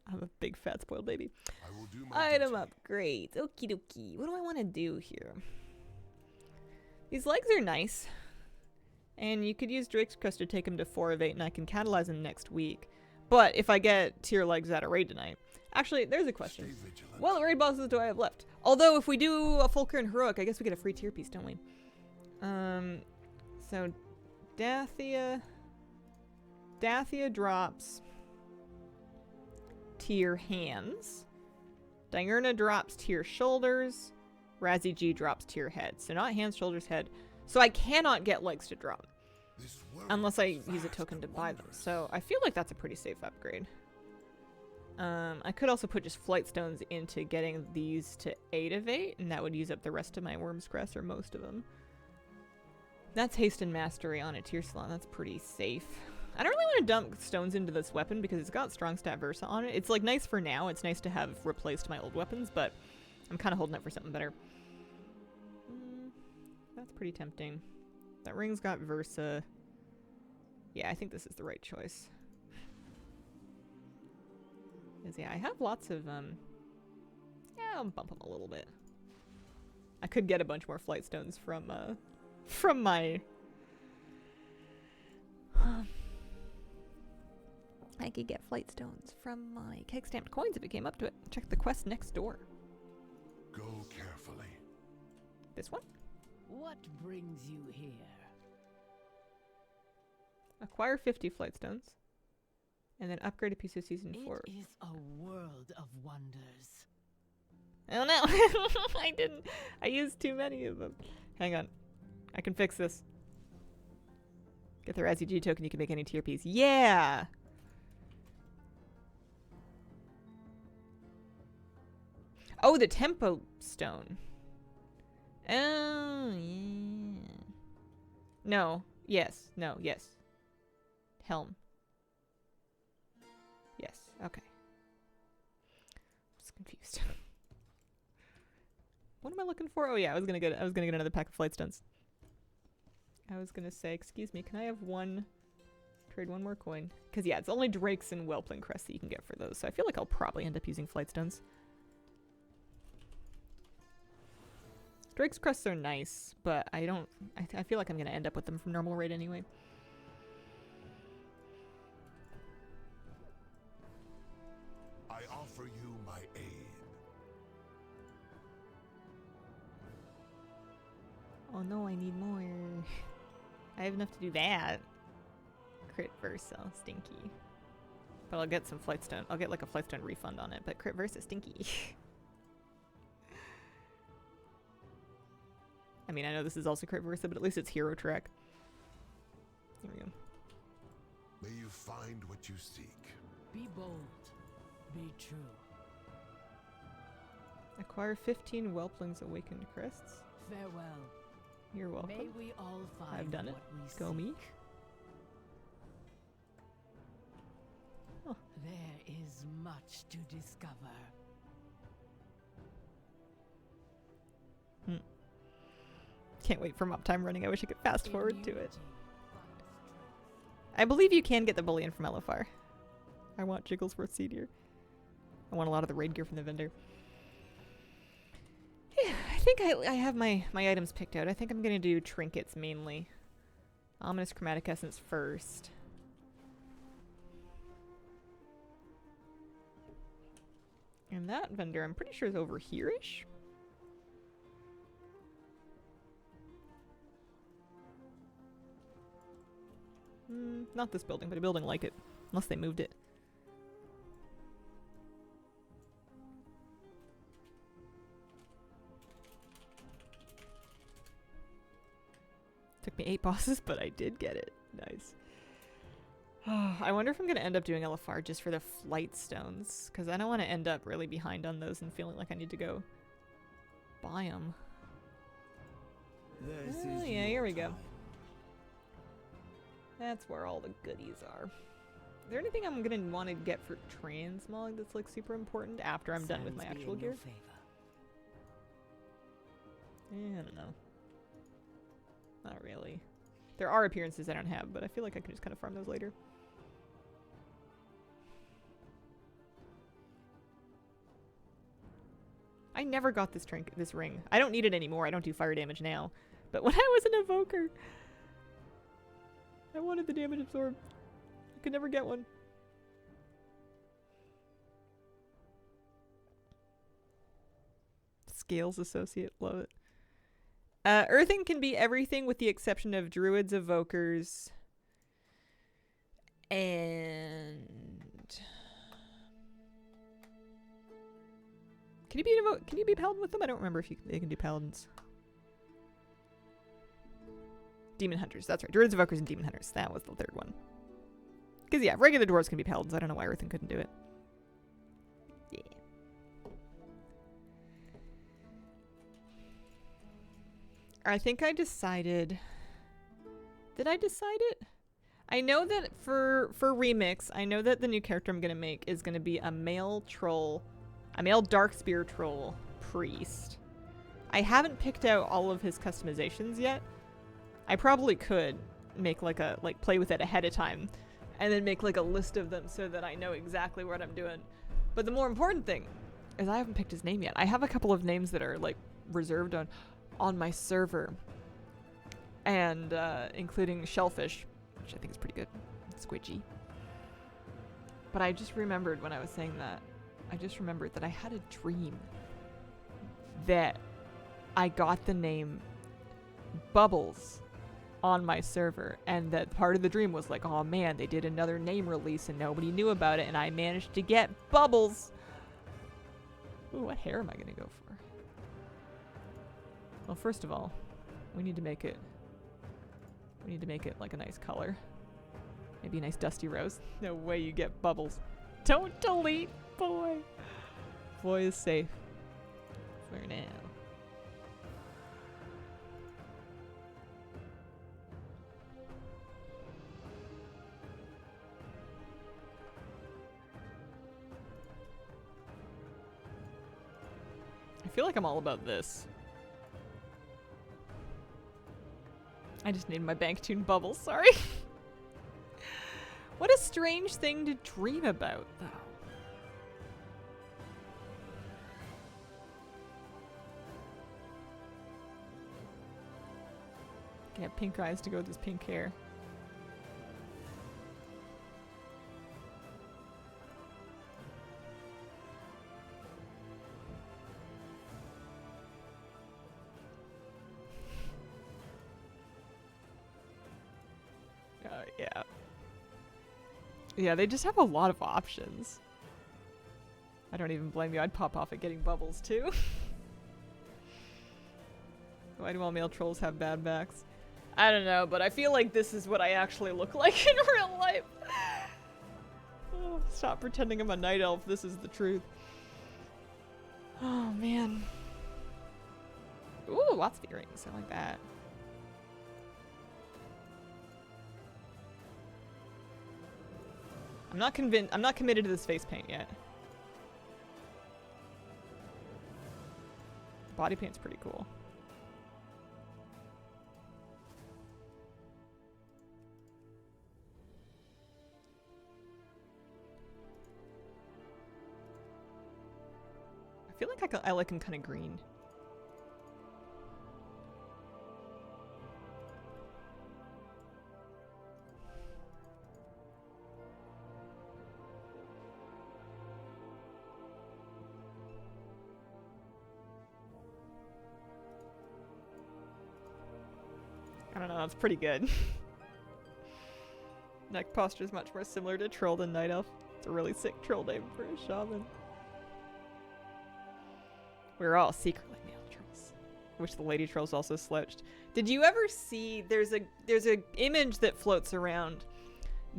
I'm a big fat spoiled baby. I will do my Item duty. upgrades. Okie dokie. What do I want to do here? These legs are nice. And you could use Drake's Crest to take them to 4 of 8, and I can catalyze them next week. But if I get tier legs at a raid tonight... Actually, there's a question. Stay vigilant. What raid bosses do I have left? Although, if we do a full current heroic, I guess we get a free tier piece, don't we? So... Dathia drops... tier hands. Diurna drops tier shoulders. Razzie G drops tier head. So not hands, shoulders, head. So I cannot get legs to drop. This world Unless I is use a vast token and to buy them. wondrous. So I feel like that's a pretty safe upgrade. I could also put just flight stones into getting these to 8 of 8. And that would use up the rest of my Worm's Crest, or most of them. That's haste and mastery on a tier slot. That's pretty safe. I don't really want to dump stones into this weapon because it's got strong stat Versa on it. It's like nice for now. It's nice to have replaced my old weapons, but I'm kind of holding it for something better. That's pretty tempting. That ring's got Versa. Yeah, I think this is the right choice. Yeah, I have lots of, yeah, I'll bump them a little bit. I could get a bunch more flight stones from my... I could get flight stones from my keg stamped coins if it came up to it. Check the quest next door. Go carefully. This one? What brings you here? Acquire 50 flight stones. And then upgrade a piece of season 4. It is a world of wonders. Oh no! I didn't. I used too many of them. Hang on. I can fix this. Get the Razzie G token, you can make any tier piece. Yeah! Oh, the tempo stone. Oh, yeah. No. Yes. No. Yes. Helm. Yes. Okay. Just confused. What am I looking for? Oh yeah, I was gonna get another pack of flight stones. I was gonna say, excuse me, can I have trade one more coin? Because yeah, it's only Drakes and Whelpling Crests that you can get for those, so I feel like I'll probably end up using flight stones. Drake's Crests are nice, but I feel like I'm gonna end up with them from normal raid anyway. I offer you my aid. Oh no, I need more. I have enough to do that. Crit Versa, stinky. But I'll get some flight stone. I'll get like a flight stone refund on it, but Crit Versa, stinky. I mean, I know this is also Crit Versa, but at least it's Hero Track. There we go. May you find what you seek. Be bold. Be true. Acquire 15 Whelpling's Awakened Crests. Farewell. You're welcome. May we all find I've done it. what we Go seek. me. Oh. There is much to discover. Can't wait for mop time running. I wish I could fast forward to it. I believe you can get the bullion from LFR. I want Jigglesworth Seed here. I want a lot of the raid gear from the vendor. Yeah, I think I have my items picked out. I think I'm going to do trinkets mainly. Ominous Chromatic Essence first. And that vendor, I'm pretty sure is over here-ish. Not this building, but a building like it. Unless they moved it. Took me 8 bosses, but I did get it. Nice. I wonder if I'm going to end up doing LFR just for the flight stones. Because I don't want to end up really behind on those and feeling like I need to go buy them. Oh, yeah, here we go. That's where all the goodies are. Is there anything I'm going to want to get for Transmog that's like super important after I'm done with my actual gear? I don't know. Not really. There are appearances I don't have, but I feel like I can just kind of farm those later. I never got this this ring. I don't need it anymore. I don't do fire damage now. But when I was an evoker, I wanted the damage absorb. I could never get one. Scales associate, love it. Earthing can be everything with the exception of druids, evokers, and can you be paladin with them? I don't remember if they can do paladins. Demon hunters, that's right. Druids, evokers, and demon hunters. That was the third one. Because yeah, regular dwarves can be paladins. I don't know why Earthing couldn't do it. Yeah. I think I decided. Did I decide it? I know that for remix, I know that the new character I'm gonna make is gonna be a male troll, a male darkspear troll priest. I haven't picked out all of his customizations yet. I probably could make like play with it ahead of time and then make like a list of them so that I know exactly what I'm doing. But the more important thing is I haven't picked his name yet. I have a couple of names that are like reserved on my server, and including Shellfish, which I think is pretty good. Squidgy. But I just remembered when I was saying that, I just remembered that I had a dream that I got the name Bubbles on my server, and that part of the dream was like, oh man, they did another name release and nobody knew about it, and I managed to get Bubbles. Ooh, what hair am I gonna go for? Well, first of all, we need to make it like a nice color. Maybe a nice dusty rose. No way you get Bubbles. Don't delete, boy. Boy is safe for now. I feel like I'm all about this. I just named my bank tune Bubbles, sorry. What a strange thing to dream about, though. Can have pink eyes to go with his pink hair. Yeah. Yeah, they just have a lot of options. I don't even blame you. I'd pop off at getting Bubbles, too. Why do all male trolls have bad backs? I don't know, but I feel like this is what I actually look like in real life. Oh, stop pretending I'm a night elf. This is the truth. Oh, man. Ooh, lots of earrings. I like that. I'm not convinced. I'm not committed to this face paint yet. The body paint's pretty cool. I feel like I like him kind of green. I don't know, that's pretty good. Neck posture is much more similar to troll than night elf. It's a really sick troll name for a shaman. We're all secretly male trolls. I wish the lady trolls also slouched. Did you ever see, there's a image that floats around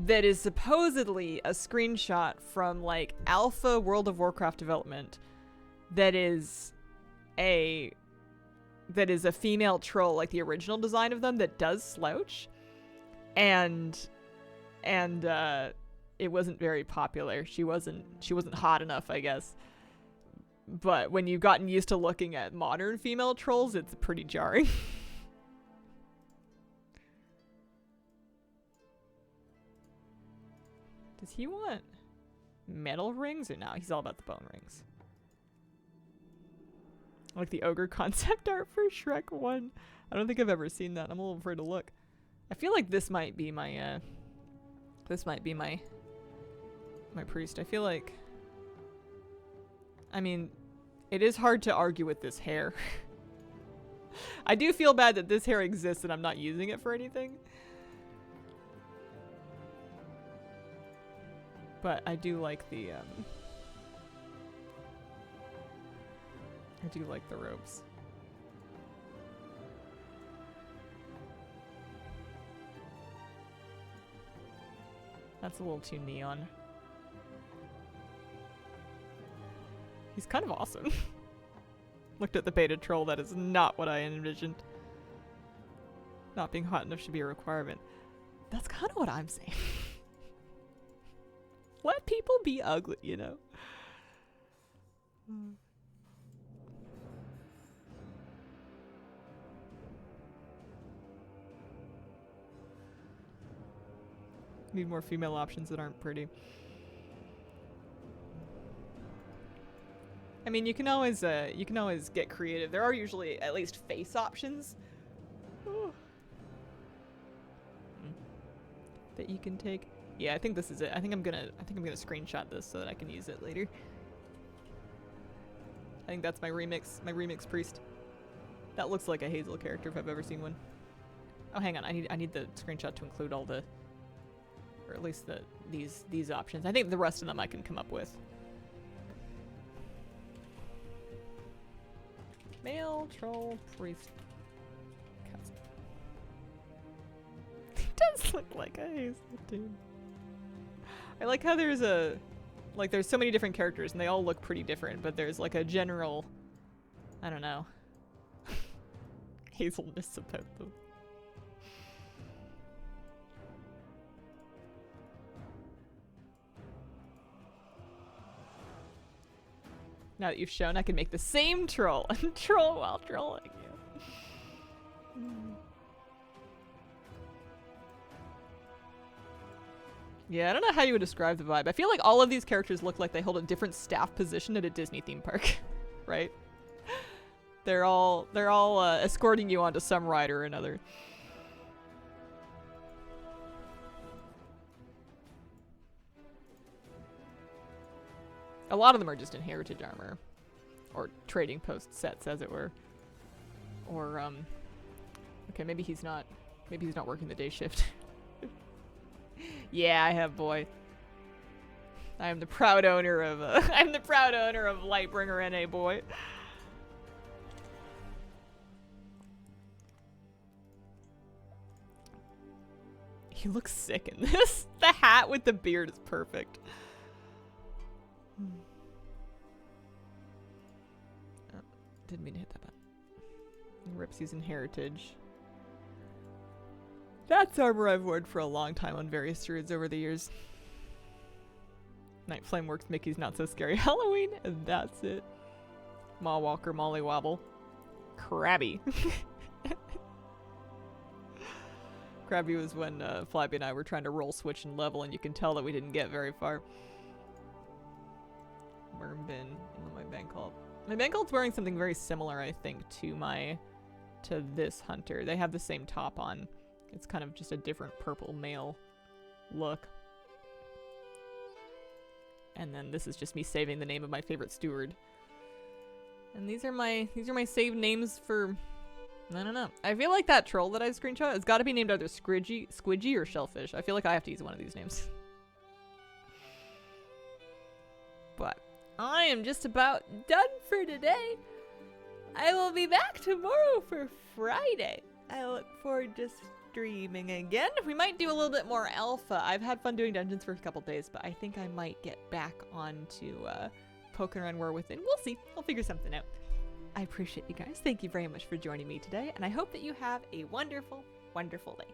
that is supposedly a screenshot from like alpha World of Warcraft development that is a female troll, like the original design of them, that does slouch, and it wasn't very popular. She wasn't hot enough, I guess. But when you've gotten used to looking at modern female trolls, it's pretty jarring. Does he want metal rings or no? He's all about the bone rings. Like the ogre concept art for Shrek 1. I don't think I've ever seen that. I'm a little afraid to look. I feel like this might be my my priest. I feel like, I mean, it is hard to argue with this hair. I do feel bad that this hair exists and I'm not using it for anything. But I do like the I do like the robes. That's a little too neon. He's kind of awesome. Looked at the beta troll, that is not what I envisioned. Not being hot enough should be a requirement. That's kind of what I'm saying. Let people be ugly, you know? Need more female options that aren't pretty. I mean, you can always get creative. There are usually at least face options that you can take. Yeah, I think this is it. I think I'm gonna screenshot this so that I can use it later. I think that's my remix priest. That looks like a Hazel character if I've ever seen one. Oh, hang on. I need the screenshot to include all the, or at least these options. I think the rest of them I can come up with. Male troll priest. He does look like a Hazel dude. I like how there's there's so many different characters and they all look pretty different, but there's like a general, I don't know, hazelness about them. Now that you've shown, I can make the same troll and troll while trolling you. Yeah, I don't know how you would describe the vibe. I feel like all of these characters look like they hold a different staff position at a Disney theme park, right? They're all escorting you onto some ride or another. A lot of them are just in heritage armor, or trading post sets, as it were. Or okay, maybe he's not working the day shift. Yeah, I have, boy. I am the proud owner of Lightbringer NA, boy. He looks sick in this. The hat with the beard is perfect. Oh, didn't mean to hit that button. Rips using heritage. That's armor I've worn for a long time on various druids over the years. Night Flame works Mickey's Not So Scary Halloween, and that's it. Maw Walker, Molly Wobble. Krabby. Krabby was when Flabby and I were trying to roll, switch, and level, and you can tell that we didn't get very far. Worm bin. My Bankalt. My Bankalt's wearing something very similar, I think, to this hunter. They have the same top on. It's kind of just a different purple male look. And then this is just me saving the name of my favorite steward. And these are my saved names for, I don't know. I feel like that troll that I screenshot has got to be named either Squidgy or Shellfish. I feel like I have to use one of these names. But I am just about done for today. I will be back tomorrow for Friday. I look forward to streaming again. We might do a little bit more alpha. I've had fun doing dungeons for a couple days, but I think I might get back onto poking around War Within. We'll see. I'll figure something out. I appreciate you guys. Thank you very much for joining me today, and I hope that you have a wonderful, wonderful day.